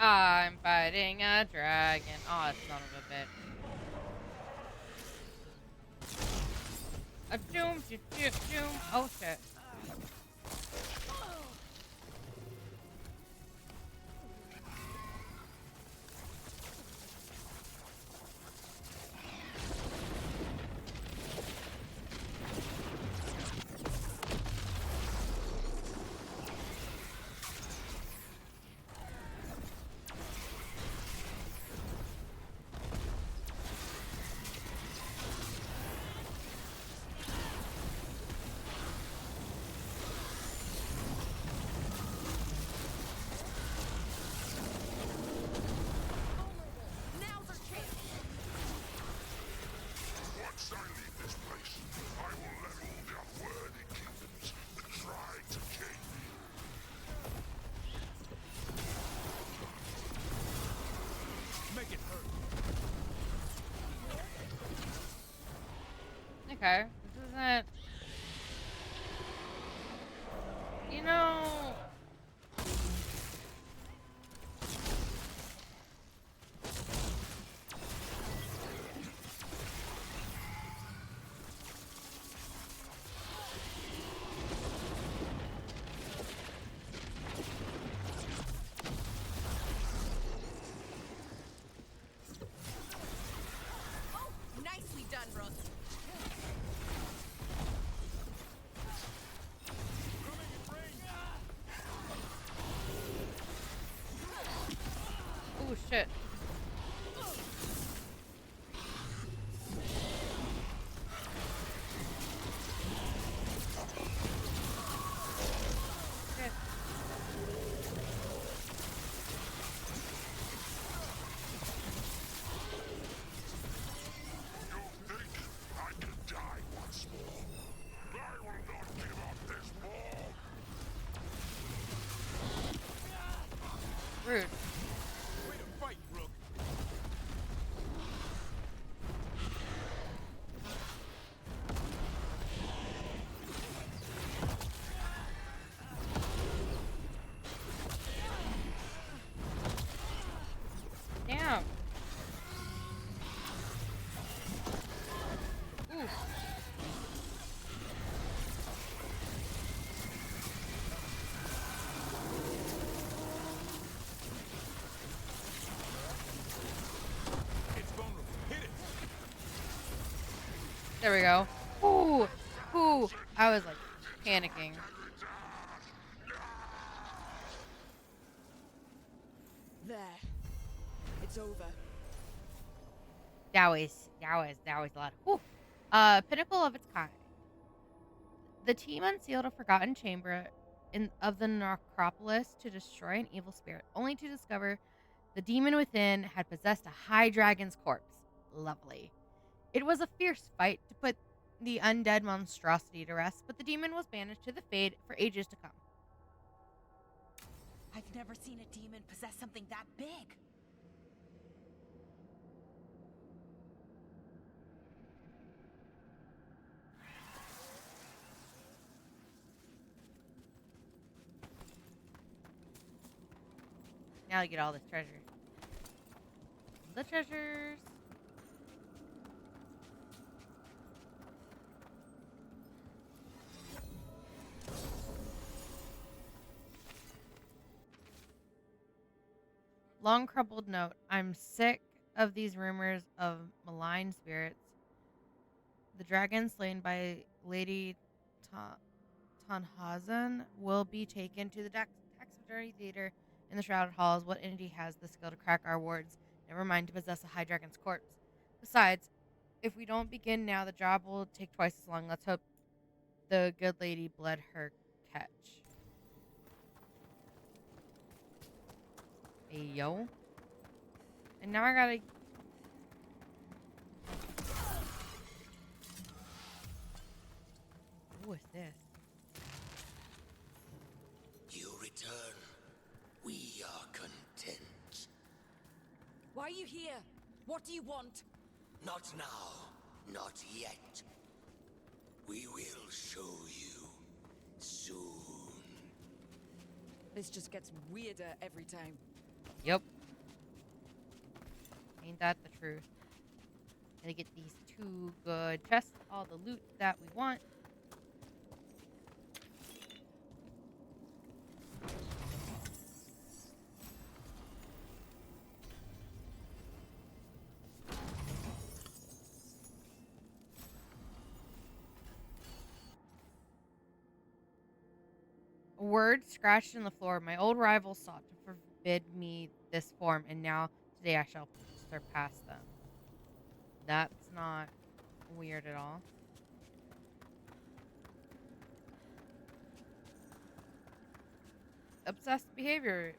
I'm fighting a dragon. Oh, son of a bitch. A doom, doom. Oh shit. Once I leave this place, I will level the unworthy kingdoms that try to gain me. Make it hurt. Okay, this isn't. You know. Nicely done, Rook. Oh shit. Rude. Way to fight, Rook. Damn. Ooh. It's vulnerable. Hit it. There we go. Ooh. Ooh. I was like panicking. There. It's over. That was a lot. Whew. Pinnacle of its kind. The team unsealed a forgotten chamber of the necropolis to destroy an evil spirit, only to discover the demon within had possessed a high dragon's corpse. Lovely. It was a fierce fight to put the undead monstrosity to rest, but the demon was banished to the Fade for ages to come. I've never seen a demon possess something that big. Now I get all this treasure. The treasures. Long crumpled note. I'm sick of these rumors of malign spirits. The dragon slain by Lady Tanhazan will be taken to the taxidermy theater in the Shrouded Halls. What entity has the skill to crack our wards? Never mind to possess a high dragon's corpse. Besides, if we don't begin now, the job will take twice as long. Let's hope the good lady bled her catch. Hey, yo. And now I gotta... What's this? You return. We are content. Why are you here? What do you want? Not now. Not yet. We will show you soon. This just gets weirder every time. Yep. Ain't that the truth? Gotta get these 2 good chests, all the loot that we want. A word scratched in the floor. My old rival sought to forbid me this form, and now today I shall surpass them. That's not weird at all. Obsessed behavior.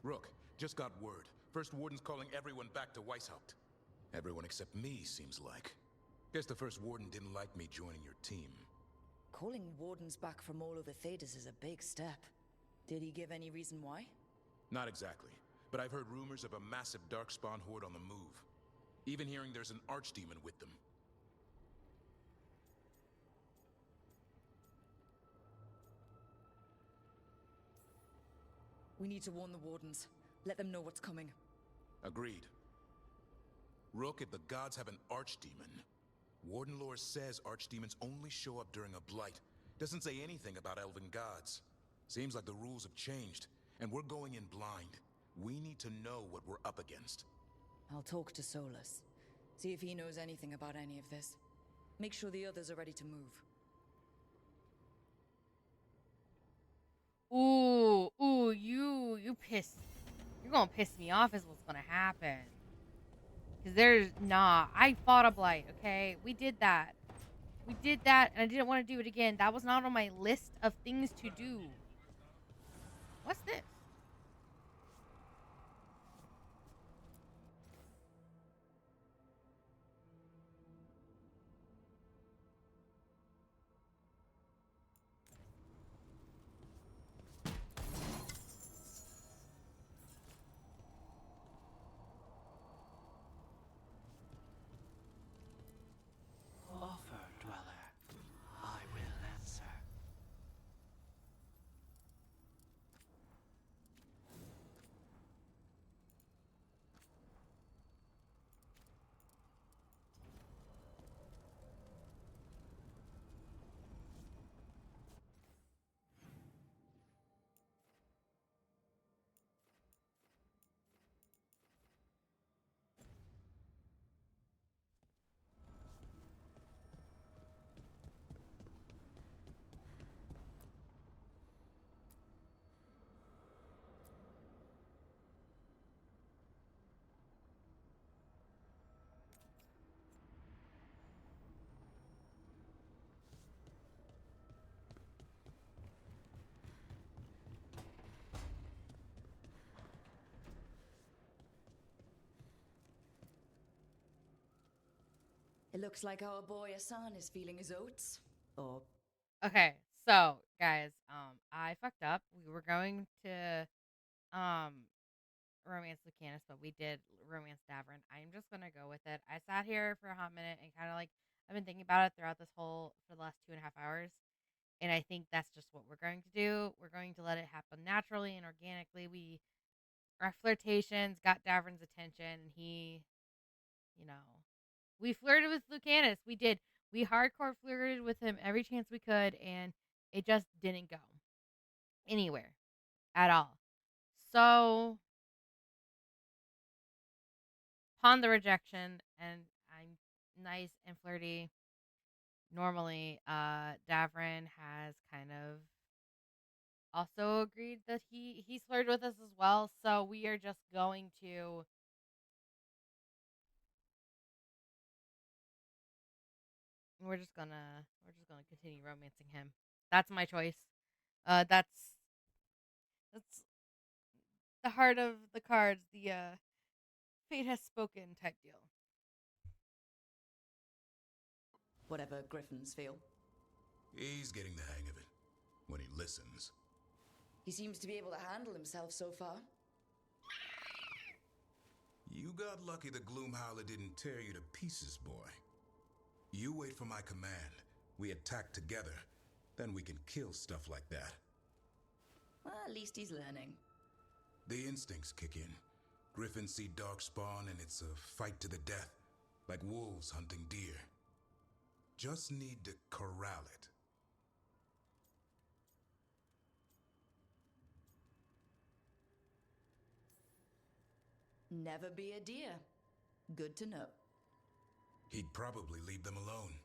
Rook, just got word. First Warden's calling everyone back to Weishaupt. Everyone except me, seems like. Guess the First Warden didn't like me joining your team. Calling wardens back from all over Thedas is a big step. Did he give any reason why? Not exactly. but I've heard rumors of a massive Darkspawn horde on the move. Even hearing there's an archdemon with them. We need to warn the Wardens. Let them know what's coming. Agreed. Rook, if the gods have an archdemon, Warden lore says archdemons only show up during a blight. Doesn't say anything about elven gods. Seems like the rules have changed, and we're going in blind. We need to know what we're up against. I'll talk to Solus. See if he knows anything about any of this. Make sure the others are ready to move. Ooh, you pissed. You're gonna piss me off is what's gonna happen. Cause I fought a blight, okay? We did that. And I didn't want to do it again. That was not on my list of things to do. What's this? Offer, Dweller. I will answer. It looks like our boy Asan is feeling his oats. Or Okay, so guys, I fucked up. We were going to romance Lucanus, but we did romance Davern. I'm just gonna go with it. I sat here for a hot minute and kind of like I've been thinking about it throughout this whole for the last 2.5 hours, and I think that's just what we're going to do. We're going to let it happen naturally and organically. Our flirtations got Davern's attention, and he, we flirted with Lucanus. We did. We hardcore flirted with him every chance we could, and it just didn't go anywhere at all. So, upon the rejection, and I'm nice and flirty, normally, Davrin has kind of also agreed that he's flirted with us as well. So we are just going to we're just gonna continue romancing him. That's my choice. That's the heart of the cards. The fate has spoken type deal. whatever Griffins feel. He's getting the hang of it when he listens. He seems to be able to handle himself so far. You got lucky the Gloomhowler didn't tear you to pieces, boy. You wait for my command. We attack together. Then we can kill stuff like that. Well, at least he's learning. The instincts kick in. Griffins see Darkspawn and it's a fight to the death. Like wolves hunting deer. Just need to corral it. Never be a deer. Good to know. He'd probably leave them alone.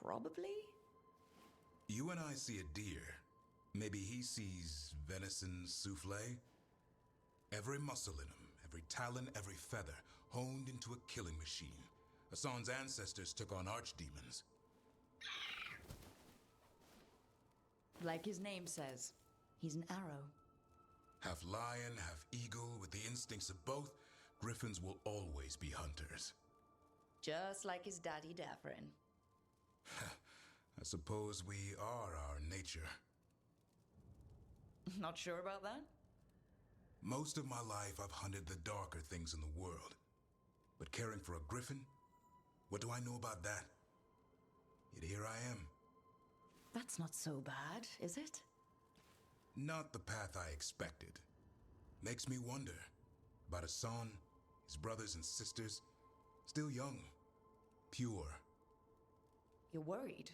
Probably? You and I see a deer. Maybe he sees venison souffle. Every muscle in him, every talon, every feather, honed into a killing machine. Hassan's ancestors took on archdemons. Like his name says, he's an arrow. Half lion, half eagle, with the instincts of both, griffins will always be hunters. Just like his daddy Davrin. I suppose we are our nature. Not sure about that? Most of my life, I've hunted the darker things in the world. But caring for a griffin? What do I know about that? Yet here I am. That's not so bad, is it? Not the path I expected. Makes me wonder about Hassan, his brothers and sisters, still young, pure. You're worried?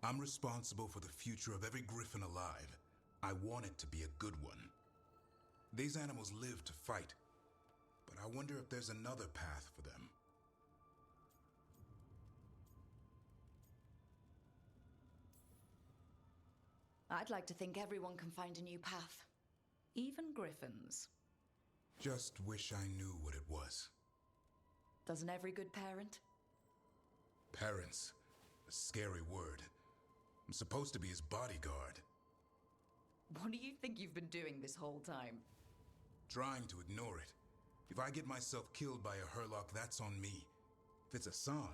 I'm responsible for the future of every griffin alive. I want it to be a good one. These animals live to fight, but I wonder if there's another path for them. I'd like to think everyone can find a new path. Even griffins. Just wish I knew what it was. Doesn't every good parent? Parents. A scary word. I'm supposed to be his bodyguard. What do you think you've been doing this whole time? Trying to ignore it. If I get myself killed by a Hurlock, that's on me. If it's Hassan,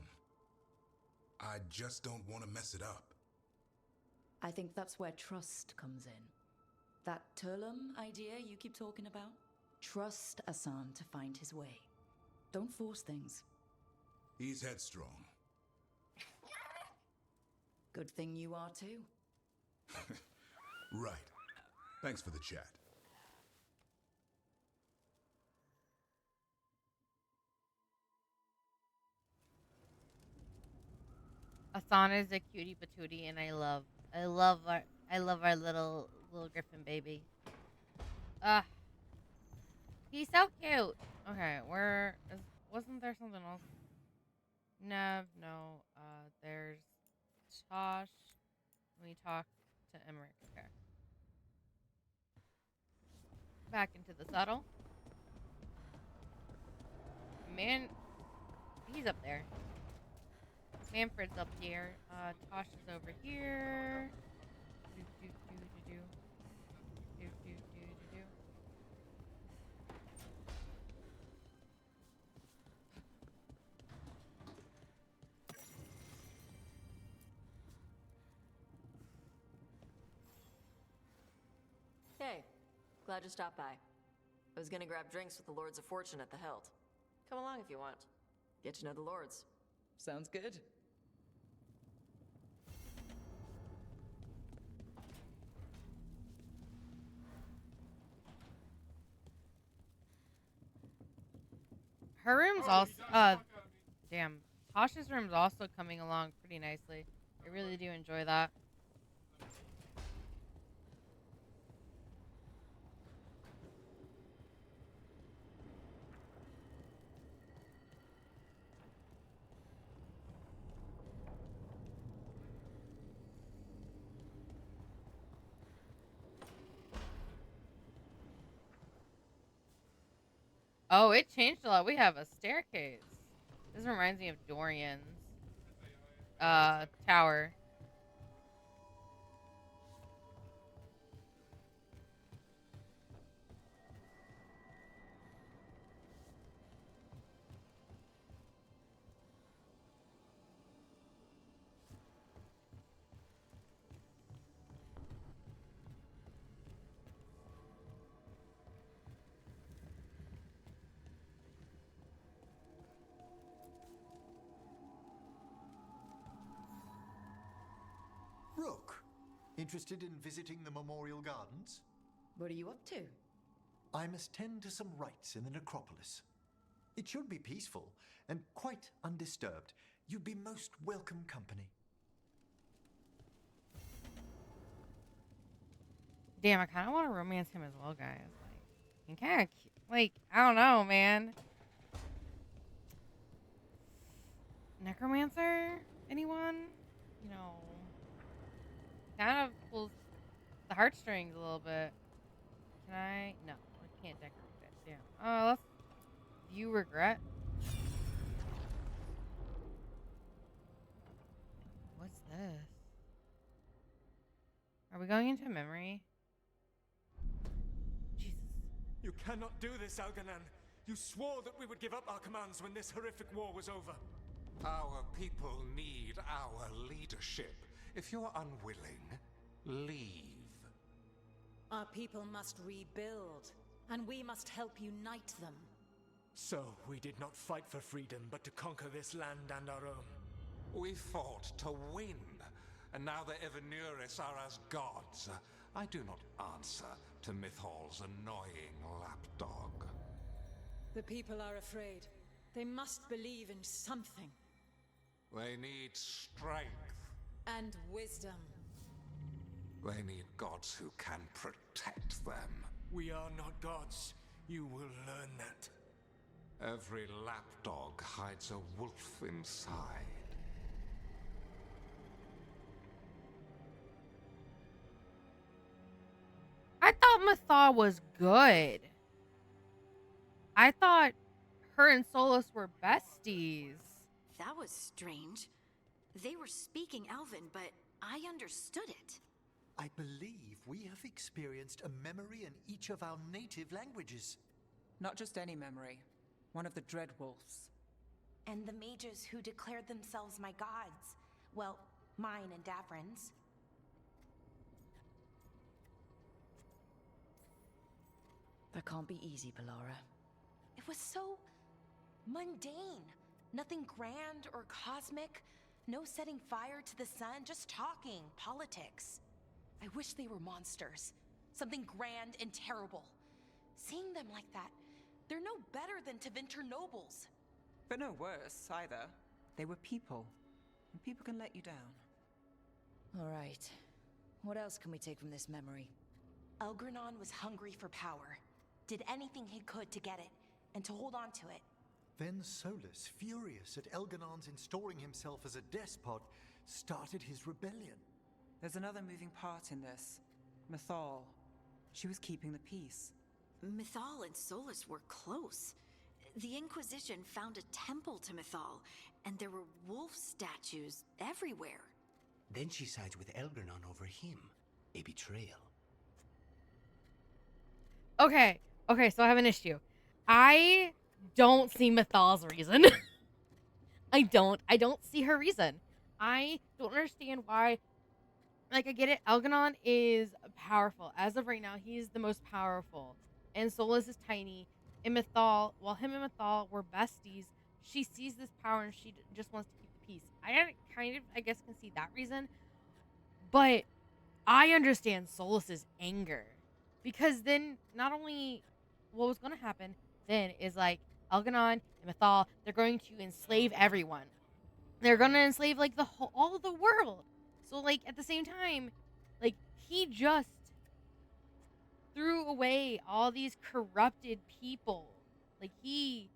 I just don't want to mess it up. I think that's where trust comes in. That Turlum idea you keep talking about? Trust Hassan to find his way. Don't force things. He's headstrong. Good thing you are too. Right. Thanks for the chat. Hassan is a cutie patootie, and I love our little griffin baby. He's so cute. Okay, wasn't there something else? Nev, no. There's Tosh. We talked to Emmerich. Okay. Back into the saddle. Man, he's up there. Manfred's up here. Tosh is over here. Do, do, do, do, do. Do, do, do, do, do. Hey, glad you stopped by. I was gonna grab drinks with the Lords of Fortune at the Hilt. Come along if you want. Get to know the Lords. Sounds good. Her room's also damn. Tosh's room's also coming along pretty nicely. I really do enjoy that. Oh, it changed a lot. We have a staircase. This reminds me of Dorian's tower. Rook, interested in visiting the Memorial Gardens? What are you up to? I must tend to some rites in the necropolis. It should be peaceful and quite undisturbed. You'd be most welcome company. Damn, I kind of want to romance him as well, guys. Like, he kind of, like, I don't know, man. Necromancer? Anyone? You know, kind of pulls the heartstrings a little bit. Can I? No, I can't decorate it. Damn. Oh, let's view regret. What's this? Are we going into memory? Jesus. You cannot do this, Algernon. You swore that we would give up our commands when this horrific war was over. Our people need our leadership. If you're unwilling, leave. Our people must rebuild, and we must help unite them. So, we did not fight for freedom, but to conquer this land and our own. We fought to win, and now the Evanuris are as gods. I do not answer to Mythal's annoying lapdog. The people are afraid. They must believe in something. They need strength. And wisdom. They need gods who can protect them. We are not gods. You will learn that. Every lapdog hides a wolf inside. I thought Mythal was good. I thought her and Solus were besties. That was strange. They were speaking Elven, but I understood it. I believe we have experienced a memory in each of our native languages. Not just any memory. One of the Dread Wolves. And the mages who declared themselves my gods. Well, mine and Davrin's. That can't be easy, Bellara. It was so mundane. Nothing grand or cosmic. No setting fire to the sun, just talking, politics. I wish they were monsters. Something grand and terrible. Seeing them like that, they're no better than Tevinter nobles. But no worse, either. They were people. And people can let you down. All right. What else can we take from this memory? Elgranon was hungry for power. Did anything he could to get it, and to hold on to it. Then Solus, furious at Elganon's installing himself as a despot, started his rebellion. There's another moving part in this. Mythal. She was keeping the peace. Mythal and Solus were close. The Inquisition found a temple to Mythal, and there were wolf statues everywhere. Then she sides with Elgranon over him. A betrayal. Okay, so I have an issue. I don't see Mythal's reason. I don't see her reason. I don't understand why. Like, I get it. Elganon is powerful. As of right now, he's the most powerful. And Solus is tiny. And Mythal, while him and Mythal were besties, she sees this power and she just wants to keep the peace. I guess, can see that reason. But I understand Solus's anger. Because then, not only what was going to happen then is, like, Elganon and Mythal, they're going to enslave everyone. They're going to enslave, like, all of the world. So, like, at the same time, like, he just threw away all these corrupted people. Like, he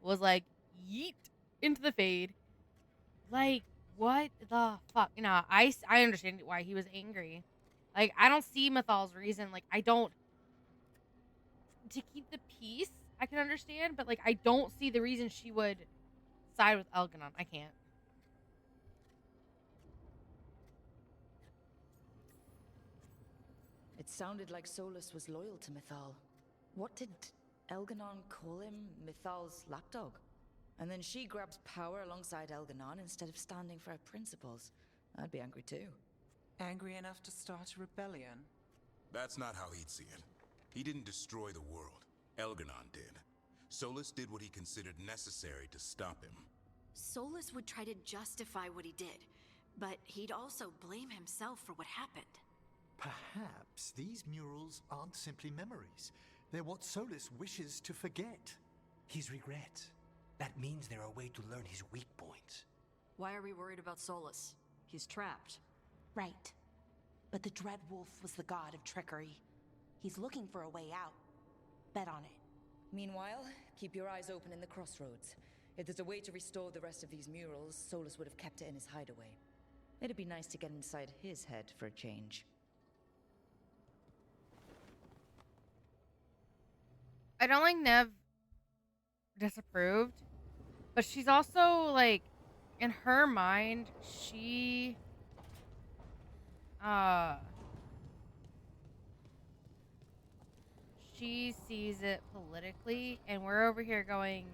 was like, yeet into the Fade. Like, what the fuck? No, I understand why he was angry. Like, I don't see Mythal's reason. Like, I don't. To keep the peace, I can understand, but, like, I don't see the reason she would side with Elganon. I can't. It sounded like Solus was loyal to Mythal. What did Elganon call him? Mythal's lapdog? And then she grabs power alongside Elganon instead of standing for her principles. I'd be angry too. Angry enough to start a rebellion? That's not how he'd see it. He didn't destroy the world. Elganon did. Solus did what he considered necessary to stop him. Solus would try to justify what he did, but he'd also blame himself for what happened. Perhaps these murals aren't simply memories. They're what Solus wishes to forget. His regret. That means they're a way to learn his weak points. Why are we worried about Solus? He's trapped. Right. But the Dread Wolf was the god of trickery. He's looking for a way out. Bet on it. Meanwhile, keep your eyes open in the crossroads. If there's a way to restore the rest of these murals, Solus would have kept it in his hideaway. It'd be nice to get inside his head for a change. I don't like Nev disapproved, but she's also, like, in her mind, she sees it politically, and we're over here going,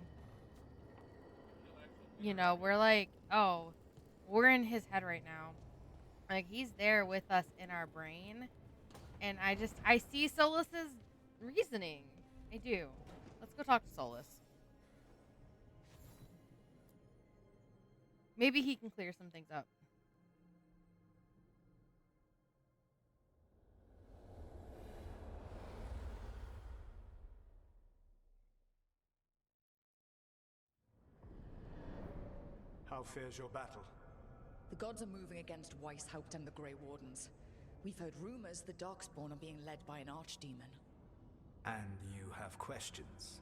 you know, we're like, oh, we're in his head right now. Like, he's there with us in our brain, And I see Solus's reasoning. I do. Let's go talk to Solus. Maybe he can clear some things up. How fares your battle? The gods are moving against Weishaupt and the Grey Wardens. We've heard rumors the Darkspawn are being led by an archdemon. And you have questions?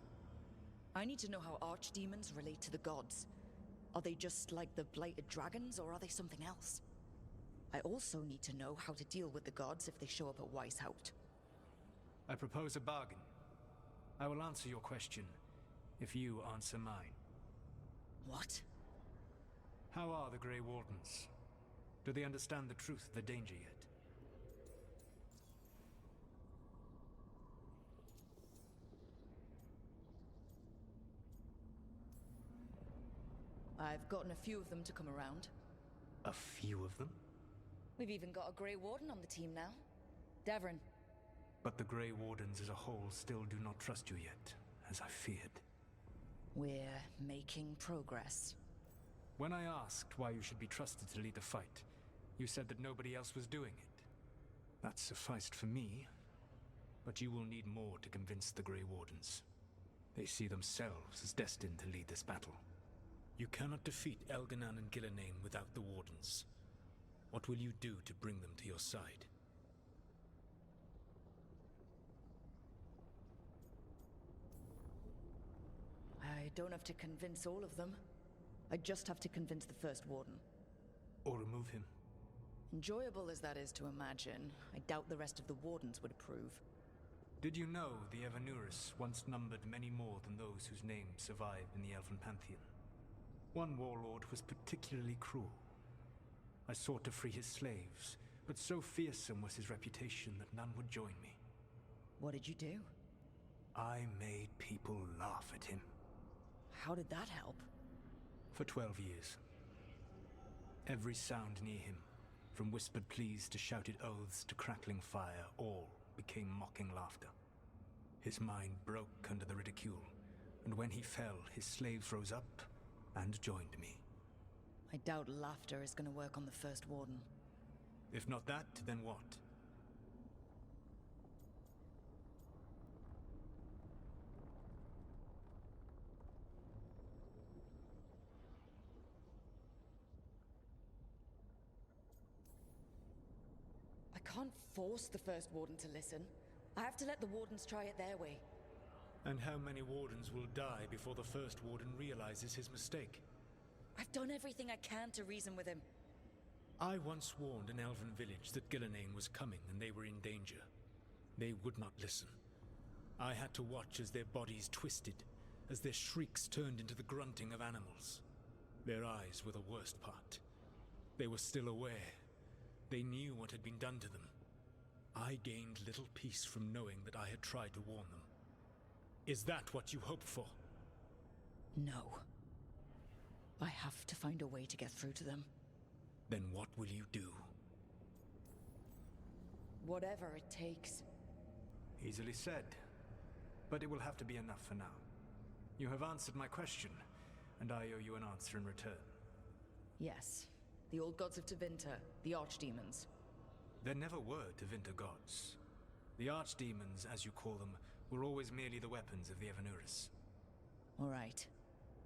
I need to know how archdemons relate to the gods. Are they just like the blighted dragons, or are they something else? I also need to know how to deal with the gods if they show up at Weishaupt. I propose a bargain. I will answer your question if you answer mine. What? How are the Grey Wardens? Do they understand the truth of the danger yet? I've gotten a few of them to come around. A few of them? We've even got a Grey Warden on the team now. Davrin. But the Grey Wardens as a whole still do not trust you yet, as I feared. We're making progress. When I asked why you should be trusted to lead the fight, you said that nobody else was doing it. That sufficed for me, but you will need more to convince the Grey Wardens. They see themselves as destined to lead this battle. You cannot defeat Elganan and Gillenane without the Wardens. What will you do to bring them to your side? I don't have to convince all of them. I just have to convince the First Warden. Or remove him. Enjoyable as that is to imagine, I doubt the rest of the Wardens would approve. Did you know the Evanurus once numbered many more than those whose names survive in the Elven Pantheon? One warlord was particularly cruel. I sought to free his slaves, but so fearsome was his reputation that none would join me. What did you do? I made people laugh at him. How did that help? For 12 years. Every sound near him, from whispered pleas to shouted oaths to crackling fire, all became mocking laughter. His mind broke under the ridicule, and when he fell, his slaves rose up and joined me. I doubt laughter is going to work on the First Warden. If not that, then what? I can't force the First Warden to listen. I have to let the Wardens try it their way. And how many Wardens will die before the First Warden realizes his mistake? I've done everything I can to reason with him. I once warned an elven village that Gillenane was coming and they were in danger. They would not listen. I had to watch as their bodies twisted, as their shrieks turned into the grunting of animals. Their eyes were the worst part. They were still aware. They knew what had been done to them. I gained little peace from knowing that I had tried to warn them. Is that what you hope for? No. I have to find a way to get through to them. Then what will you do? Whatever it takes. Easily said. But it will have to be enough for now. You have answered my question, and I owe you an answer in return. Yes. The old gods of Tevinter, the archdemons. There never were Tevinter gods. The archdemons, as you call them, were always merely the weapons of the Evanurus. All right.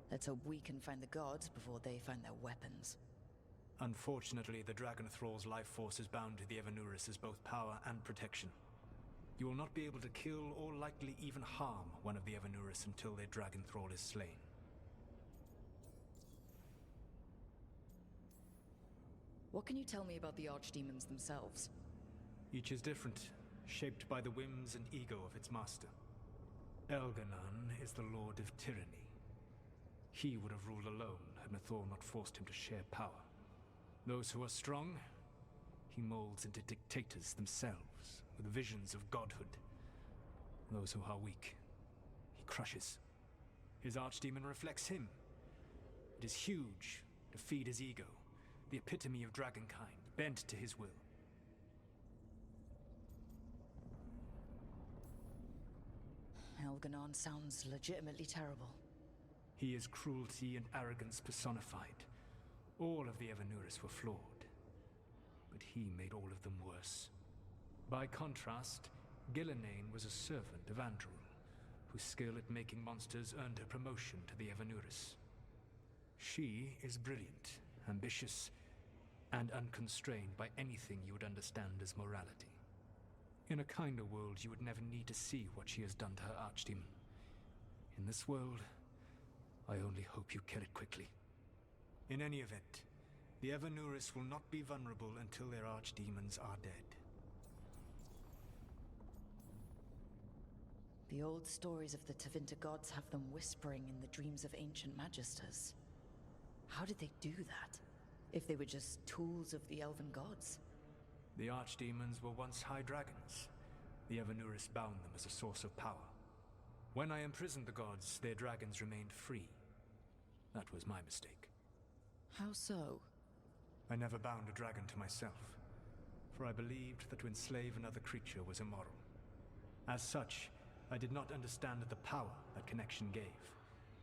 Let's hope we can find the gods before they find their weapons. Unfortunately, the Dragon Thrall's life force is bound to the Evanurus as both power and protection. You will not be able to kill or likely even harm one of the Evanurus until their Dragon Thrall is slain. What can you tell me about the archdemons themselves? Each is different, shaped by the whims and ego of its master. Elganan is the Lord of Tyranny. He would have ruled alone had Mythal not forced him to share power. Those who are strong, he molds into dictators themselves, with visions of godhood. Those who are weak, he crushes. His archdemon reflects him. It is huge to feed his ego, the epitome of dragonkind, bent to his will. Elganon sounds legitimately terrible. He is cruelty and arrogance personified. All of the Evanuris were flawed, but he made all of them worse. By contrast, Gillenane was a servant of Andrul, whose skill at making monsters earned her promotion to the Evanuris. She is brilliant, ambitious, and unconstrained by anything you would understand as morality. In a kinder world, you would never need to see what she has done to her archdemon. In this world, I only hope you kill it quickly. In any event, the Evanuris will not be vulnerable until their archdemons are dead. The old stories of the Tevinter gods have them whispering in the dreams of ancient magisters. How did they do that? If they were just tools of the elven gods? The archdemons were once high dragons. The Evanuris bound them as a source of power. When I imprisoned the gods, their dragons remained free. That was my mistake. How so? I never bound a dragon to myself, for I believed that to enslave another creature was immoral. As such, I did not understand the power that connection gave.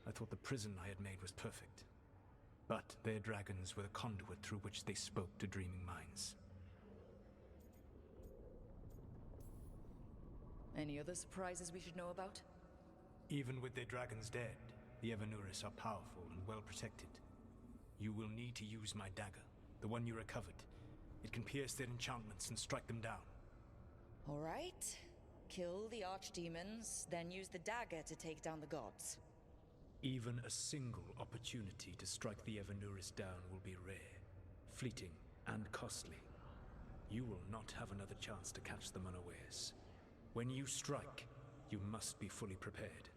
I thought the prison I had made was perfect. But their dragons were the conduit through which they spoke to dreaming minds. Any other surprises we should know about? Even with their dragons dead, the Evanuris are powerful and well protected. You will need to use my dagger, the one you recovered. It can pierce their enchantments and strike them down. All right. Kill the archdemons, then use the dagger to take down the gods. Even a single opportunity to strike the Evanuris down will be rare, fleeting, and costly. You will not have another chance to catch them unawares. When you strike, you must be fully prepared.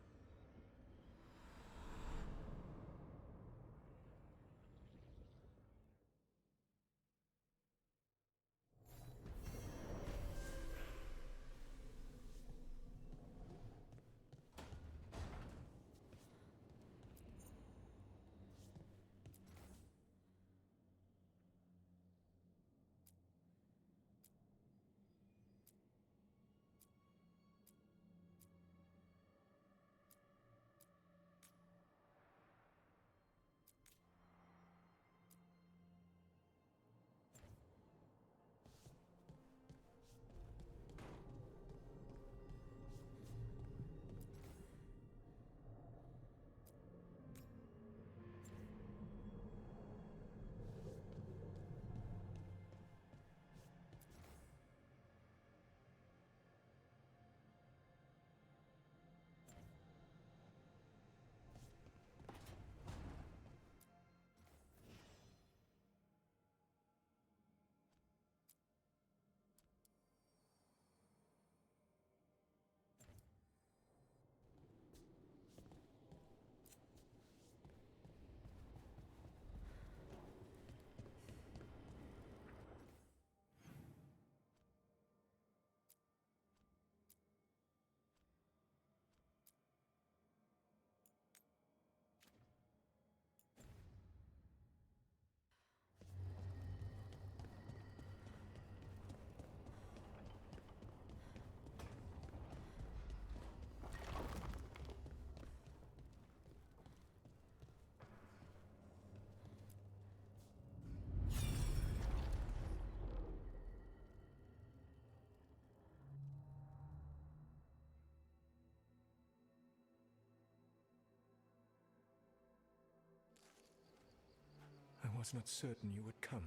I was not certain you would come.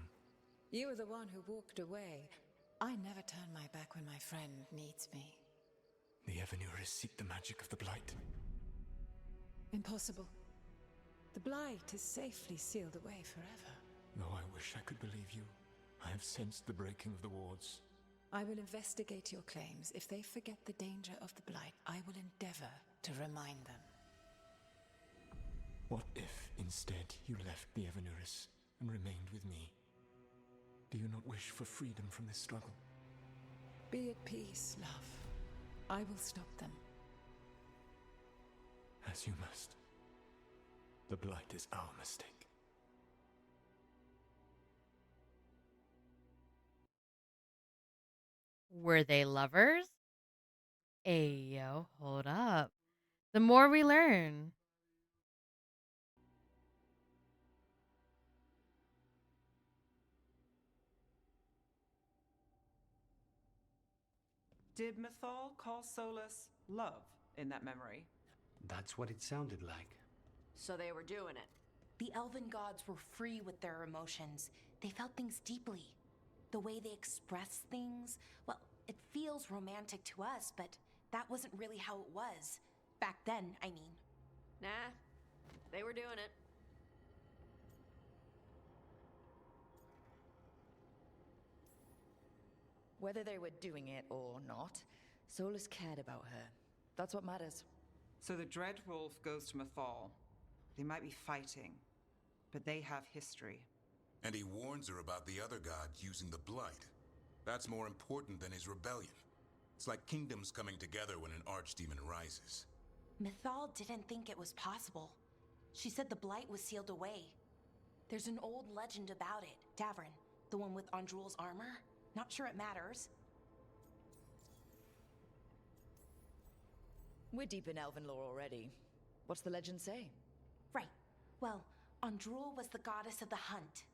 You were the one who walked away. I never turn my back when my friend needs me. The Evanuris seek the magic of the Blight. Impossible. The Blight is safely sealed away forever. Though I wish I could believe you, I have sensed the breaking of the wards. I will investigate your claims. If they forget the danger of the Blight, I will endeavor to remind them. What if, instead, you left the Evanuris and remained with me? Do you not wish for freedom from this struggle? Be at peace, love. I will stop them. As you must. The Blight is our mistake. Were they lovers? Ayo, hold up. The more we learn. Did Mythal call Solus love in that memory? That's what it sounded like. So they were doing it. The elven gods were free with their emotions. They felt things deeply. The way they express things, well, it feels romantic to us, but that wasn't really how it was. Back then, I mean. Nah, they were doing it. Whether they were doing it or not, Solus cared about her. That's what matters. So the Dread Wolf goes to Mythal. They might be fighting, but they have history. And he warns her about the other gods using the Blight. That's more important than his rebellion. It's like kingdoms coming together when an archdemon rises. Mythal didn't think it was possible. She said the Blight was sealed away. There's an old legend about it. Davrin, the one with Andrul's armor. Not sure it matters. We're deep in elven lore already. What's the legend say? Right. Well, Andrul was the goddess of the hunt.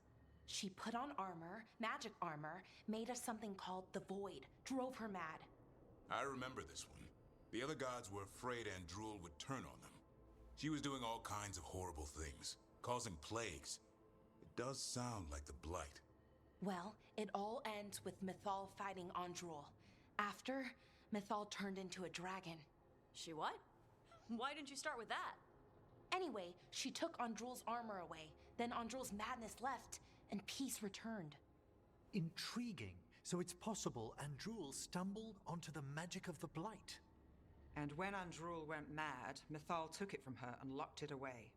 She put on armor, magic armor, made us something called the Void, drove her mad. I remember this one. The other gods were afraid Andrul would turn on them. She was doing all kinds of horrible things, causing plagues. It does sound like the Blight. Well, it all ends with Mythal fighting Andrul. After, Mythal turned into a dragon. She what? Why didn't you start with that? Anyway, she took Andrul's armor away. Then Andrul's madness left, and peace returned. Intriguing. So it's possible Andrul stumbled onto the magic of the Blight. And when Andrul went mad, Mythal took it from her and locked it away.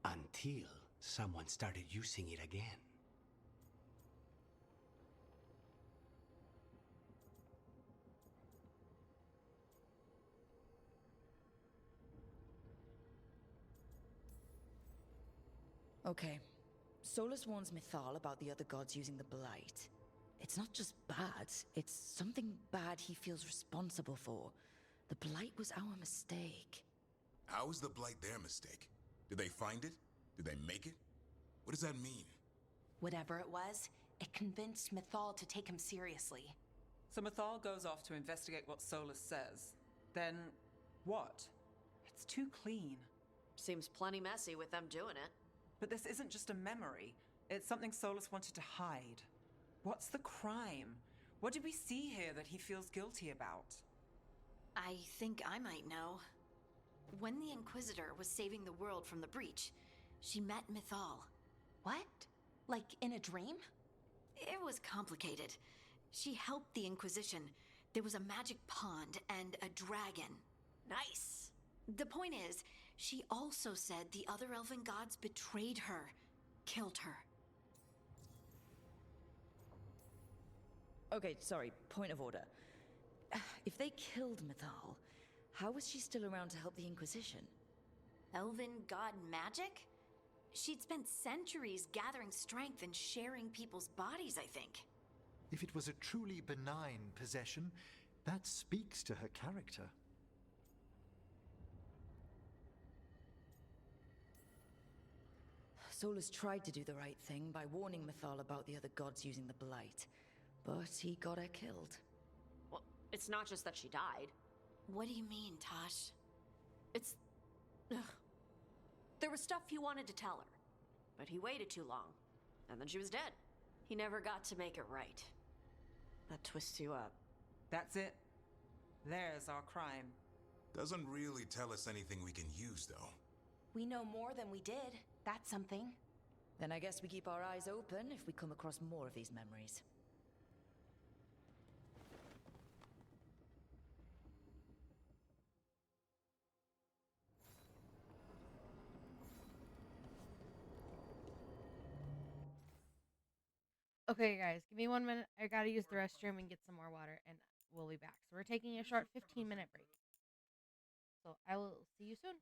Until someone started using it again. Okay. Solus warns Mythal about the other gods using the Blight. It's not just bad, it's something bad he feels responsible for. The Blight was our mistake. How is the Blight their mistake? Did they find it? Did they make it? What does that mean? Whatever it was, it convinced Mythal to take him seriously. So Mythal goes off to investigate what Solus says. Then, what? It's too clean. Seems plenty messy with them doing it. But this isn't just a memory. It's something Solus wanted to hide. What's the crime? What did we see here that he feels guilty about? I think I might know. When the Inquisitor was saving the world from the breach, she met Mythal. What? Like in a dream? It was complicated. She helped the Inquisition. There was a magic pond and a dragon. Nice. The point is, she also said the other elven gods betrayed her, killed her. Okay, sorry, point of order. If they killed Mythal, how was she still around to help the Inquisition? Elven god magic? She'd spent centuries gathering strength and sharing people's bodies, I think. If it was a truly benign possession, that speaks to her character. Solus tried to do the right thing by warning Mythal about the other gods using the Blight, but he got her killed. Well, it's not just that she died. What do you mean, Tosh? It's... Ugh. There was stuff he wanted to tell her, but he waited too long, and then she was dead. He never got to make it right. That twists you up. That's it. There's our crime. Doesn't really tell us anything we can use, though. We know more than we did. That's something. Then I guess we keep our eyes open if we come across more of these memories. Okay, guys, give me 1 minute. I gotta use the restroom and get some more water, and we'll be back. So we're taking a short 15-minute break. So I will see you soon.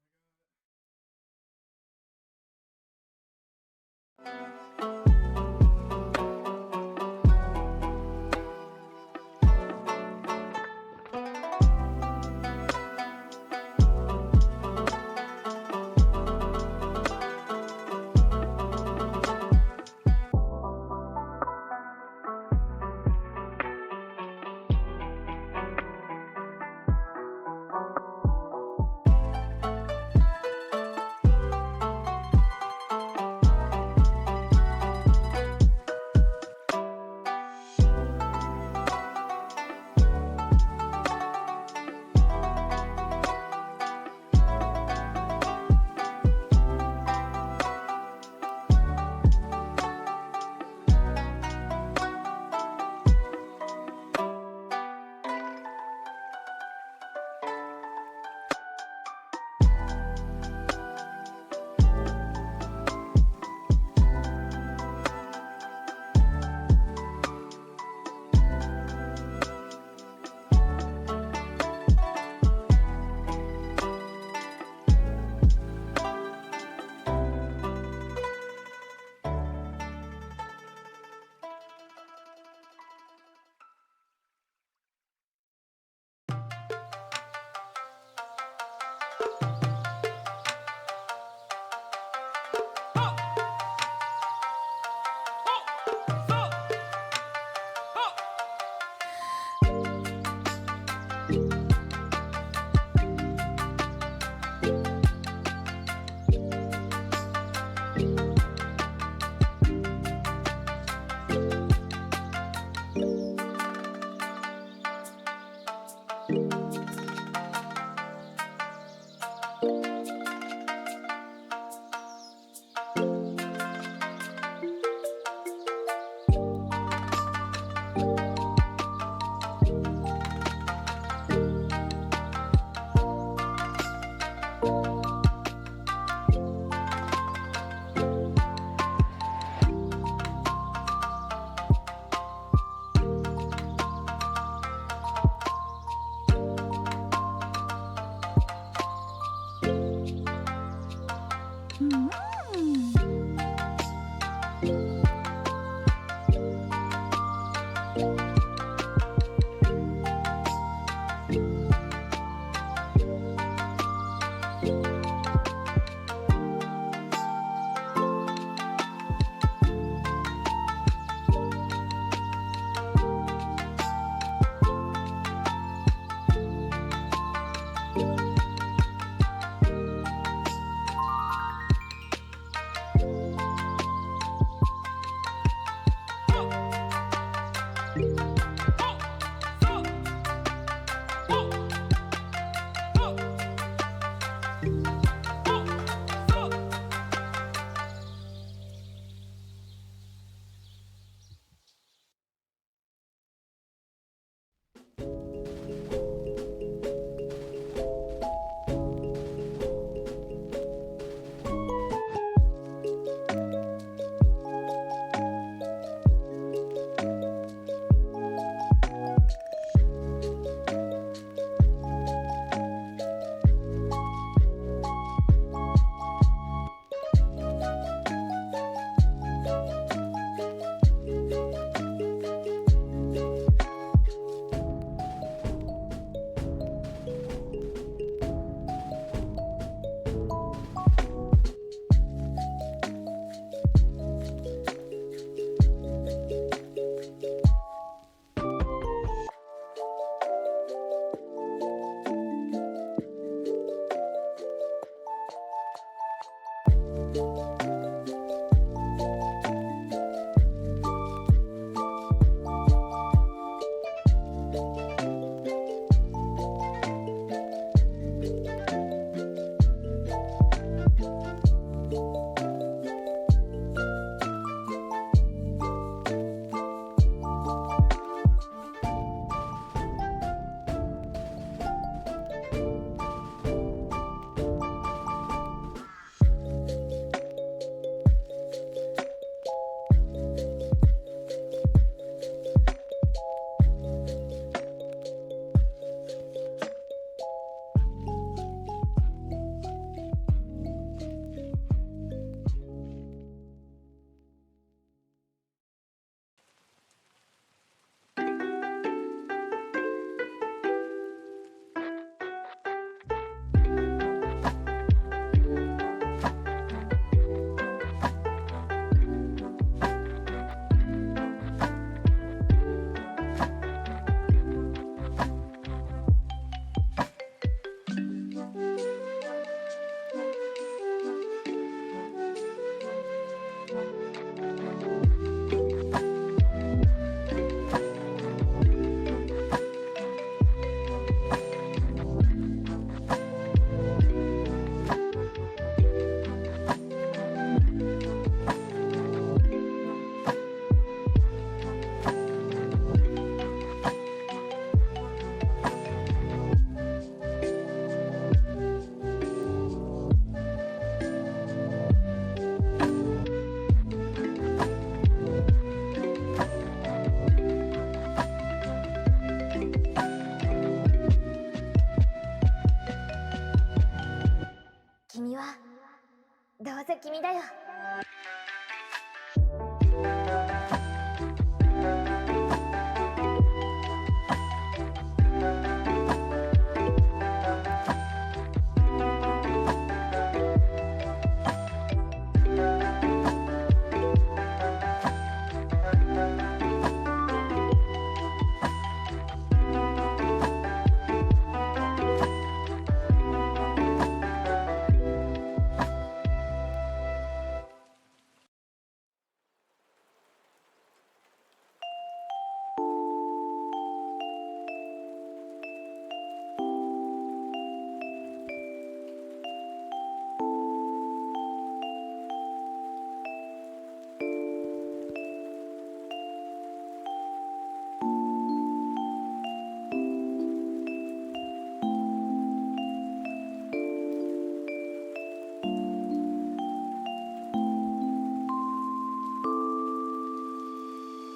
どうせ君だよ。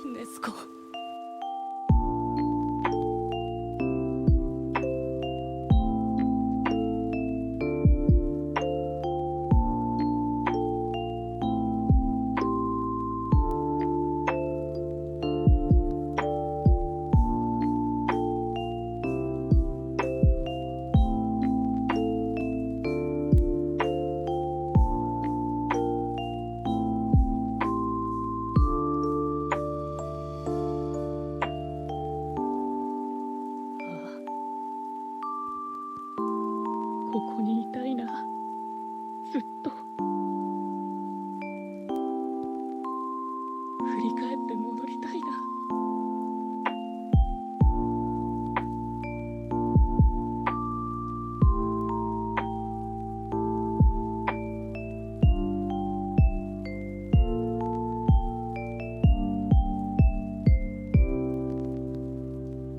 ネスコ。ここにいたいな、ずっと。振り返って戻りたいな。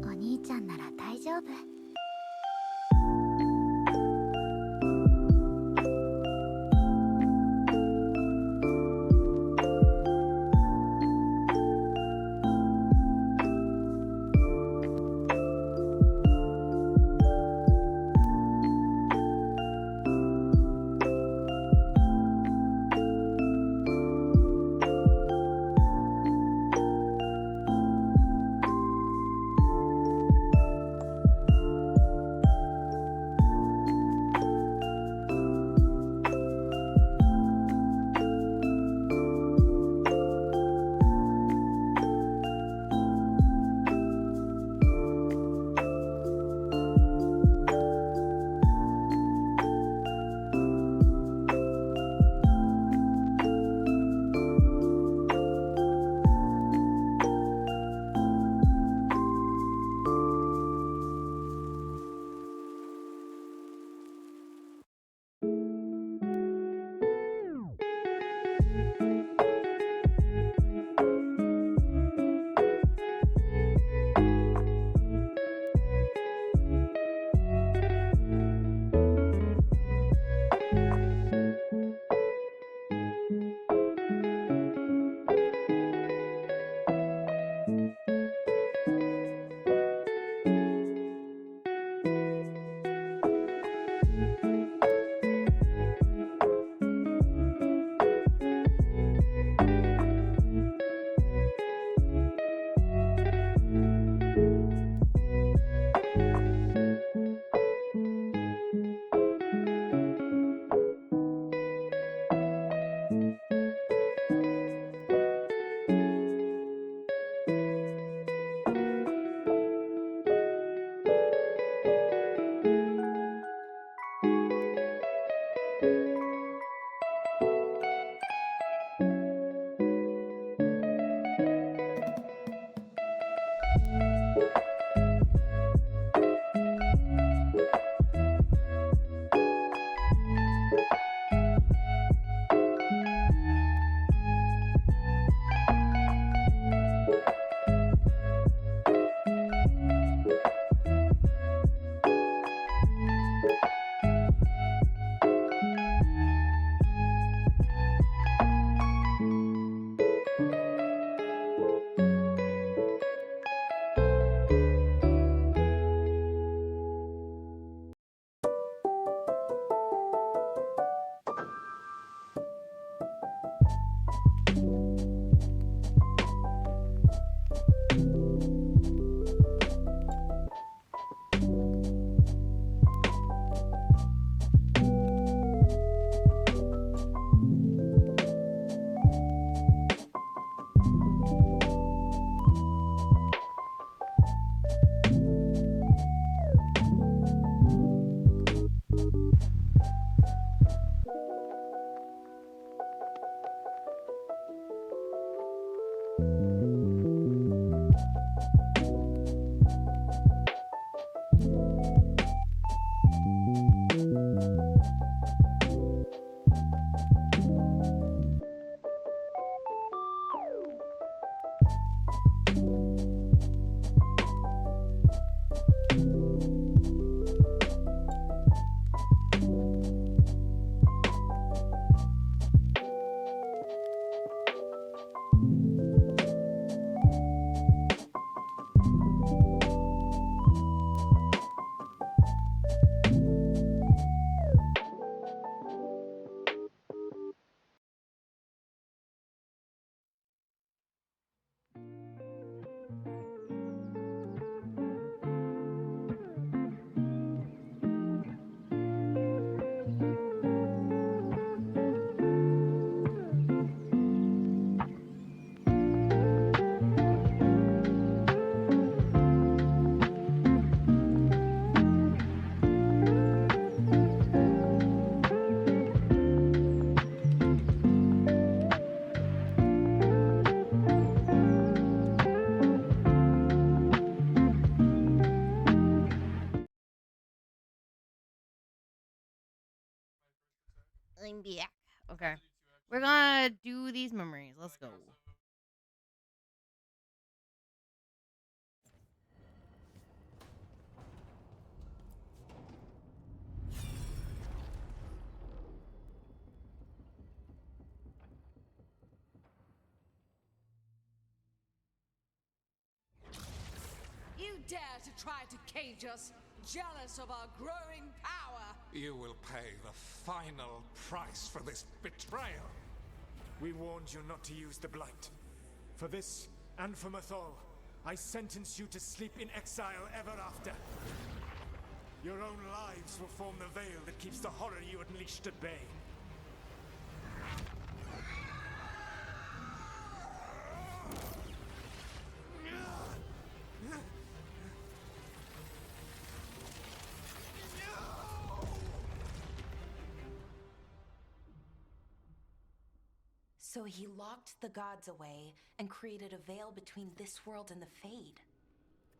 お兄ちゃんなら大丈夫。I'm back. Okay. We're gonna do these memories. Let's go. You dare to try to cage us, jealous of our growing power. You will pay the final price for this betrayal. We warned you not to use the Blight. For this, and for Mathol, I sentence you to sleep in exile ever after. Your own lives will form the veil that keeps the horror you unleashed at bay. So he locked the gods away and created a veil between this world and the Fade.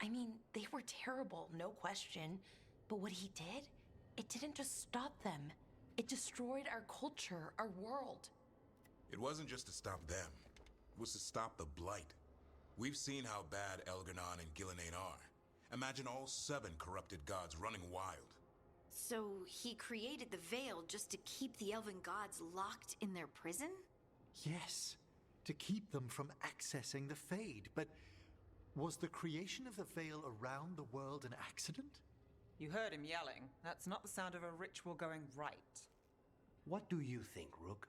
I mean, they were terrible, no question. But what he did, it didn't just stop them. It destroyed our culture, our world. It wasn't just to stop them. It was to stop the Blight. We've seen how bad Elganon and Gillenane are. Imagine all 7 corrupted gods running wild. So he created the veil just to keep the elven gods locked in their prison? Yes, to keep them from accessing the Fade. But was the creation of the veil around the world an accident? You heard him yelling. That's not the sound of a ritual going right. What do you think, Rook?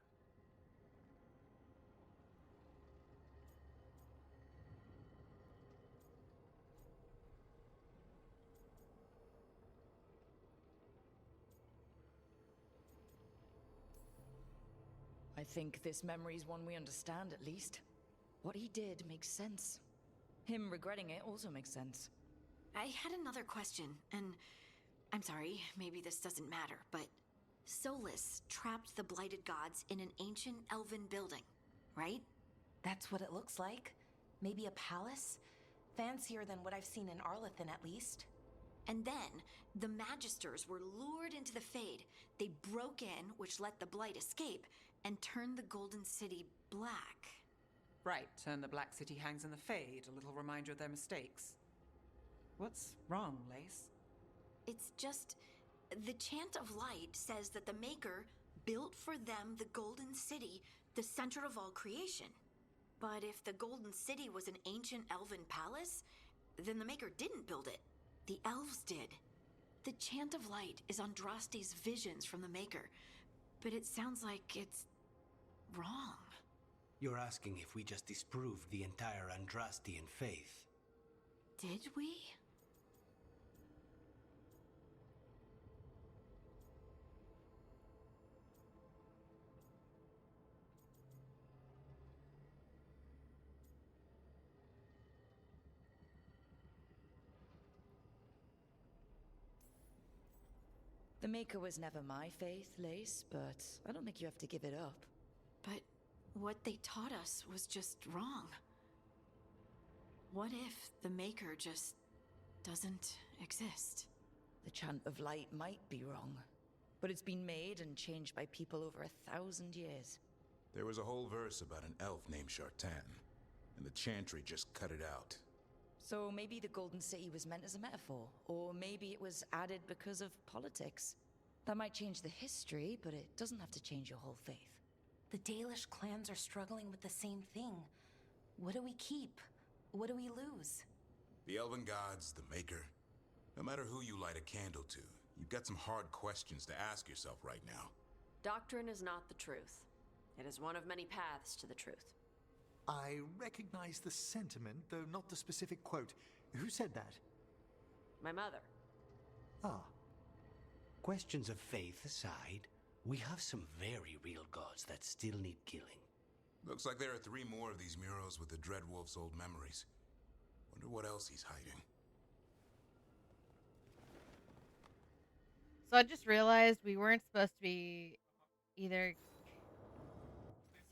I think this memory's one we understand, at least. What he did makes sense. Him regretting it also makes sense. I had another question, and I'm sorry, maybe this doesn't matter, but Solus trapped the blighted gods in an ancient elven building, right? That's what it looks like. Maybe a palace? Fancier than what I've seen in Arlathan, at least. And then, the Magisters were lured into the Fade. They broke in, which let the Blight escape, and turned the Golden City black. Right, and the Black City hangs in the Fade, a little reminder of their mistakes. What's wrong, Lace? It's just, the Chant of Light says that the Maker built for them the Golden City, the center of all creation. But if the Golden City was an ancient elven palace, then the Maker didn't build it. The elves did. The Chant of Light is Andraste's visions from the Maker, but it sounds like it's wrong. You're asking if we just disproved the entire Andrastian faith. Did we? The Maker was never my faith, Lace, but I don't think you have to give it up. But what they taught us was just wrong. What if the Maker just doesn't exist? The Chant of Light might be wrong, but it's been made and changed by people over 1,000 years. There was a whole verse about an elf named Shartan, and the Chantry just cut it out. So maybe the Golden City was meant as a metaphor, or maybe it was added because of politics. That might change the history, but it doesn't have to change your whole faith. The Dalish clans are struggling with the same thing. What do we keep? What do we lose? The Elven Gods, the Maker. No matter who you light a candle to, you've got some hard questions to ask yourself right now. Doctrine is not the truth. It is one of many paths to the truth. I recognize the sentiment, though not the specific quote. Who said that? My mother. Ah. Questions of faith aside, we have some very real gods that still need killing. Looks like there are 3 more of these murals with the Dreadwolf's old memories. Wonder what else he's hiding. So I just realized we weren't supposed to be either...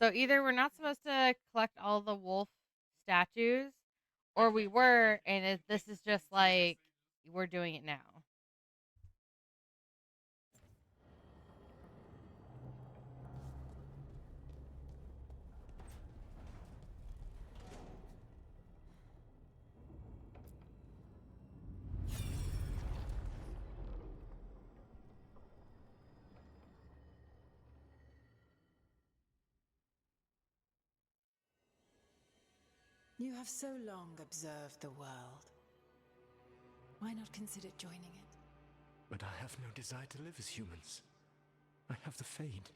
So either we're not supposed to collect all the wolf statues, or we were, and this is just like, we're doing it now. You have so long observed the world. Why not consider joining it? But I have no desire to live as humans. I have the Fade.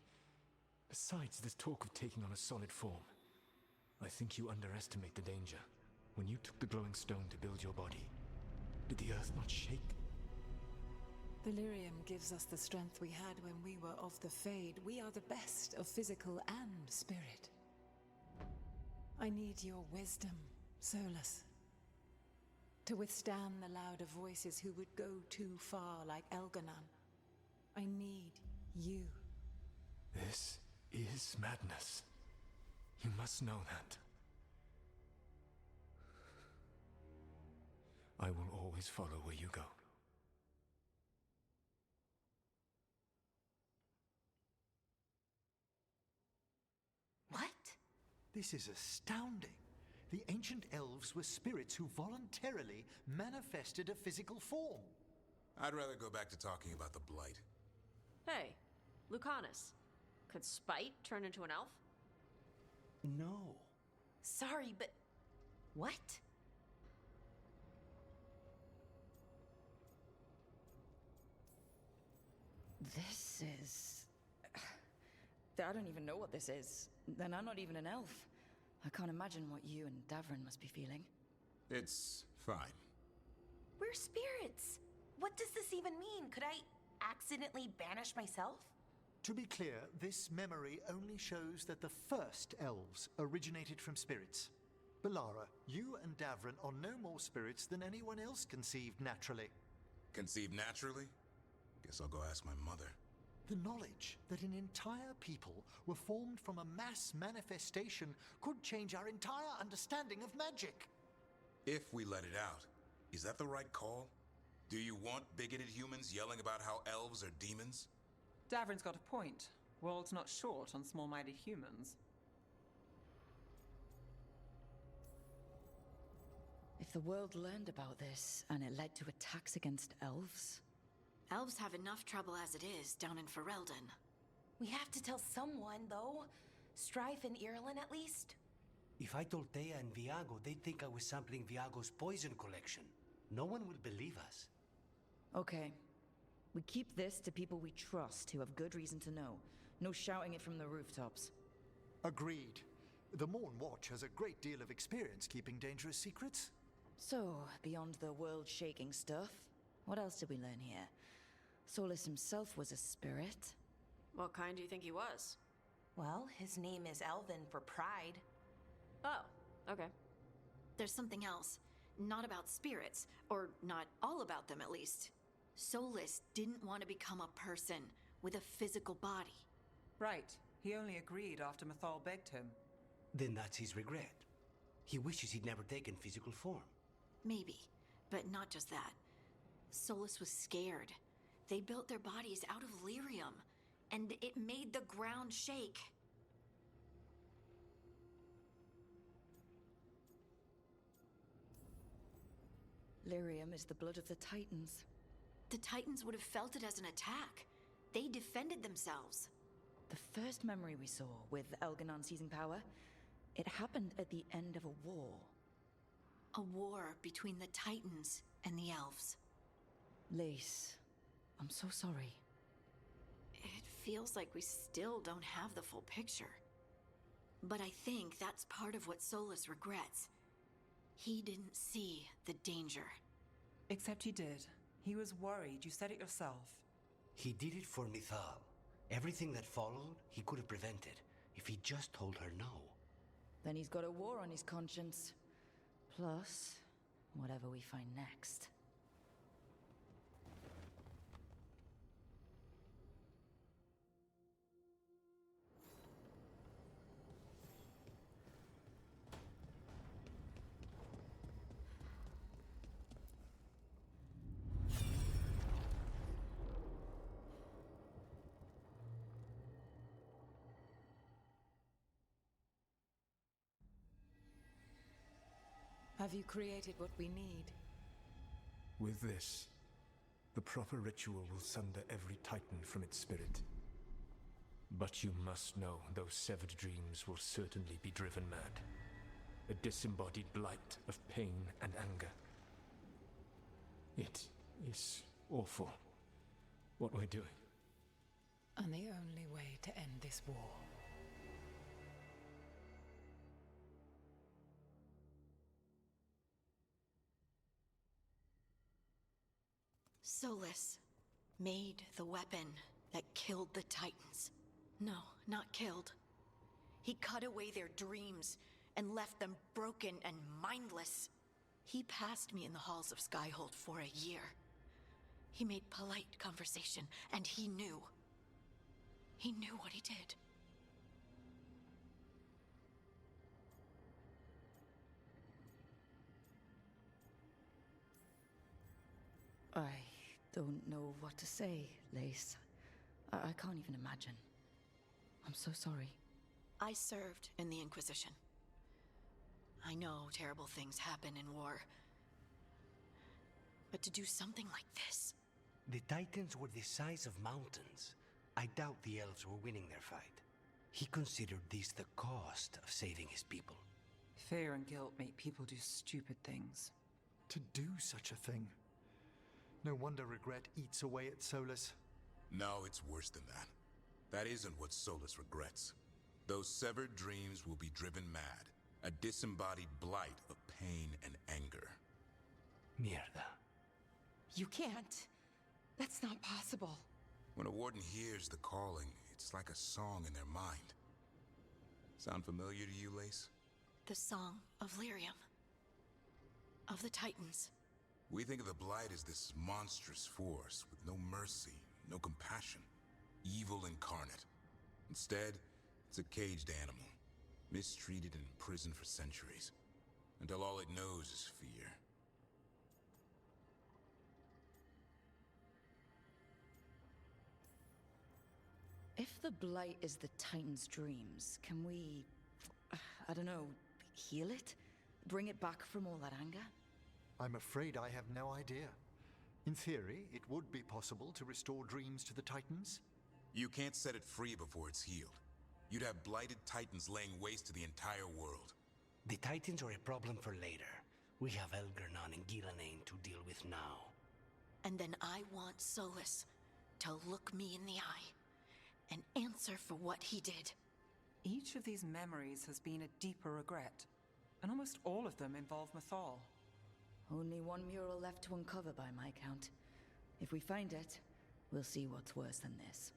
Besides, there's talk of taking on a solid form. I think you underestimate the danger. When you took the glowing stone to build your body, did the earth not shake? Delirium gives us the strength we had when we were of the Fade. We are the best of physical and spirit. I need your wisdom, Solus. To withstand the louder voices who would go too far like Elganon. I need you. This is madness. You must know that. I will always follow where you go. What? This is astounding. The ancient elves were spirits who voluntarily manifested a physical form. I'd rather go back to talking about the Blight. Hey, Lucanus. Could Spite turn into an elf? No. Sorry, but... what? This is... I don't even know what this is. Then I'm not even an elf. I can't imagine what you and Davrin must be feeling. It's fine. We're spirits. What does this even mean? Could I accidentally banish myself? To be clear, this memory only shows that the first elves originated from spirits. Balara, you and Davrin are no more spirits than anyone else conceived naturally. Conceived naturally? Guess I'll go ask my mother. The knowledge that an entire people were formed from a mass manifestation could change our entire understanding of magic. If we let it out, is that the right call? Do you want bigoted humans yelling about how elves are demons? Davrin's got a point. World's not short on small-minded humans. If the world learned about this and it led to attacks against elves... Elves have enough trouble as it is down in Ferelden. We have to tell someone, though. Strife and Irulan, at least. If I told Thea and Viago, they'd think I was sampling Viago's poison collection. No one will believe us. Okay. We keep this to people we trust who have good reason to know. No shouting it from the rooftops. Agreed. The Morn Watch has a great deal of experience keeping dangerous secrets. So, beyond the world-shaking stuff, what else did we learn here? Solus himself was a spirit. What kind do you think he was? Well, his name is Elvin for pride. Oh, okay. There's something else. Not about spirits, or not all about them at least. Solus didn't want to become a person with a physical body. Right. He only agreed after Mythal begged him. Then that's his regret. He wishes he'd never taken physical form. Maybe, but not just that. Solus was scared. They built their bodies out of lyrium, and it made the ground shake. Lyrium is the blood of the Titans. The Titans would have felt it as an attack. They defended themselves. The first memory we saw, with Elganon seizing power, it happened at the end of a war. A war between the Titans and the Elves. Lace, I'm so sorry. It feels like we still don't have the full picture. But I think that's part of what Solus regrets. He didn't see the danger. Except he did. He was worried. You said it yourself. He did it for Mythal. Everything that followed, he could have prevented, if he just told her no. Then he's got a war on his conscience. Plus, whatever we find next. Have you created what we need? With this, the proper ritual will sunder every Titan from its spirit. But you must know those severed dreams will certainly be driven mad. a disembodied blight of pain and anger. It is awful what we're doing. And the only way to end this war. Solus made the weapon that killed the Titans. No, not killed. He cut away their dreams and left them broken and mindless. He passed me in the halls of Skyhold for a year. He made polite conversation, and he knew. He knew what he did. I don't know what to say, Lace. I can't even imagine. I'm so sorry. I served in the Inquisition. I know terrible things happen in war. But to do something like this... The Titans were the size of mountains. I doubt the elves were winning their fight. He considered this the cost of saving his people. Fear and guilt make people do stupid things. To do such a thing. No wonder regret eats away at Solus. No, it's worse than that. That isn't what Solus regrets. Those severed dreams will be driven mad. A disembodied blight of pain and anger. Mierda. You can't. That's not possible. When a warden hears the calling, it's like a song in their mind. Sound familiar to you, Lace? The song of Lyrium. Of the Titans. We think of the Blight as this monstrous force with no mercy, no compassion. Evil incarnate. Instead, it's a caged animal. Mistreated and imprisoned for centuries. Until all it knows is fear. If the Blight is the Titan's dreams, can we... I don't know, heal it? Bring it back from all that anger? I'm afraid I have no idea. In theory, it would be possible to restore dreams to the Titans. You can't set it free before it's healed. You'd have blighted Titans laying waste to the entire world. The Titans are a problem for later. We have Elgernon and Gillenane to deal with now. And then I want Solus to look me in the eye and answer for what he did. Each of these memories has been a deeper regret, and almost all of them involve Mythal. Only one mural left to uncover by my count. If we find it, we'll see what's worse than this.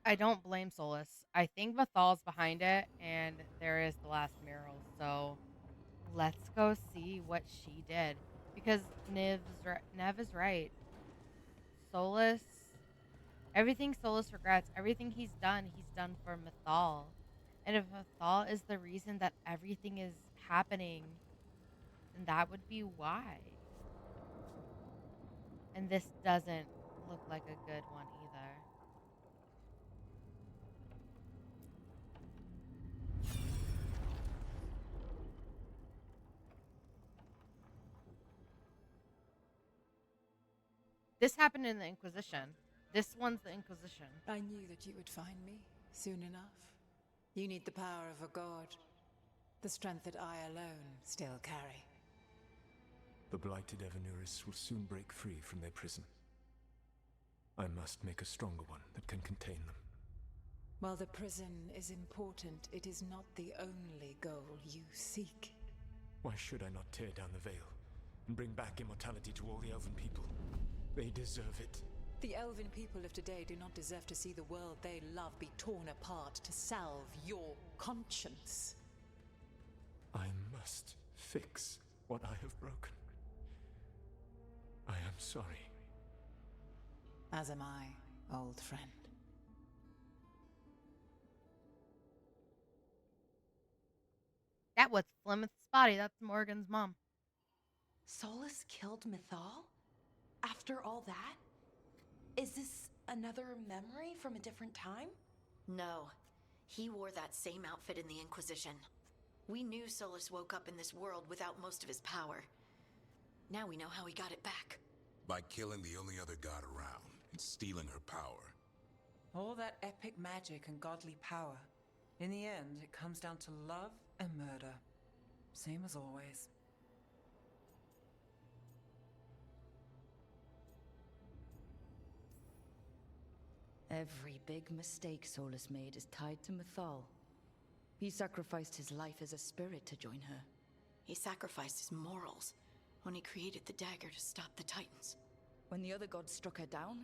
I don't blame Solus. I think Mythal's behind it, and there is the last mural. So let's go see what she did. Because Nev is right. Solus, everything Solus regrets, everything he's done for Mythal. And if Mythal is the reason that everything is happening, then that would be why. And this doesn't look like a good one either. This happened in the Inquisition. This one's the Inquisition. I knew that you would find me soon enough. You need the power of a god. The strength that I alone still carry. The blighted Evanuris will soon break free from their prison. I must make a stronger one that can contain them. While the prison is important, it is not the only goal you seek. Why should I not tear down the veil and bring back immortality to all the Elven people? They deserve it. The Elven people of today do not deserve to see the world they love be torn apart to salve your conscience. I must fix what I have broken. I am sorry. As am I, old friend. That was Flemeth's body. That's Morgan's mom. Solus killed Mythal? After all that? Is this another memory from a different time? No. He wore that same outfit in the Inquisition. We knew Solus woke up in this world without most of his power. Now we know how he got it back. By killing the only other god around and stealing her power. All that epic magic and godly power. In the end, it comes down to love and murder. Same as always. Every big mistake Solus made is tied to Mythal. He sacrificed his life as a spirit to join her. He sacrificed his morals when he created the dagger to stop the Titans. When the other gods struck her down,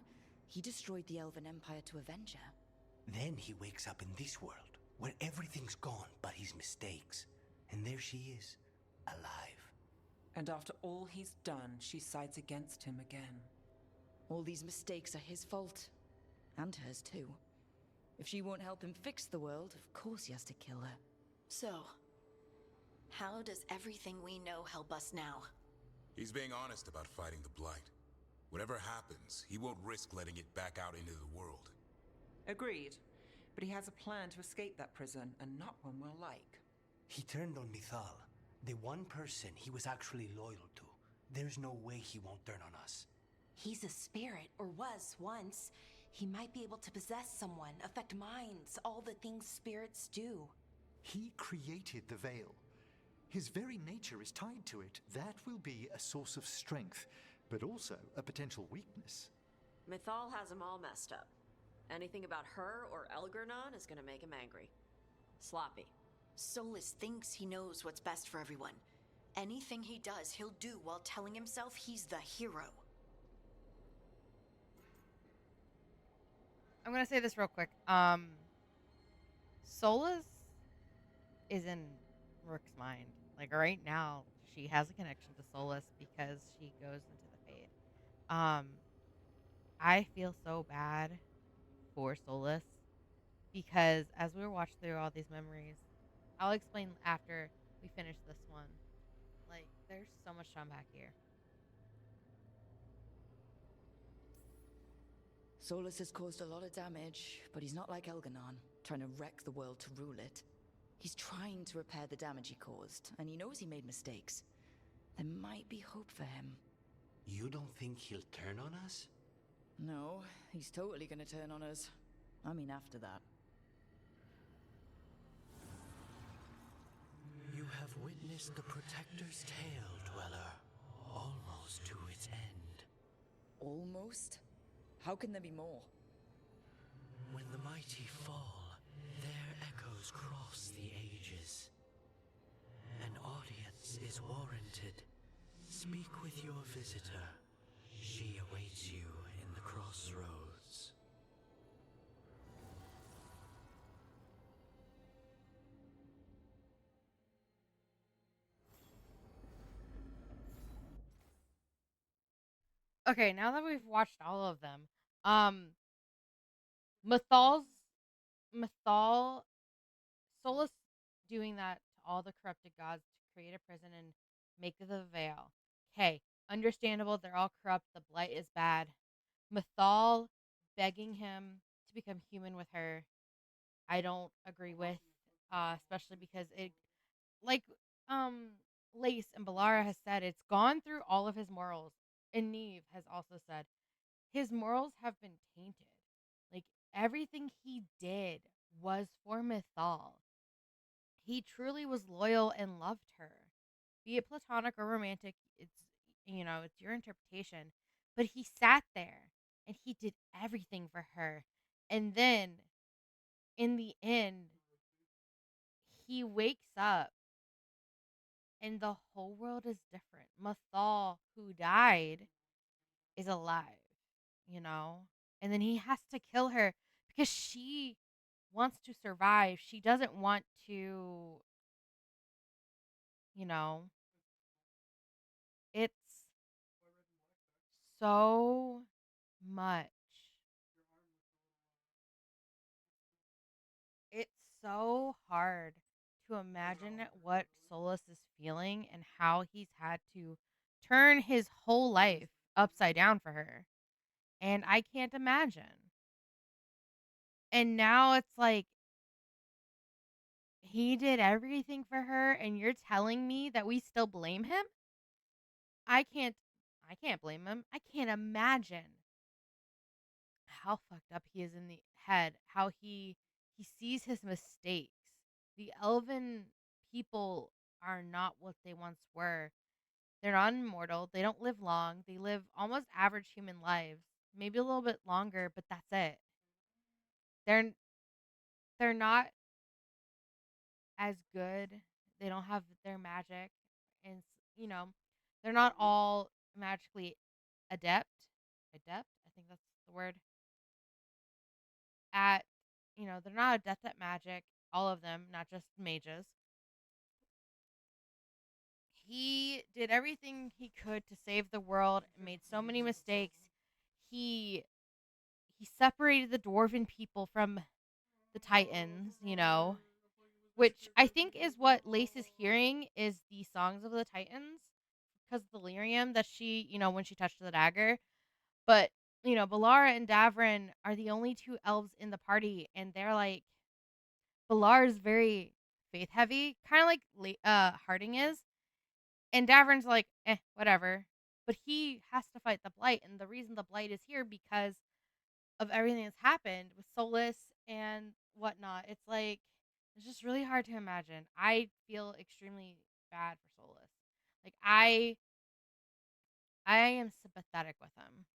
he destroyed the Elven Empire to avenge her. Then he wakes up in this world, where everything's gone but his mistakes. And there she is, alive. And after all he's done, she sides against him again. All these mistakes are his fault. And hers too. If she won't help him fix the world, of course he has to kill her. So, how does everything we know help us now? He's being honest about fighting the Blight. Whatever happens, he won't risk letting it back out into the world. Agreed. But he has a plan to escape that prison, and not one we'll like. He turned on Mythal, the one person he was actually loyal to. There's no way he won't turn on us. He's a spirit, or was once. He might be able to possess someone, affect minds, all the things spirits do. He created the Veil. His very nature is tied to it. That will be a source of strength, but also a potential weakness. Mythal has him all messed up. Anything about her or Elgernon is gonna make him angry. Sloppy. Solus thinks he knows what's best for everyone. Anything he does, he'll do while telling himself he's the hero. I'm gonna say this real quick. Solus is in Rook's mind. Like right now, she has a connection to Solus because she goes into the Fade. I feel so bad for Solus because as we were watching through all these memories, I'll explain after we finish this one. Like, there's so much to unpack here. Solus has caused a lot of damage, but he's not like Elgernon, trying to wreck the world to rule it. He's trying to repair the damage he caused, and he knows he made mistakes. There might be hope for him. You don't think he'll turn on us? No, he's totally gonna turn on us. I mean, after that. You have witnessed the Protector's tale, Dweller, almost to its end. Almost? How can there be more? When the mighty fall, their echoes cross the ages. An audience is warranted. Speak with your visitor. She awaits you in the crossroads. Okay, now that we've watched all of them, Mythal, Solus doing that to all the corrupted gods to create a prison and make the Veil. Okay, understandable. They're all corrupt. The Blight is bad. Mythal begging him to become human with her, I don't agree with, especially because it, like, Lace and Balara has said, it's gone through all of his morals. And Neve has also said his morals have been tainted. Like, everything he did was for Mythal. He truly was loyal and loved her. Be it platonic or romantic, it's your interpretation. But he sat there and he did everything for her. And then in the end, he wakes up and the whole world is different. Mythal, who died, is alive, And then he has to kill her because she wants to survive. She doesn't want to, It's so much. It's so hard to imagine what Solus is feeling and how he's had to turn his whole life upside down for her. And I can't imagine. And now it's like he did everything for her and you're telling me that we still blame him? I can't blame him. I can't imagine how fucked up he is in the head, how he sees his mistakes. The elven people are not what they once were. They're not immortal. They don't live long. They live almost average human lives, maybe a little bit longer, but that's it. They're not as good. They don't have their magic, and you know, they're not all magically adept. Adept, I think that's the word. At they're not adept at magic. All of them, not just mages. He did everything he could to save the world and made so many mistakes. He separated the dwarven people from the Titans, which I think is what Lace is hearing is the songs of the Titans because of the lyrium that she, when she touched the dagger. But, Balara and Davrin are the only two elves in the party, and they're like, Balar is very faith heavy, kind of like Harding is. And Davrin's like, whatever. But he has to fight the Blight, and the reason the Blight is here because of everything that's happened with Solus and whatnot. It's like, it's just really hard to imagine. I feel extremely bad for Solus. Like, I am sympathetic with him.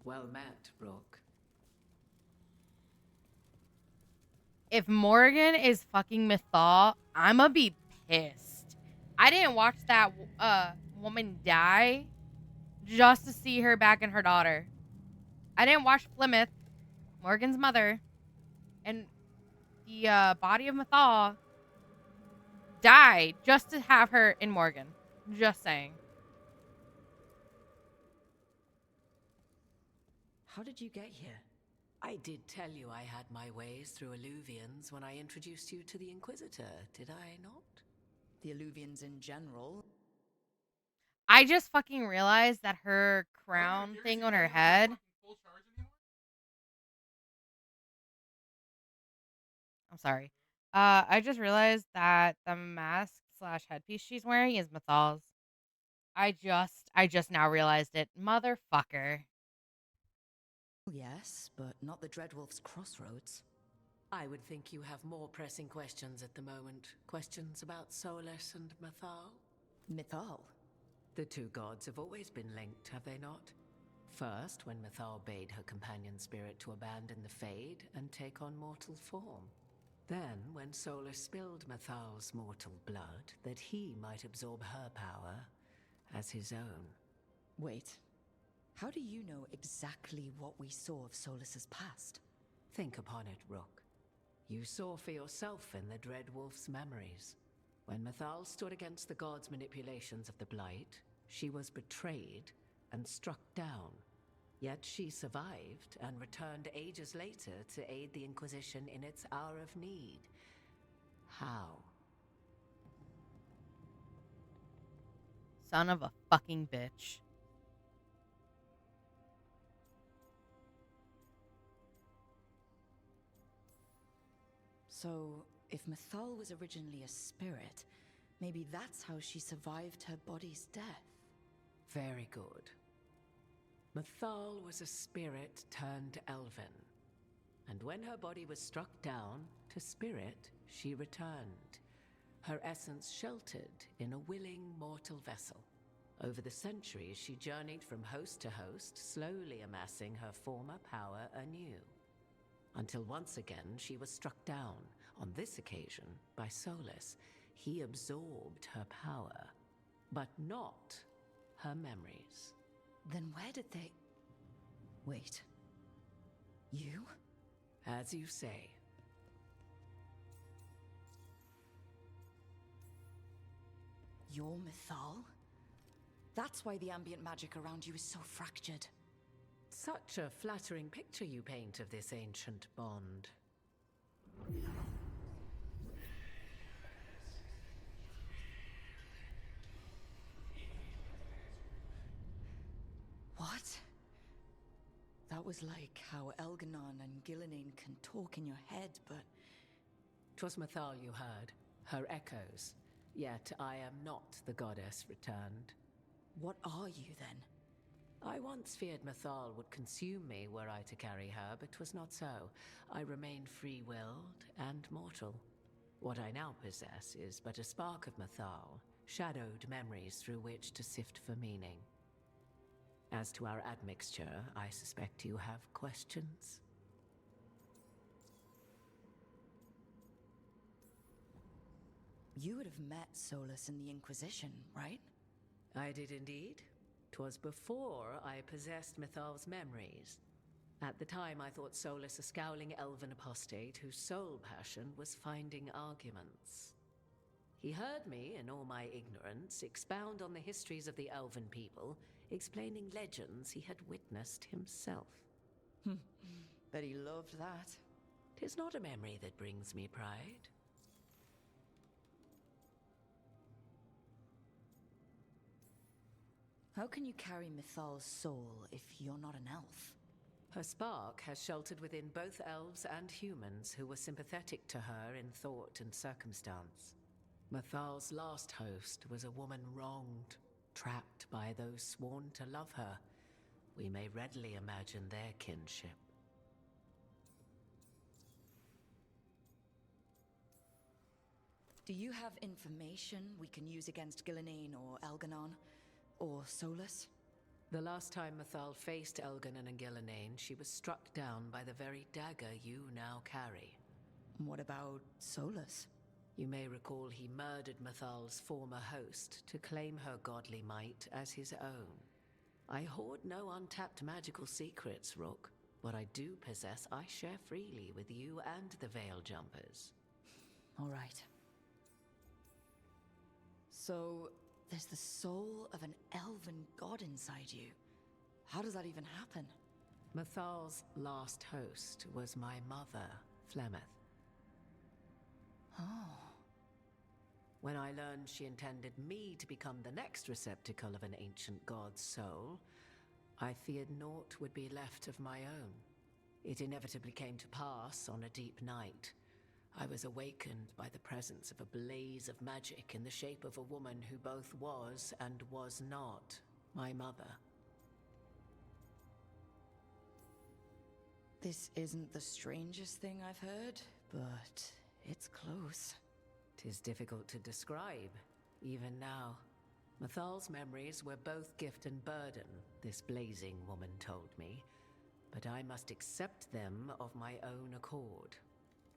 Well met, Rook. If Morgan is fucking Mythal, I'ma be pissed. I didn't watch that woman die just to see her back and her daughter. I didn't watch Plymouth, Morgan's mother, and the body of Mythal die just to have her in Morgan. Just saying. How did you get here? I did tell you I had my ways through Illuvians when I introduced you to the Inquisitor, did I not? The Illuvians in general. I just fucking realized that her crown thing on her head. I'm sorry. I just realized that the mask / headpiece she's wearing is Mythal's. I just now realized it. Motherfucker. Yes, but not the Dreadwolf's crossroads. I would think you have more pressing questions at the moment. Questions about Solus and Mythal? Mythal? The two gods have always been linked, have they not? First, when Mythal bade her companion spirit to abandon the Fade and take on mortal form. Then, when Solus spilled Mythal's mortal blood, that he might absorb her power as his own. Wait. How do you know exactly what we saw of Solus's past? Think upon it, Rook. You saw for yourself in the Dreadwolf's memories. When Mythal stood against the gods' manipulations of the Blight, she was betrayed and struck down. Yet she survived and returned ages later to aid the Inquisition in its hour of need. How? Son of a fucking bitch. So, if Mythal was originally a spirit, maybe that's how she survived her body's death. Very good. Mythal was a spirit turned elven. And when her body was struck down, To spirit, she returned, her essence sheltered in a willing mortal vessel. Over the centuries, she journeyed from host to host, slowly amassing her former power anew. Until once again, she was struck down, on this occasion, by Solus. He absorbed her power, but not her memories. Then where did they... Wait. You? As you say. You're Mythal? That's why the ambient magic around you is so fractured. Such a flattering picture you paint of this ancient bond. What? That was like how Elganon and Gillenane can talk in your head, but... 'Twas Mythal you heard, her echoes. Yet I am not the goddess returned. What are you, then? I once feared Mythal would consume me were I to carry her, but 'twas not so. I remain free-willed and mortal. What I now possess is but a spark of Mythal, shadowed memories through which to sift for meaning. As to our admixture, I suspect you have questions. You would have met Solus in the Inquisition, right? I did indeed. 'Twas before I possessed Mythal's memories. At the time, I thought Solus a scowling elven apostate whose sole passion was finding arguments. He heard me, in all my ignorance, expound on the histories of the elven people, explaining legends he had witnessed himself. Bet he loved that. 'Tis not a memory that brings me pride. How can you carry Mythal's soul if you're not an elf? Her spark has sheltered within both elves and humans who were sympathetic to her in thought and circumstance. Mythal's last host was a woman wronged, trapped by those sworn to love her. We may readily imagine their kinship. Do you have information we can use against Gillenane or Elganon? Or Solus? The last time Mythal faced Elganon and Gillenane, she was struck down by the very dagger you now carry. What about Solus? You may recall he murdered Mythal's former host to claim her godly might as his own. I hoard no untapped magical secrets, Rook. What I do possess, I share freely with you and the Veil Jumpers. All right. So, there's the soul of an elven god inside you. How does that even happen? Mythal's last host was my mother, Flemeth. Oh. When I learned she intended me to become the next receptacle of an ancient god's soul, I feared naught would be left of my own. It inevitably came to pass on a deep night. I was awakened by the presence of a blaze of magic in the shape of a woman who both was and was not my mother. This isn't the strangest thing I've heard, but it's close. 'Tis difficult to describe, even now. Mythal's memories were both gift and burden, this blazing woman told me, but I must accept them of my own accord.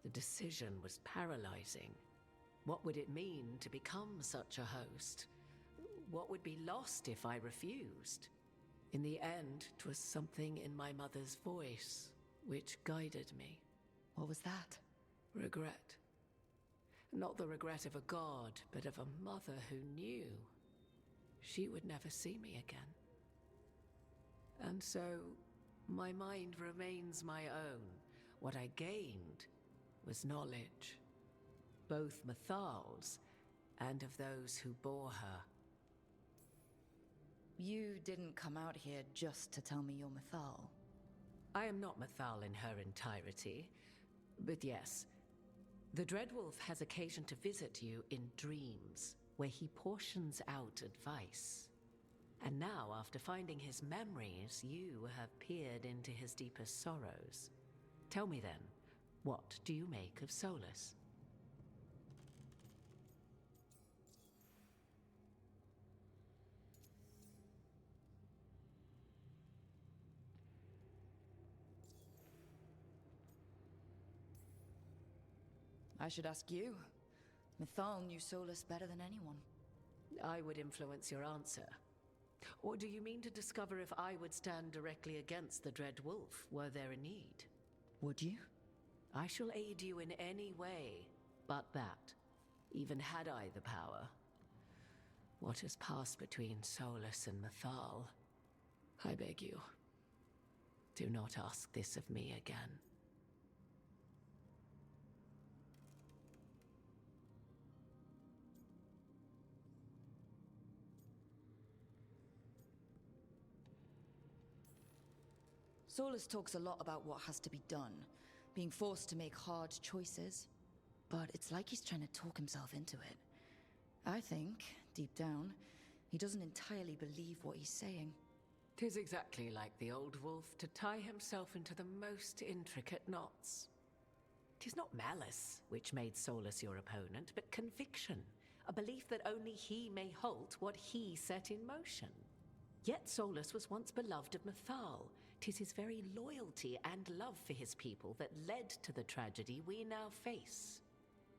The decision was paralyzing. What would it mean to become such a host? What would be lost if I refused? In the end, 'twas something in my mother's voice which guided me. What was that? Regret. Not the regret of a god, but of a mother who knew she would never see me again. And so, my mind remains my own. What I gained was knowledge, both Mythal's and of those who bore her. You didn't come out here just to tell me you're Mythal. I am not Mythal in her entirety, but yes, the Dreadwolf has occasion to visit you in dreams, where he portions out advice. And now, after finding his memories, you have peered into his deepest sorrows. Tell me then, What do you make of Solus? I should ask you. Mythal knew Solus better than anyone. I would influence your answer. Or do you mean to discover if I would stand directly against the Dread Wolf were there a need? Would you? I shall aid you in any way but that, even had I the power. What has passed between Solus and Mythal? I beg you, do not ask this of me again. Solus talks a lot about what has to be done, being forced to make hard choices. But it's like he's trying to talk himself into it. I think, deep down, he doesn't entirely believe what he's saying. 'Tis exactly like the old wolf to tie himself into the most intricate knots. 'Tis not malice which made Solus your opponent, but conviction, a belief that only he may halt what he set in motion. Yet Solus was once beloved of Mythal. 'Tis his very loyalty and love for his people that led to the tragedy we now face.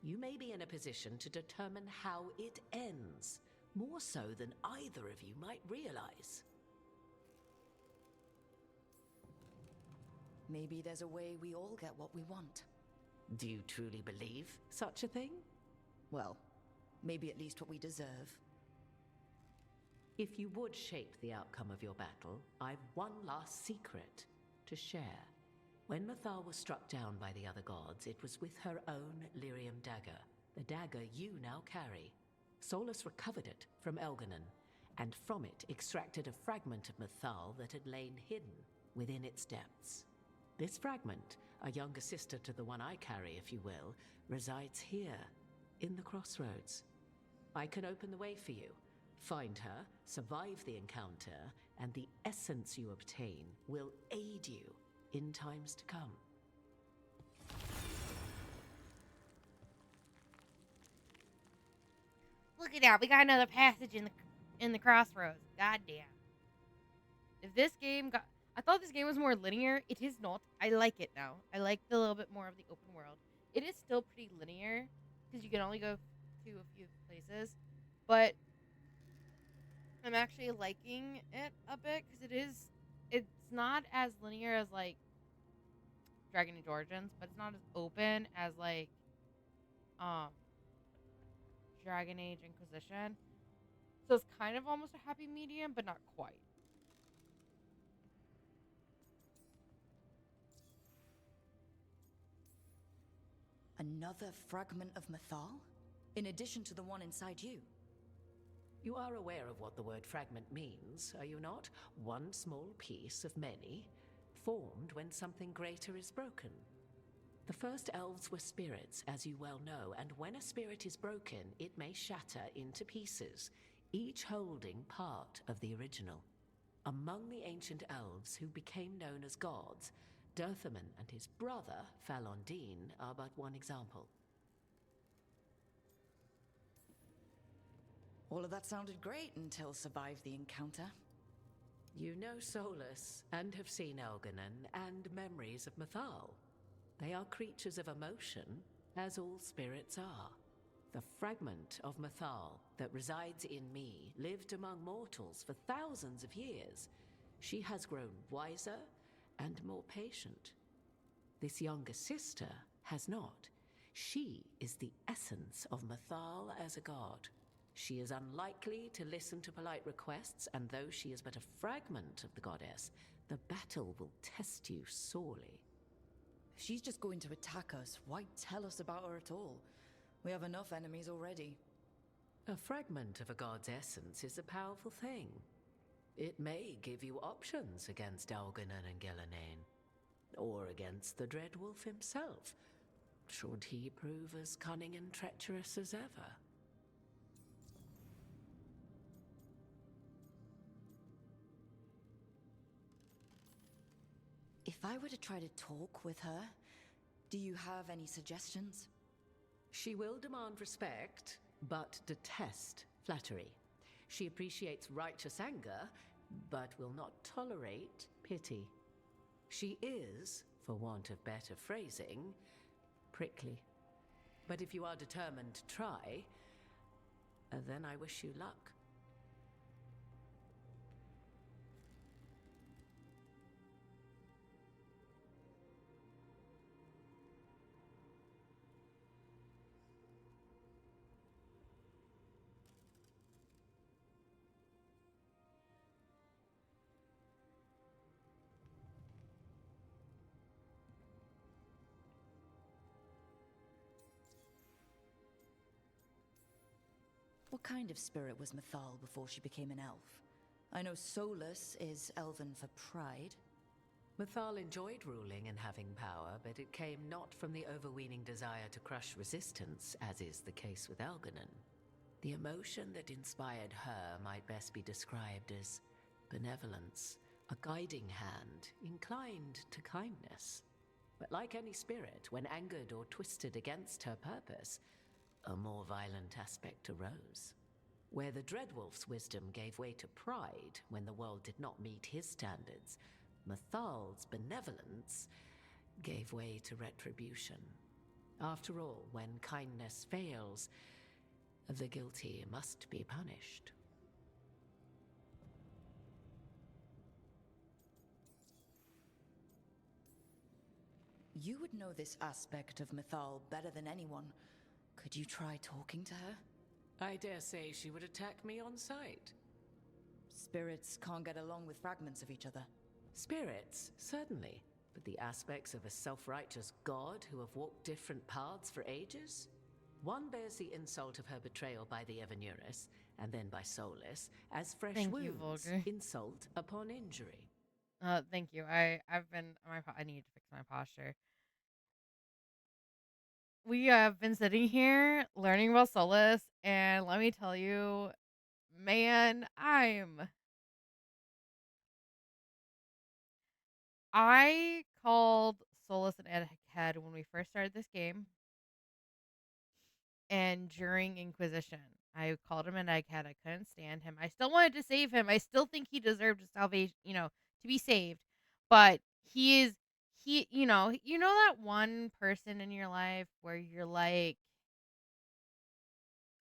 You may be in a position to determine how it ends, more so than either of you might realize. Maybe there's a way we all get what we want. Do you truly believe such a thing? Well, maybe at least what we deserve. If you would shape the outcome of your battle, I've one last secret to share. When Mythal was struck down by the other gods, it was with her own Lyrium dagger, the dagger you now carry. Solus recovered it from Elganon, and from it extracted a fragment of Mythal that had lain hidden within its depths. This fragment, a younger sister to the one I carry, if you will, resides here, in the crossroads. I can open the way for you. Find her, survive the encounter, and the essence you obtain will aid you in times to come. Look at that, we got another passage in the crossroads. Goddamn. If this game got... I thought this game was more linear. It is not. I like it now. I like the little bit more of the open world. It is still pretty linear, because you can only go to a few places. But I'm actually liking it a bit, because it's not as linear as, like, Dragon Age Origins, but it's not as open as, like, Dragon Age Inquisition. So it's kind of almost a happy medium, but not quite. Another fragment of Mythal? In addition to the one inside you? You are aware of what the word fragment means, are you not? One small piece of many, formed when something greater is broken. The first elves were spirits, as you well know, and when a spirit is broken, it may shatter into pieces, each holding part of the original. Among the ancient elves who became known as gods, Dirthaman and his brother, Falondine, are but one example. All of that sounded great until survived the encounter. You know Solus, and have seen Elganon, and memories of Mythal. They are creatures of emotion, as all spirits are. The fragment of Mythal that resides in me lived among mortals for thousands of years. She has grown wiser and more patient. This younger sister has not. She is the essence of Mythal as a god. She is unlikely to listen to polite requests, and though she is but a fragment of the goddess, the battle will test you sorely. If she's just going to attack us, why tell us about her at all? We have enough enemies already. A fragment of a god's essence is a powerful thing. It may give you options against Elganon and Gillenane, or against the Dread Wolf himself, should he prove as cunning and treacherous as ever. If I were to try to talk with her, Do you have any suggestions? She will demand respect, but detest flattery. She appreciates righteous anger, but will not tolerate pity. She is, for want of better phrasing, prickly. But if you are determined to try, then I wish you luck. What kind of spirit was Mythal before she became an elf? I know Solus is elven for pride. Mythal enjoyed ruling and having power, but it came not from the overweening desire to crush resistance, as is the case with Elganon. The emotion that inspired her might best be described as benevolence, a guiding hand inclined to kindness. But like any spirit, when angered or twisted against her purpose, a more violent aspect arose. Where the Dreadwolf's wisdom gave way to pride when the world did not meet his standards, Mythal's benevolence gave way to retribution. After all, when kindness fails, the guilty must be punished. You would know this aspect of Mythal better than anyone. Could you try talking to her? I dare say she would attack me on sight. Spirits can't get along with fragments of each other. Spirits, certainly. But the aspects of a self-righteous god who have walked different paths for ages? One bears the insult of her betrayal by the Evanurus, and then by Solus, as fresh Thank you, wounds, Vulgar. insult upon injury. Thank you. I need to fix my posture. We have been sitting here learning about Solus, and let me tell you, man, I called Solus an egghead when we first started this game, and during Inquisition, I called him an egghead. I couldn't stand him. I still wanted to save him. I still think he deserved a salvation, to be saved. But you know that one person in your life where you're like,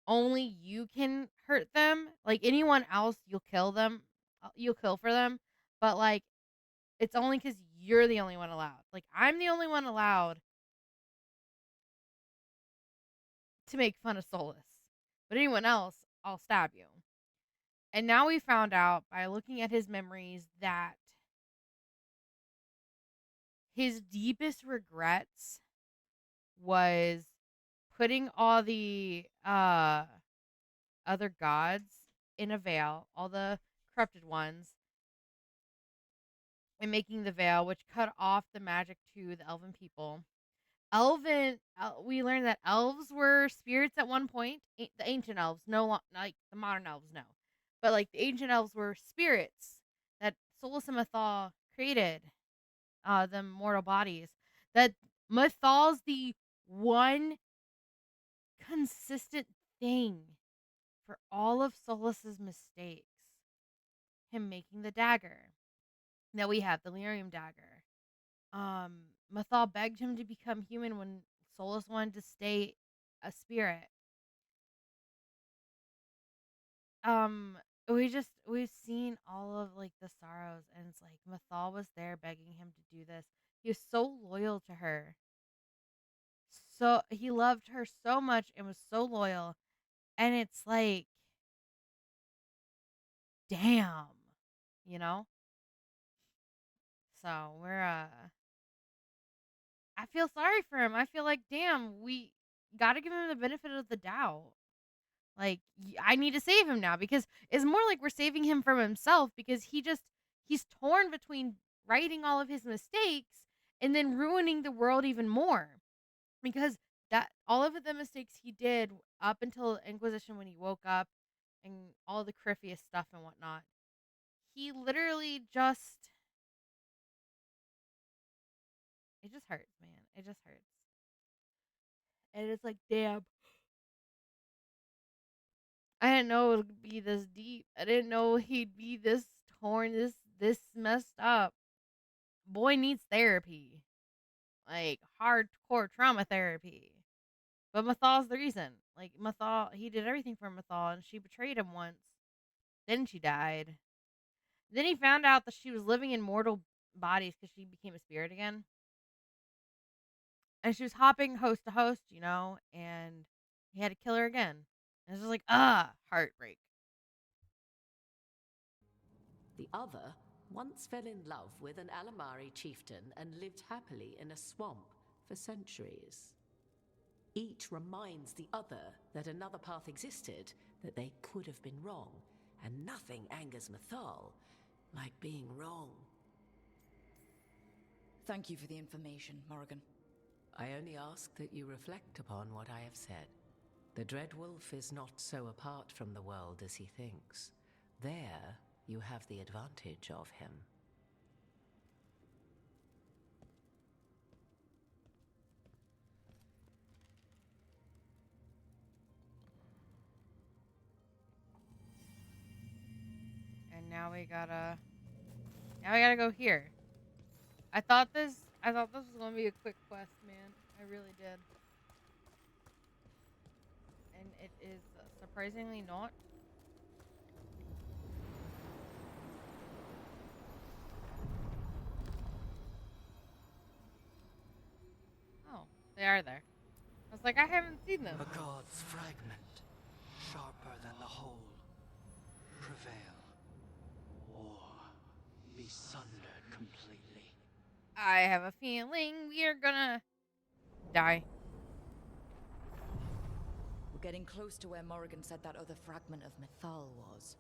only you can hurt them? Like, anyone else, you'll kill them. You'll kill for them. But, like, it's only because you're the only one allowed. Like, I'm the only one allowed to make fun of Solus. But anyone else, I'll stab you. And now we found out by looking at his memories that his deepest regrets was putting all the other gods in a veil, all the corrupted ones, and making the veil, which cut off the magic to the elven people. We learned that elves were spirits at one point. The ancient elves, like the modern elves, no. But like the ancient elves were spirits that Solus and Mythal created, the mortal bodies. That Mythal's the one consistent thing for all of Solus's mistakes. Him making the dagger. Now we have the lyrium dagger. Mythal begged him to become human when Solus wanted to stay a spirit. We've seen all of like the sorrows, and it's like Mythal was there begging him to do this. He was so loyal to her. So he loved her so much and was so loyal. And it's like, damn, you know? So I feel sorry for him. I feel like, damn, we got to give him the benefit of the doubt. Like, I need to save him now, because it's more like we're saving him from himself, because he's torn between righting all of his mistakes and then ruining the world even more. Because that all of the mistakes he did up until Inquisition, when he woke up and all the Crifius stuff and whatnot, he literally It just hurts, man. It just hurts. And it's like, damn. I didn't know it would be this deep. I didn't know he'd be this torn, this messed up. Boy needs therapy. Like hardcore trauma therapy. But Mathal's the reason. Like Mathal, he did everything for Mathal, and she betrayed him once. Then she died. Then he found out that she was living in mortal bodies because she became a spirit again. And she was hopping host to host, you know, and he had to kill her again. And it's just like, heartbreak. The other once fell in love with an Alamari chieftain and lived happily in a swamp for centuries. Each reminds the other that another path existed, that they could have been wrong, and nothing angers Mathal like being wrong. Thank you for the information, Morrigan. I only ask that you reflect upon what I have said. The Dreadwolf is not so apart from the world as he thinks. There, you have the advantage of him. And now we gotta go here. I thought this was gonna be a quick quest, man. I really did. And it is surprisingly not. Oh, they are there. I was like, I haven't seen them. A god's fragment, sharper than the whole. Prevail, or be sundered completely. I have a feeling we're gonna die. We're getting close to where Morrigan said that other fragment of Mythal was.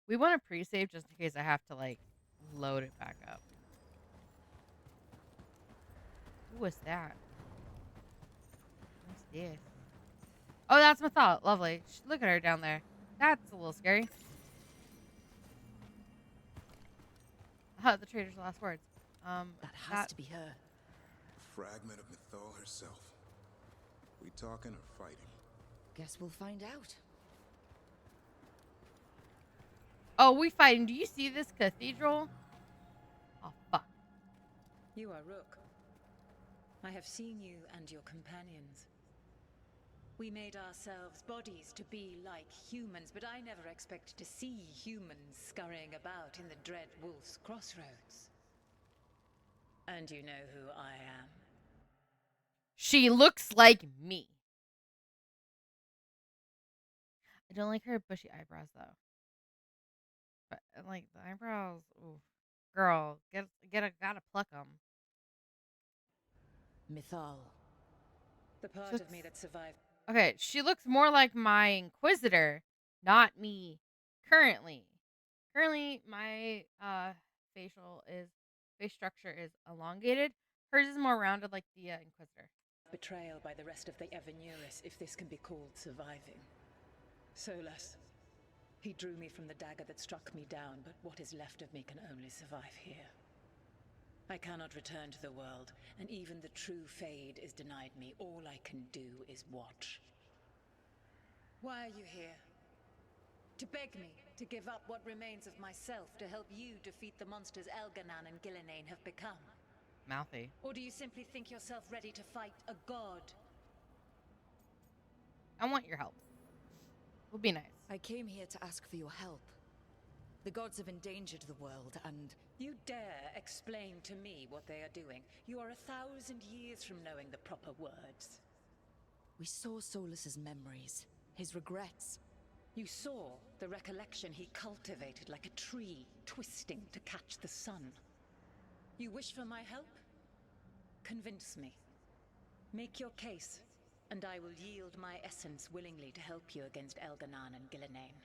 We want to pre-save just in case I have to, like, load it back up. Who was that? What's this? Oh, that's Mythal. Lovely. Look at her down there. That's a little scary. The traitor's last words. That has to be her. A fragment of Mythal herself. We talking or fighting? Guess we'll find out. Oh, we fighting. Do you see this cathedral? Oh, fuck. You are Rook. I have seen you and your companions. We made ourselves bodies to be like humans, but I never expected to see humans scurrying about in the Dread Wolf's crossroads. And you know who I am. She looks like me. I don't like her bushy eyebrows, though. But, like, the eyebrows, oof. Girl, gotta pluck them. Mythal. The part of me that survived. Okay, she looks more like my Inquisitor, not me currently. Currently, my face structure is elongated. Hers is more rounded like the Inquisitor. Betrayal by the rest of the Evernuris, if this can be called surviving. Solas. He drew me from the dagger that struck me down, but what is left of me can only survive here. I cannot return to the world, and even the true Fade is denied me. All I can do is watch. Why are you here? To beg me to give up what remains of myself to help you defeat the monsters Elganan and Gillenane have become? Mouthy. Or do you simply think yourself ready to fight a god? I want your help. Would be nice. I came here to ask for your help. The gods have endangered the world, and... You dare explain to me what they are doing? You are 1,000 years from knowing the proper words. We saw Solas's memories, his regrets. You saw the recollection he cultivated like a tree, twisting to catch the sun. You wish for my help? Convince me. Make your case, and I will yield my essence willingly to help you against Elganan and Gillenane.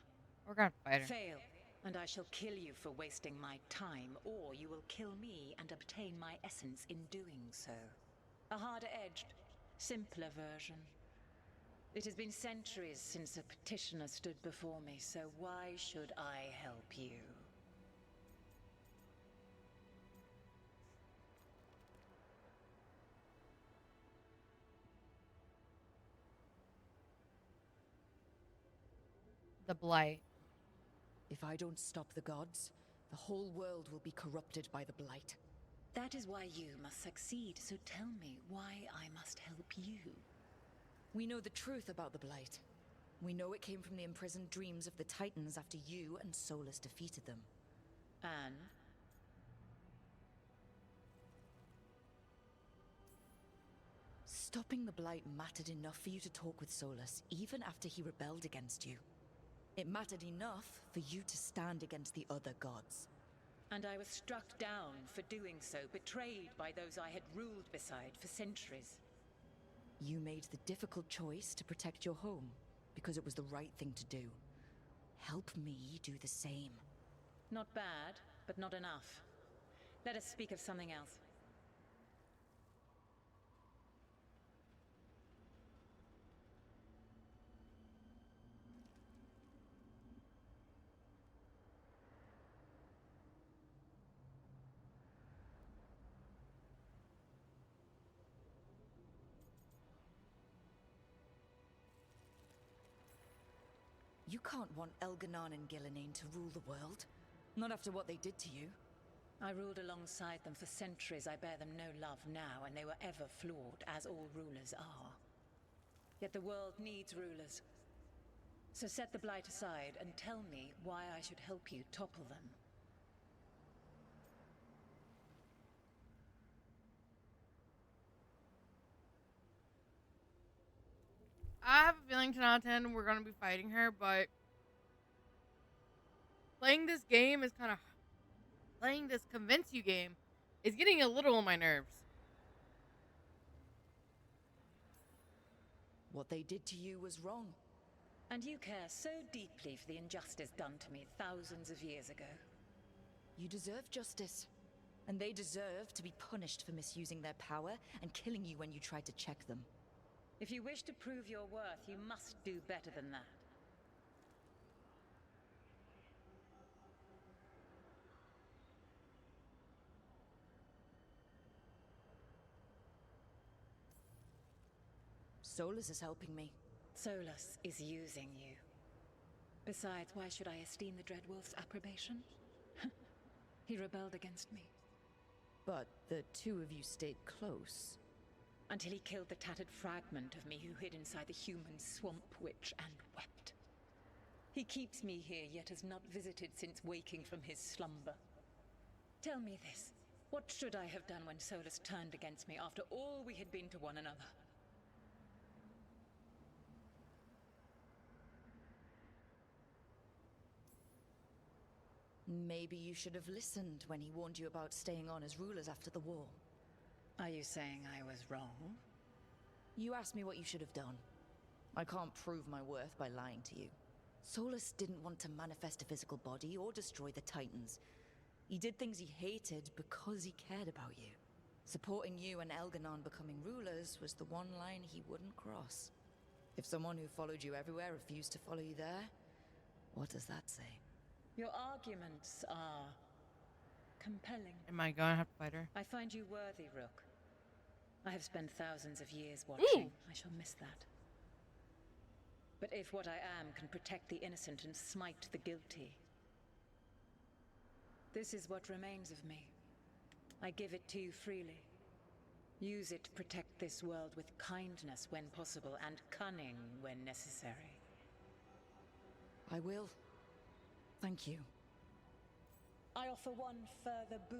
We're gonna fight her. Fail, and I shall kill you for wasting my time, or you will kill me and obtain my essence in doing so. A harder-edged, simpler version. It has been centuries since a petitioner stood before me, so why should I help you? The Blight. If I don't stop the gods, the whole world will be corrupted by the Blight. That is why you must succeed, so tell me why I must help you. We know the truth about the Blight. We know it came from the imprisoned dreams of the Titans after you and Solus defeated them. And? Stopping the Blight mattered enough for you to talk with Solus, even after he rebelled against you. It mattered enough for you to stand against the other gods. And I was struck down for doing so, betrayed by those I had ruled beside for centuries. You made the difficult choice to protect your home, because it was the right thing to do. Help me do the same. Not bad, but not enough. Let us speak of something else. You can't want Elganon and Gillenane to rule the world. Not after what they did to you. I ruled alongside them for centuries. I bear them no love now, and they were ever flawed, as all rulers are. Yet the world needs rulers. So set the Blight aside and tell me why I should help you topple them. I have a feeling 10 out of 10 we're going to be fighting her, but playing this game is kind of... Playing this convince you game is getting a little on my nerves. What they did to you was wrong. And you care so deeply for the injustice done to me thousands of years ago. You deserve justice. And they deserve to be punished for misusing their power and killing you when you tried to check them. If you wish to prove your worth, you must do better than that. Solus is helping me. Solus is using you. Besides, why should I esteem the Dreadwolf's approbation? He rebelled against me. But the two of you stayed close. Until he killed the tattered fragment of me who hid inside the human swamp witch and wept. He keeps me here, yet has not visited since waking from his slumber. Tell me this. What should I have done when Solus turned against me after all we had been to one another? Maybe you should have listened when he warned you about staying on as rulers after the war. Are you saying I was wrong? You asked me what you should have done. I can't prove my worth by lying to you. Solus didn't want to manifest a physical body or destroy the Titans. He did things he hated because he cared about you. Supporting you and Elganon becoming rulers was the one line he wouldn't cross. If someone who followed you everywhere refused to follow you there, what does that say? Your arguments are compelling. Am I going to have to fight her? I find you worthy, Rook. I have spent thousands of years watching. Ooh. I shall miss that. But if what I am can protect the innocent and smite the guilty, this is what remains of me. I give it to you freely. Use it to protect this world with kindness when possible and cunning when necessary. I will. Thank you. I offer one further boon.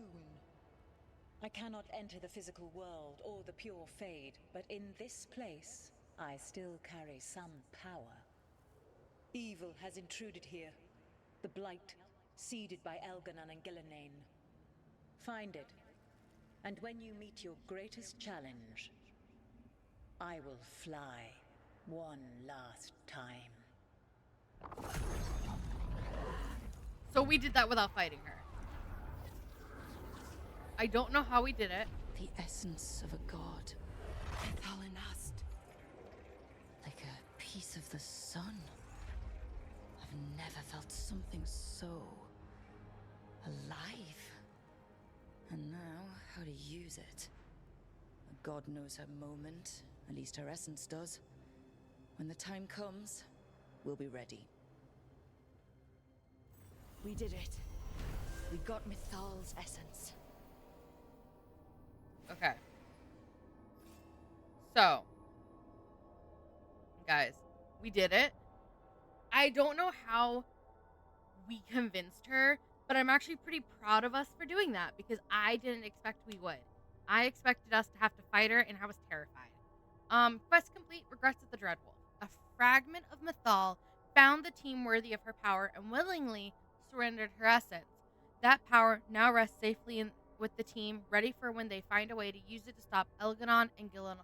I cannot enter the physical world or the pure Fade, but in this place, I still carry some power. Evil has intruded here. The Blight, seeded by Elganon and Gillenane. Find it, and when you meet your greatest challenge, I will fly one last time. So we did that without fighting her. I don't know how we did it. The essence of a god. Methalinast. Like a piece of the sun. I've never felt something so alive. And now, how to use it. A god knows her moment, at least her essence does. When the time comes, we'll be ready. We did it. We got Mythal's essence. Okay. So, guys, we did it. I don't know how we convinced her, but I'm actually pretty proud of us for doing that because I didn't expect we would. I expected us to have to fight her, and I was terrified. Quest complete. Regrets of the Dreadwolf. A fragment of Mythal found the team worthy of her power and willingly surrendered her essence. That power now rests safely with the team, ready for when they find a way to use it to stop Elganon and Gillenan.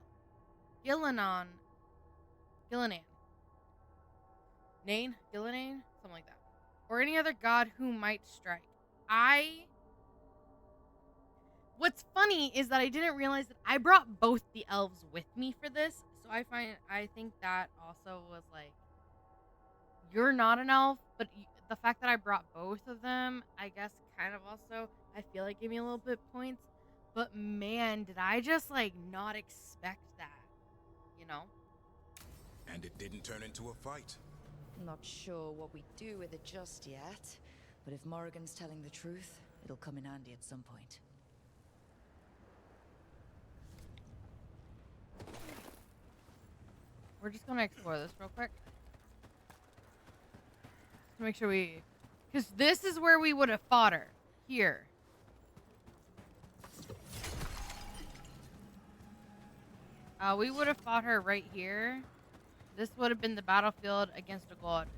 Nane? Gillenan? Something like that. Or any other god who might strike. What's funny is that I didn't realize that I brought both the elves with me for this. So I think that also was like, you're not an elf, but the fact that I brought both of them, I guess kind of also, I feel like gave me a little bit points. But man, did I just like not expect that, you know? And it didn't turn into a fight. Not sure what we do with it just yet, but if Morrigan's telling the truth, it'll come in handy at some point. We're just gonna explore this real quick. To make sure because this is where we would have fought her. Here. We would have fought her right here. This would have been the battlefield against a god.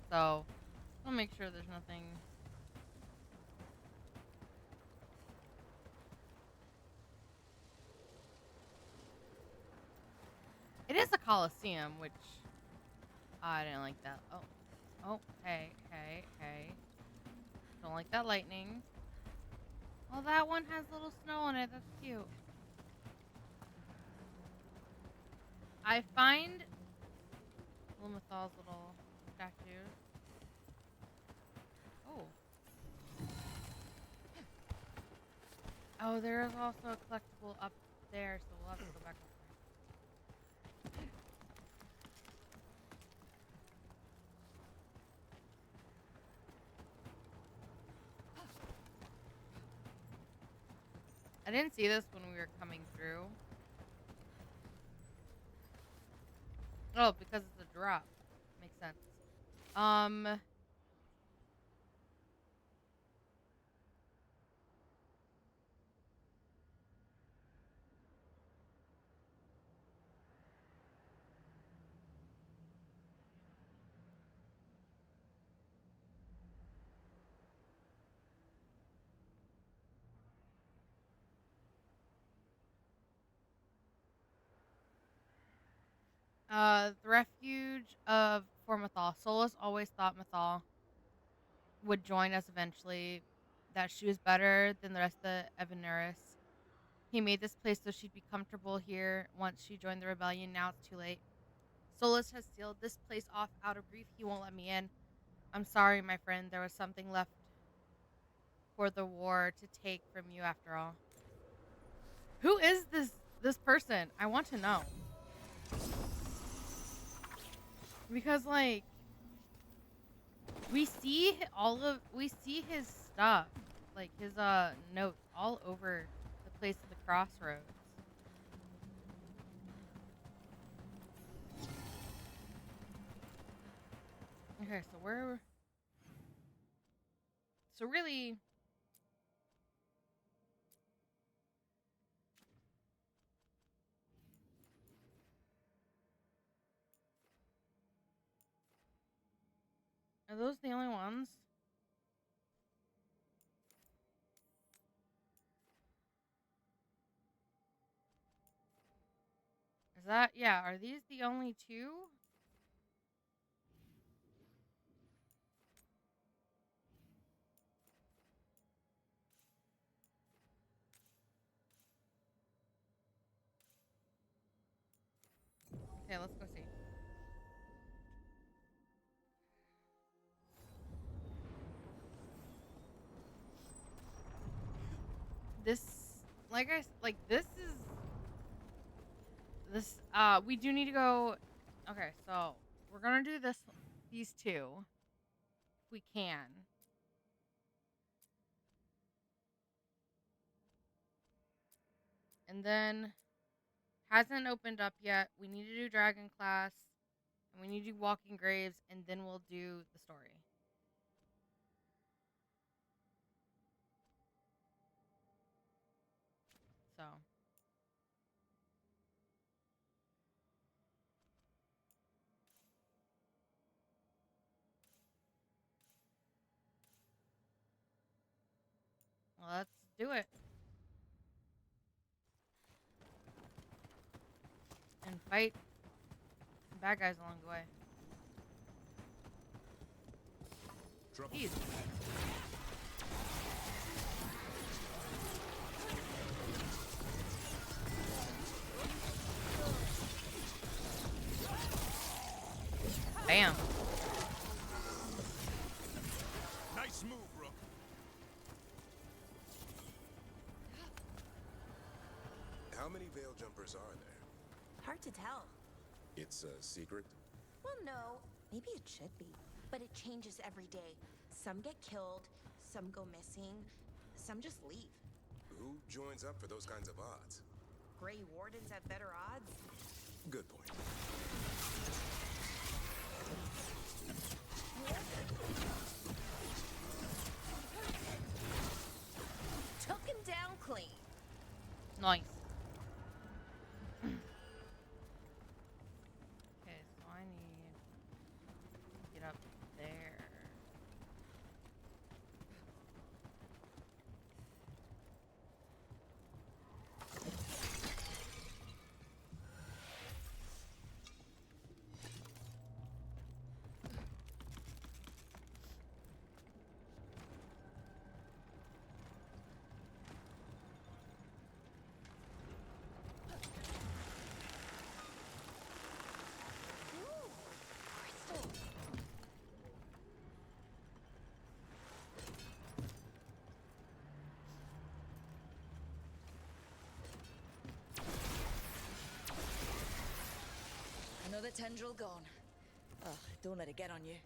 So, I'll make sure there's nothing. It is a coliseum, which I didn't like that. Oh, hey. Don't like that lightning. Well, that one has little snow on it. That's cute. I find Lumithal's little statues. Oh, there is also a collectible up there, so we'll have to go back up there. I didn't see this when we were coming through. Oh, because it's a drop. Makes sense. The refuge of for Mythal. Solus always thought Mythal would join us eventually, that she was better than the rest of Evanuris. He made this place so she'd be comfortable here once she joined the rebellion. Now it's too late. Solus has sealed this place off out of grief. He won't let me in. I'm sorry, my friend. There was something left for the war to take from you after all. Who is this person? I want to know. Because, like, we see his stuff, like his notes all over the place of the crossroads. Okay, so really, are those the only ones? Is that, yeah, are these the only two? Okay, let's go see. This, we do need to go. Okay, so we're gonna do these two, if we can. And then, hasn't opened up yet. We need to do Dragon Class, and we need to do Walking Graves, and then we'll do the story. So. Let's do it. And fight some bad guys along the way. Jeez. Bam. Nice move, Rook. How many veil jumpers are there? Hard to tell. It's a secret? Well, no. Maybe it should be. But it changes every day. Some get killed, some go missing, some just leave. Who joins up for those kinds of odds? Grey Wardens have better odds? Good point. Took him down clean. Nice. Okay, so I need to get up there. Another tendril gone. Ugh, don't let it get on you.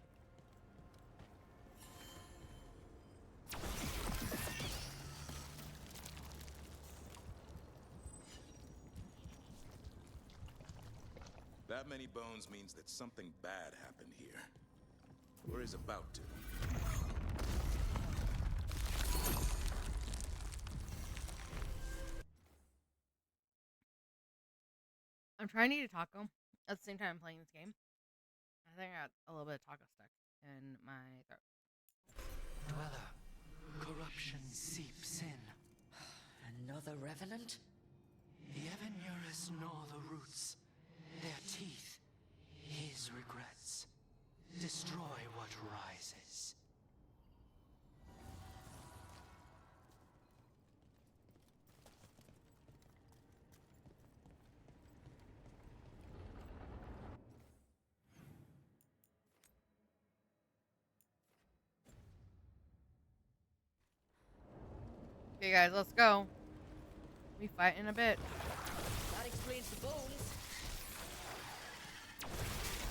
That many bones means that something bad happened here. Or is about to. I'm trying to eat a taco at the same time I'm playing this game. I think I got a little bit of taco stuck in my throat. Dweller, corruption seeps in. Another revenant? The Evanurus gnaw the roots. Their teeth, his regrets. Destroy what rises. Okay, guys, let's go. We fight in a bit. That explains the bones.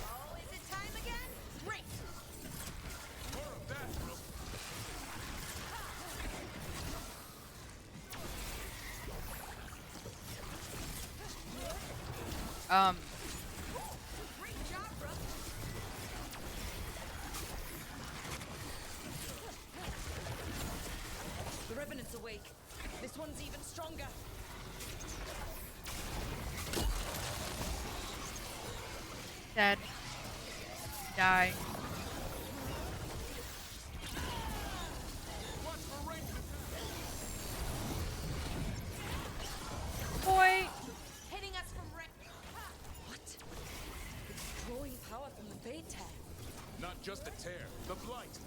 Oh, is it time again? Great! More of that, Rook. Great job, Rook. The revenant's awake. This one's even stronger. Dead. Die. Boy! Hitting us from right. What? It's drawing power from the Fade Tear. Not just a tear, the blight.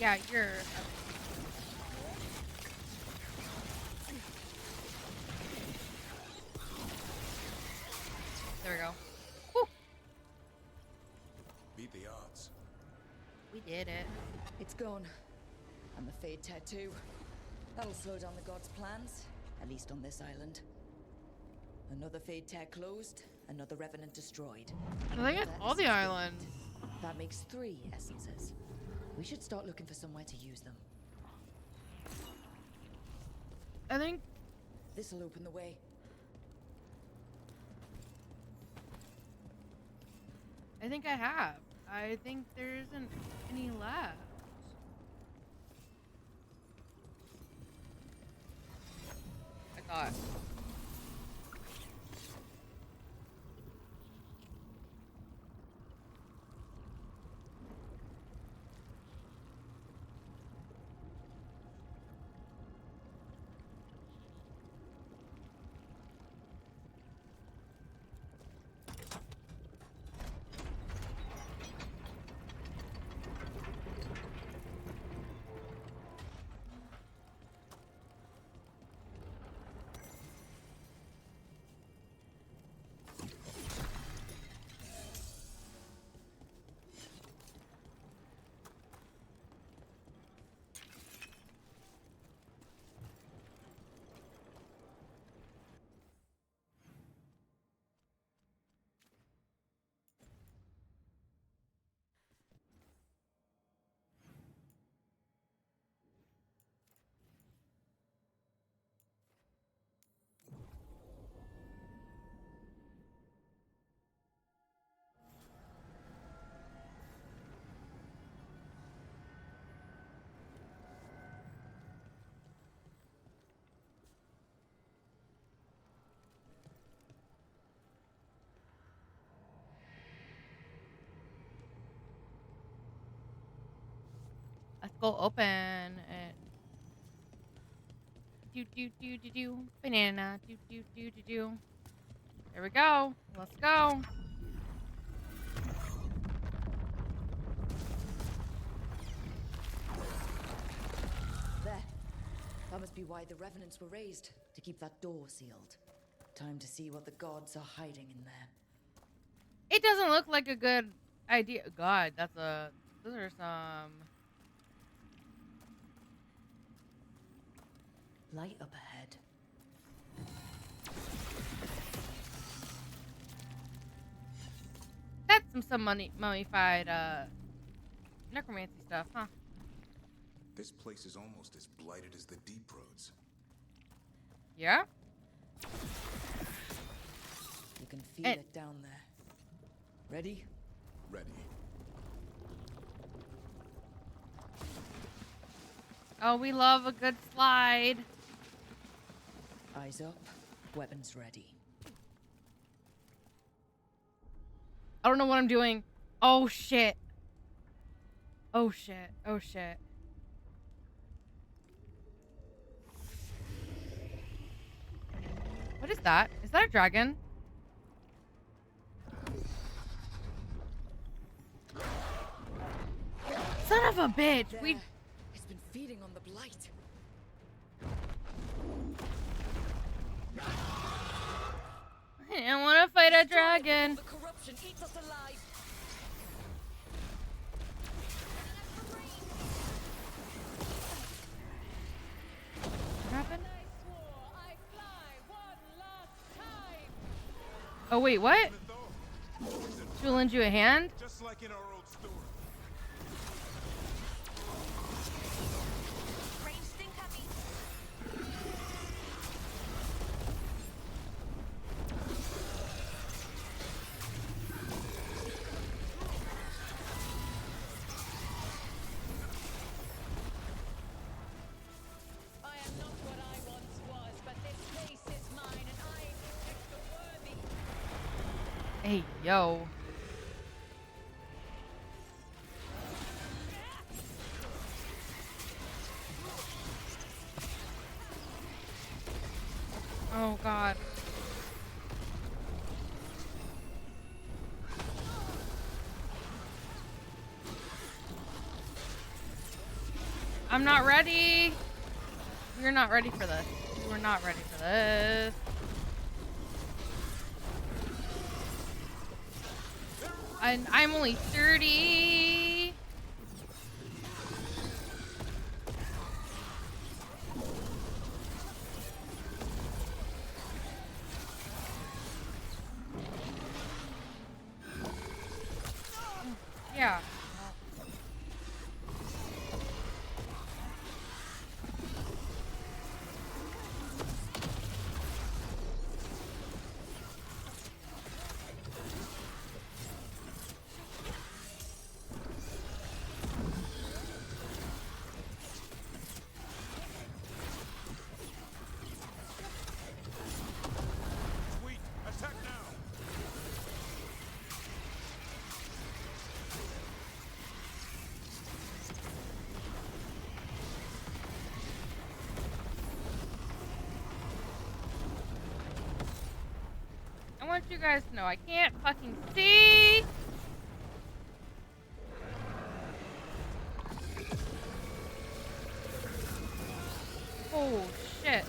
Yeah, you're. There we go. Woo. Beat the odds. We did it. It's gone. And the Fade Tattoo. That'll slow down the gods' plans, at least on this island. Another Fade Tear closed, another Revenant destroyed. I think it's all the island. That makes 3 essences. We should start looking for somewhere to use them. I think this'll open the way. I think I have. I think there isn't any left. I thought. Let's go open it. Do. Banana. Do. There we go. Let's go. There. That must be why the Revenants were raised, to keep that door sealed. Time to see what the gods are hiding in there. It doesn't look like a good idea. God, those are some... Light up ahead. That's some mummified necromancy stuff, huh? This place is almost as blighted as the Deep Roads. Yeah? You can feel it down there. Ready? Ready. Oh, we love a good slide. Eyes up, weapons ready. I don't know what I'm doing. Oh, shit. Oh, shit. Oh, shit. What is that? Is that a dragon? Son of a bitch! There. We... It's been feeding on the blight. I don't want to fight a dragon. The corruption eats us alive. What happened? Oh wait, what? She will lend you a hand? Just like in our old store. Hey, yo. Oh, God. I'm not ready. We're not ready for this. We're not ready for this. And I'm only 30. Yeah. Sweet, attack now! I want you guys to know I can't fucking see. Oh shit.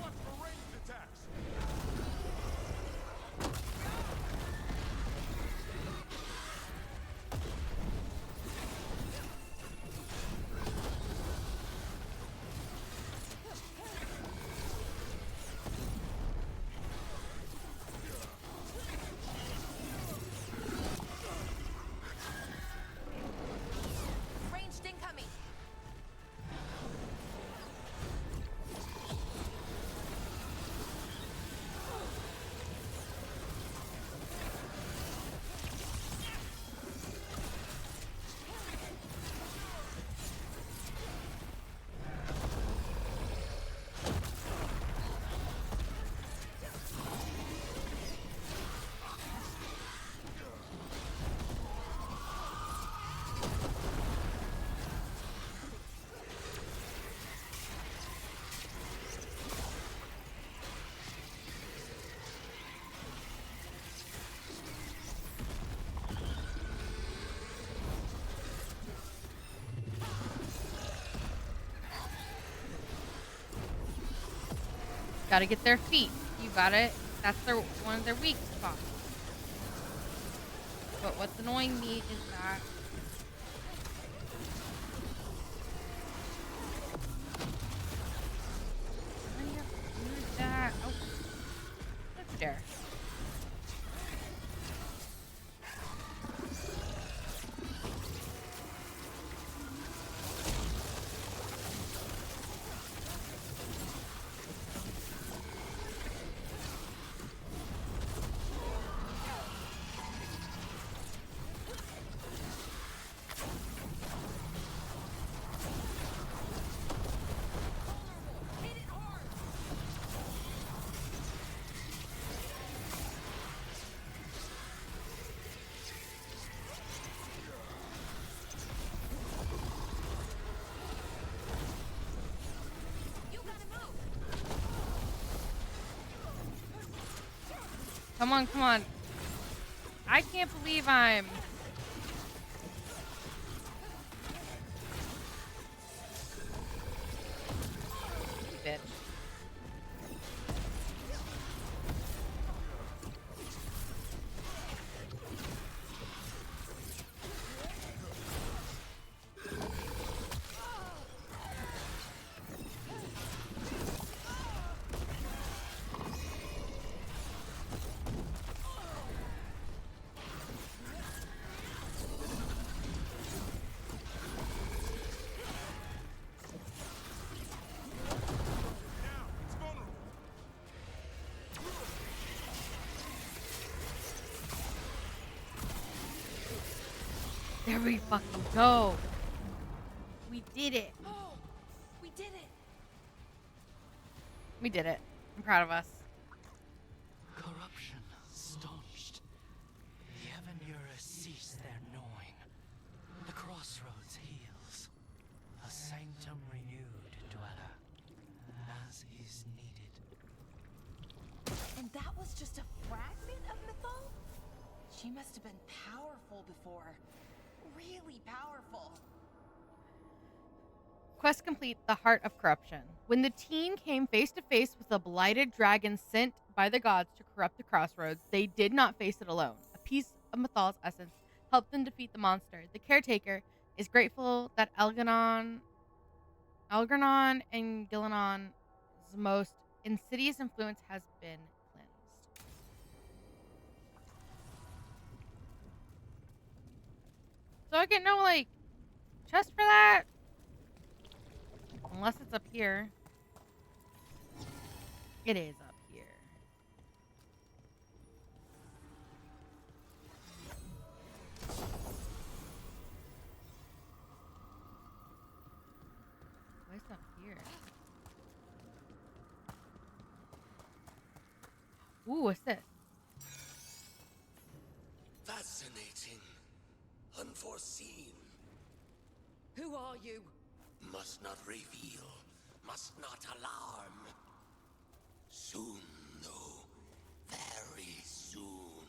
Watch for ranged attacks! Ranged incoming. Gotta get their feet. You got it. That's their one of their weak spots. But what's annoying me is that oh, don't you dare. Come on, come on. I can't believe I'm... Bitch. There we fucking go. We did it. Oh, we did it. We did it. I'm proud of us. Corruption staunched. The Evanura cease their gnawing. The crossroads heals. A sanctum renewed, dweller, as is needed. He must have been powerful before. Really powerful. Quest complete, the Heart of Corruption. When the teen came face to face with a blighted dragon sent by the gods to corrupt the crossroads, they did not face it alone. A piece of Mythal's essence helped them defeat the monster. The caretaker is grateful that Algernon and Gillenon's most insidious influence has been cleansed. So I get no, like, chest for that? Unless it's up here. It is up here. Why is it up here? Ooh, what's this? Fascinating. Unforeseen. Who are you? Must not reveal. Must not alarm. Soon, though. Very soon.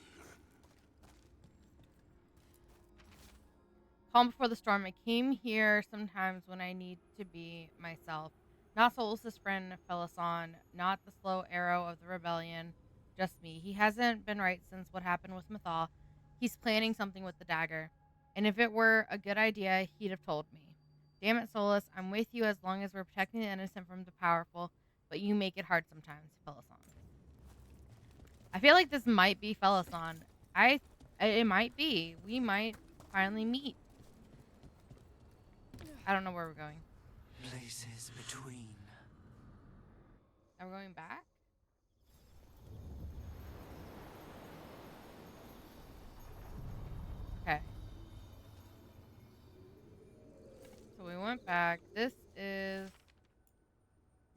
Calm before the storm. I came here sometimes when I need to be myself. Not Solus's friend, Felason. Not the slow arrow of the rebellion. Just me. He hasn't been right since what happened with Mythal. He's planning something with the dagger. And if it were a good idea, he'd have told me. Damn it, Solus. I'm with you as long as we're protecting the innocent from the powerful, but you make it hard sometimes, Felason. I feel like this might be Felason. It might be. We might finally meet. I don't know where we're going. Places between. Are we going back? Okay. So we went back. This is...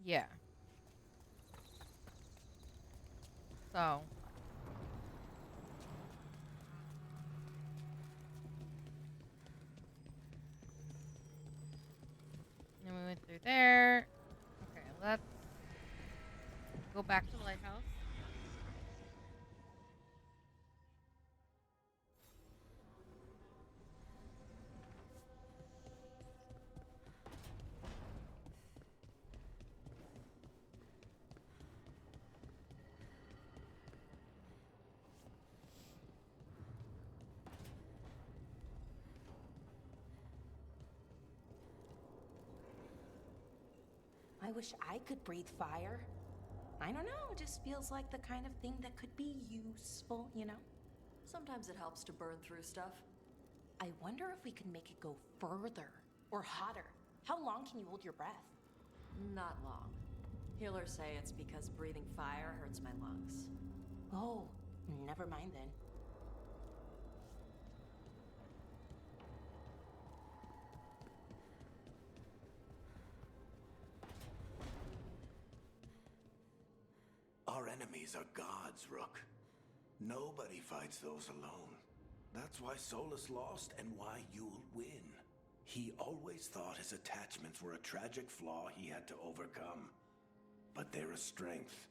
Yeah. So... And we went through there. Okay, let's go back to the lighthouse. I wish I could breathe fire. I don't know, it just feels like the kind of thing that could be useful, you know? Sometimes it helps to burn through stuff. I wonder if we can make it go further or hotter. How long can you hold your breath? Not long. Healers say it's because breathing fire hurts my lungs. Oh, never mind then. Our enemies are gods, Rook. Nobody fights those alone. That's why Solus lost and why you'll win. He always thought his attachments were a tragic flaw he had to overcome. But they're a strength.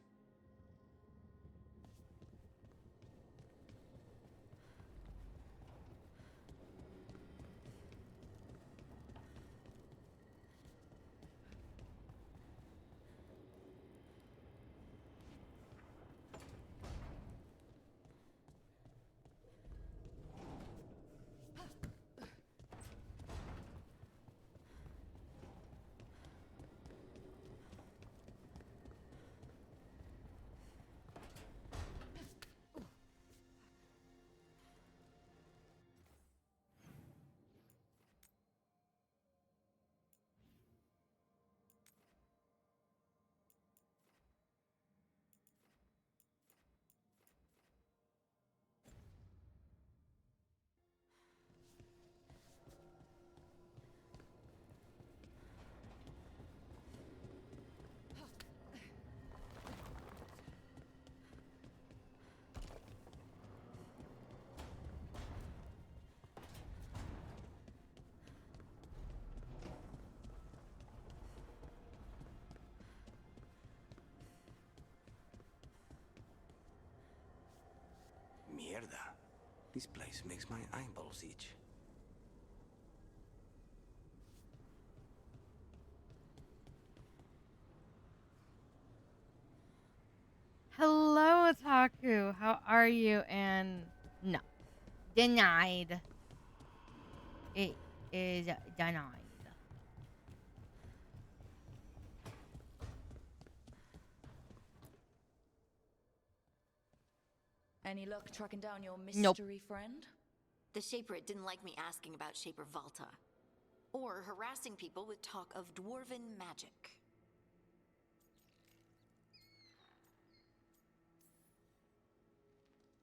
This place makes my eyeballs itch. Hello, Otaku. How are you? And no. Denied. It is denied. Any luck tracking down your Nope. mystery friend? The Shaper didn't like me asking about Shaper Valta. Or harassing people with talk of dwarven magic.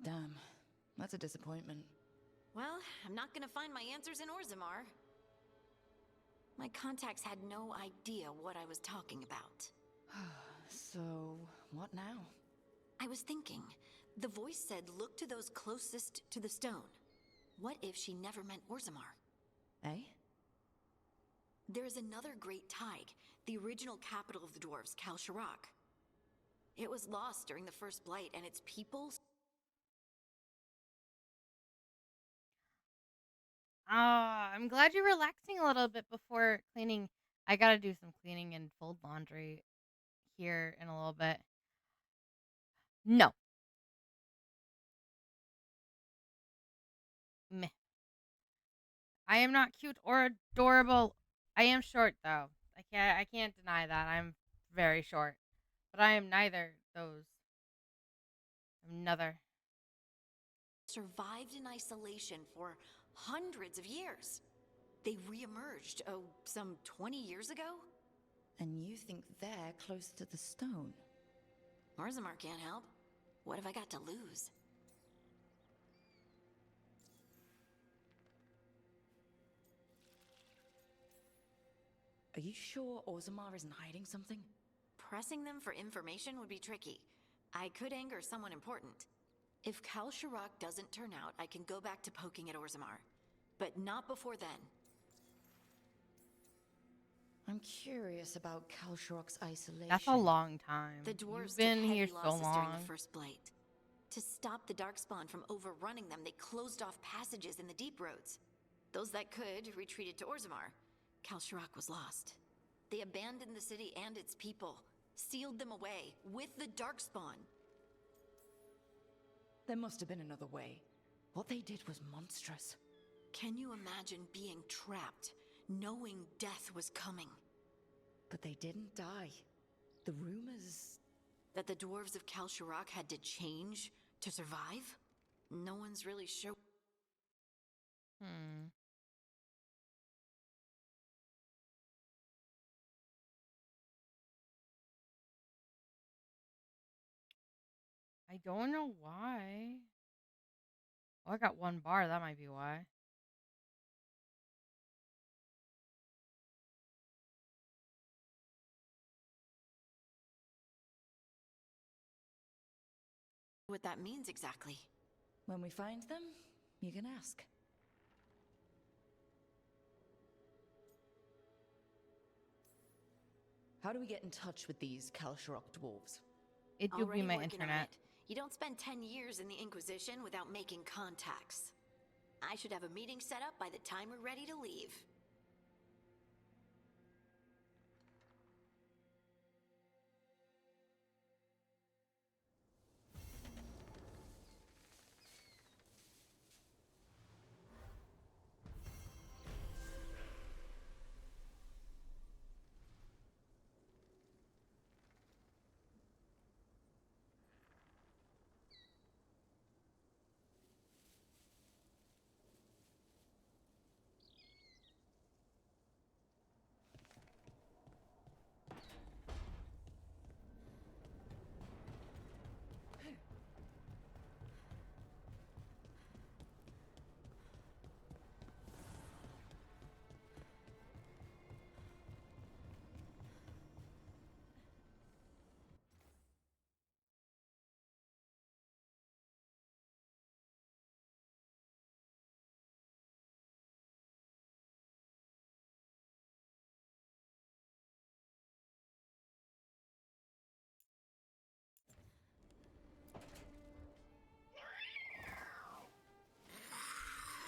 Damn, that's a disappointment. Well, I'm not gonna find my answers in Orzammar. My contacts had no idea what I was talking about. So, what now? I was thinking, the voice said look to those closest to the stone. What if she never meant Orzammar? Eh? There is another great Tig, the original capital of the dwarves, Kal Shirak. It was lost during the First Blight, and its people... I'm glad you're relaxing a little bit before cleaning. I gotta do some cleaning and fold laundry here in a little bit. No. Meh. I am not cute or adorable. I am short though. I can't deny that. I'm very short. But I am neither those. I'm another. survived in isolation for hundreds of years. They re-emerged, some 20 years ago? And you think they're close to the stone? Orzammar can't help. What have I got to lose? Are you sure Orzammar isn't hiding something? Pressing them for information would be tricky. I could anger someone important. If Kal Shirak doesn't turn out, I can go back to poking at Orzammar. But not before then. I'm curious about Kal Shirak's isolation. That's a long time. The dwarves You've been took heavy here so losses during long. the First Blight. To stop the Darkspawn from overrunning them, they closed off passages in the deep roads. Those that could retreated to Orzammar. Kal Shirak was lost. They abandoned the city and its people, sealed them away with the Darkspawn. There must have been another way. What they did was monstrous. Can you imagine being trapped, knowing death was coming? But they didn't die. The rumors... That the dwarves of Kal Shirak had to change to survive? No one's really sure. I don't know why. Oh, I got one bar. That might be why. What that means exactly. When we find them, you can ask. How do we get in touch with these Kal Shirak dwarves? It do be Already my working on internet. it. You don't spend 10 years in the Inquisition without making contacts. I should have a meeting set up by the time we're ready to leave.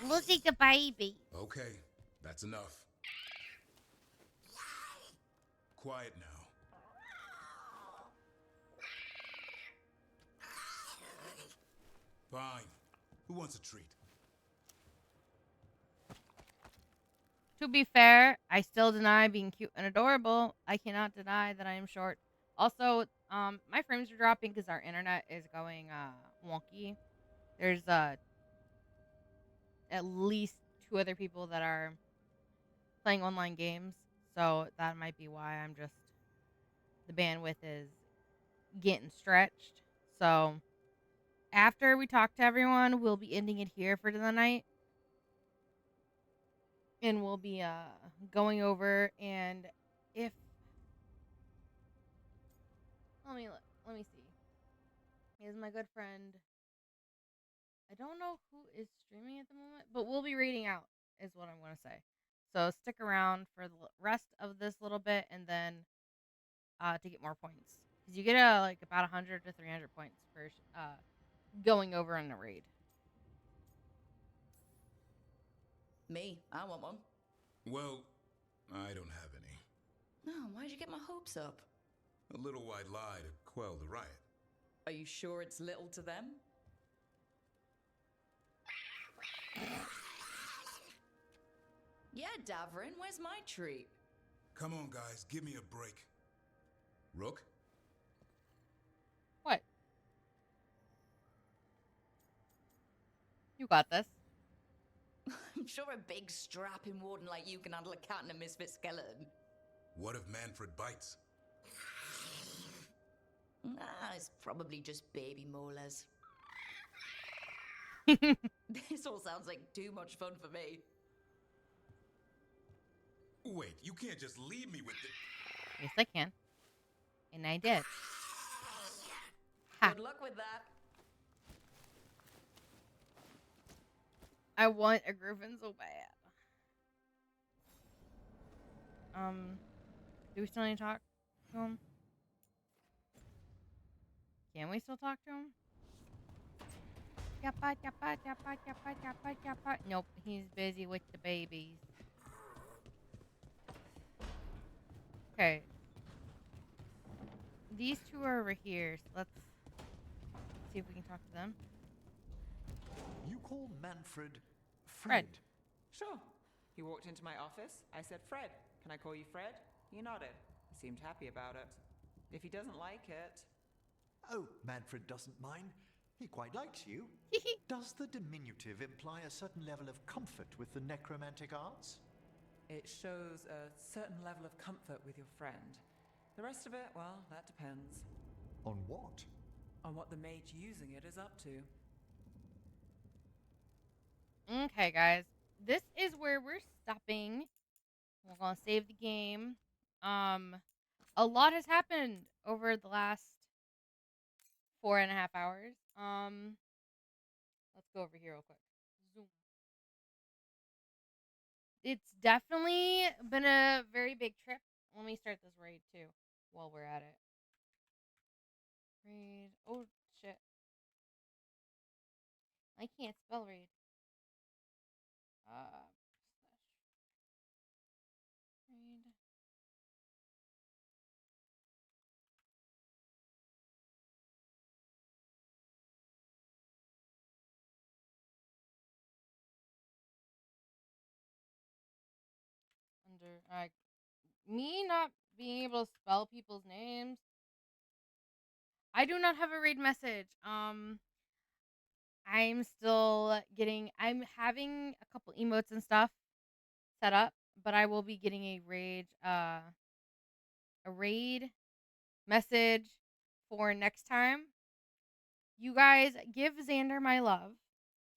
Look at the baby. Okay, that's enough. Quiet now. Fine. Who wants a treat? To be fair, I still deny being cute and adorable. I cannot deny that I am short. Also, my frames are dropping because our internet is going wonky. There's at least 2 other people that are playing online games, so that might be why the bandwidth is getting stretched. So after we talk to everyone, we'll be ending it here for the night. And we'll be going over, and if let me see. Here's my good friend. I don't know who is streaming at the moment, but we'll be reading out is what I'm going to say. So stick around for the rest of this little bit, and then to get more points, because you get like about 100 to 300 points for going over in the raid. Me, I want one. Well, I don't have any. No, why'd you get my hopes up? A little white lie to quell the riot. Are you sure it's little to them? Yeah, Davrin, where's my treat? Come on, guys, give me a break. Rook? What? You got this. I'm sure a big strapping warden like you can handle a cat and a misfit skeleton. What if Manfred bites? It's probably just baby molars. This all sounds like too much fun for me. Wait, you can't just leave me with the... Yes, I can. And I did. Good luck with that. I want a griffin so bad. Do we still need to talk to him? Can we still talk to him? Yappa, yappa, yappa, yappa, yappa, yappa. Nope, he's busy with the babies. Okay. These 2 are over here, so let's see if we can talk to them. You call Manfred Fred? Sure. He walked into my office. I said, Fred, can I call you Fred? He nodded. He seemed happy about it. If he doesn't like it... Oh, Manfred doesn't mind. He quite likes you. Does the diminutive imply a certain level of comfort with the necromantic arts? It shows a certain level of comfort with your friend. The rest of it, well, that depends. On what? On what the mage using it is up to. Okay, guys. This is where we're stopping. We're going to save the game. A lot has happened over the last 4.5 hours. Let's go over here real quick. Zoom. It's definitely been a very big trip. Let me start this raid too while we're at it. Raid. Oh, shit. I can't spell raid. Raid. Under me not being able to spell people's names. I do not have a raid message. I'm still getting. I'm having a couple emotes and stuff set up, but I will be getting a raid message for next time. You guys give Xander my love.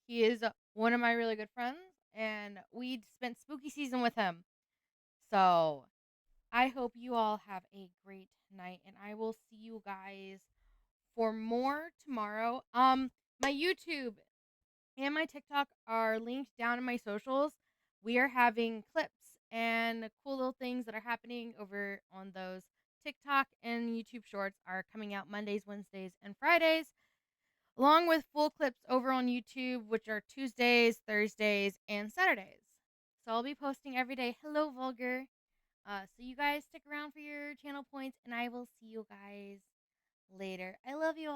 He is one of my really good friends, and we spent spooky season with him. So I hope you all have a great night, and I will see you guys for more tomorrow. My YouTube and my TikTok are linked down in my socials. We are having clips and cool little things that are happening over on those. TikTok and YouTube shorts are coming out Mondays, Wednesdays, and Fridays. along with full clips over on YouTube, which are Tuesdays, Thursdays, and Saturdays. So I'll be posting every day. Hello, Vulgar. So you guys stick around for your channel points, and I will see you guys later. I love you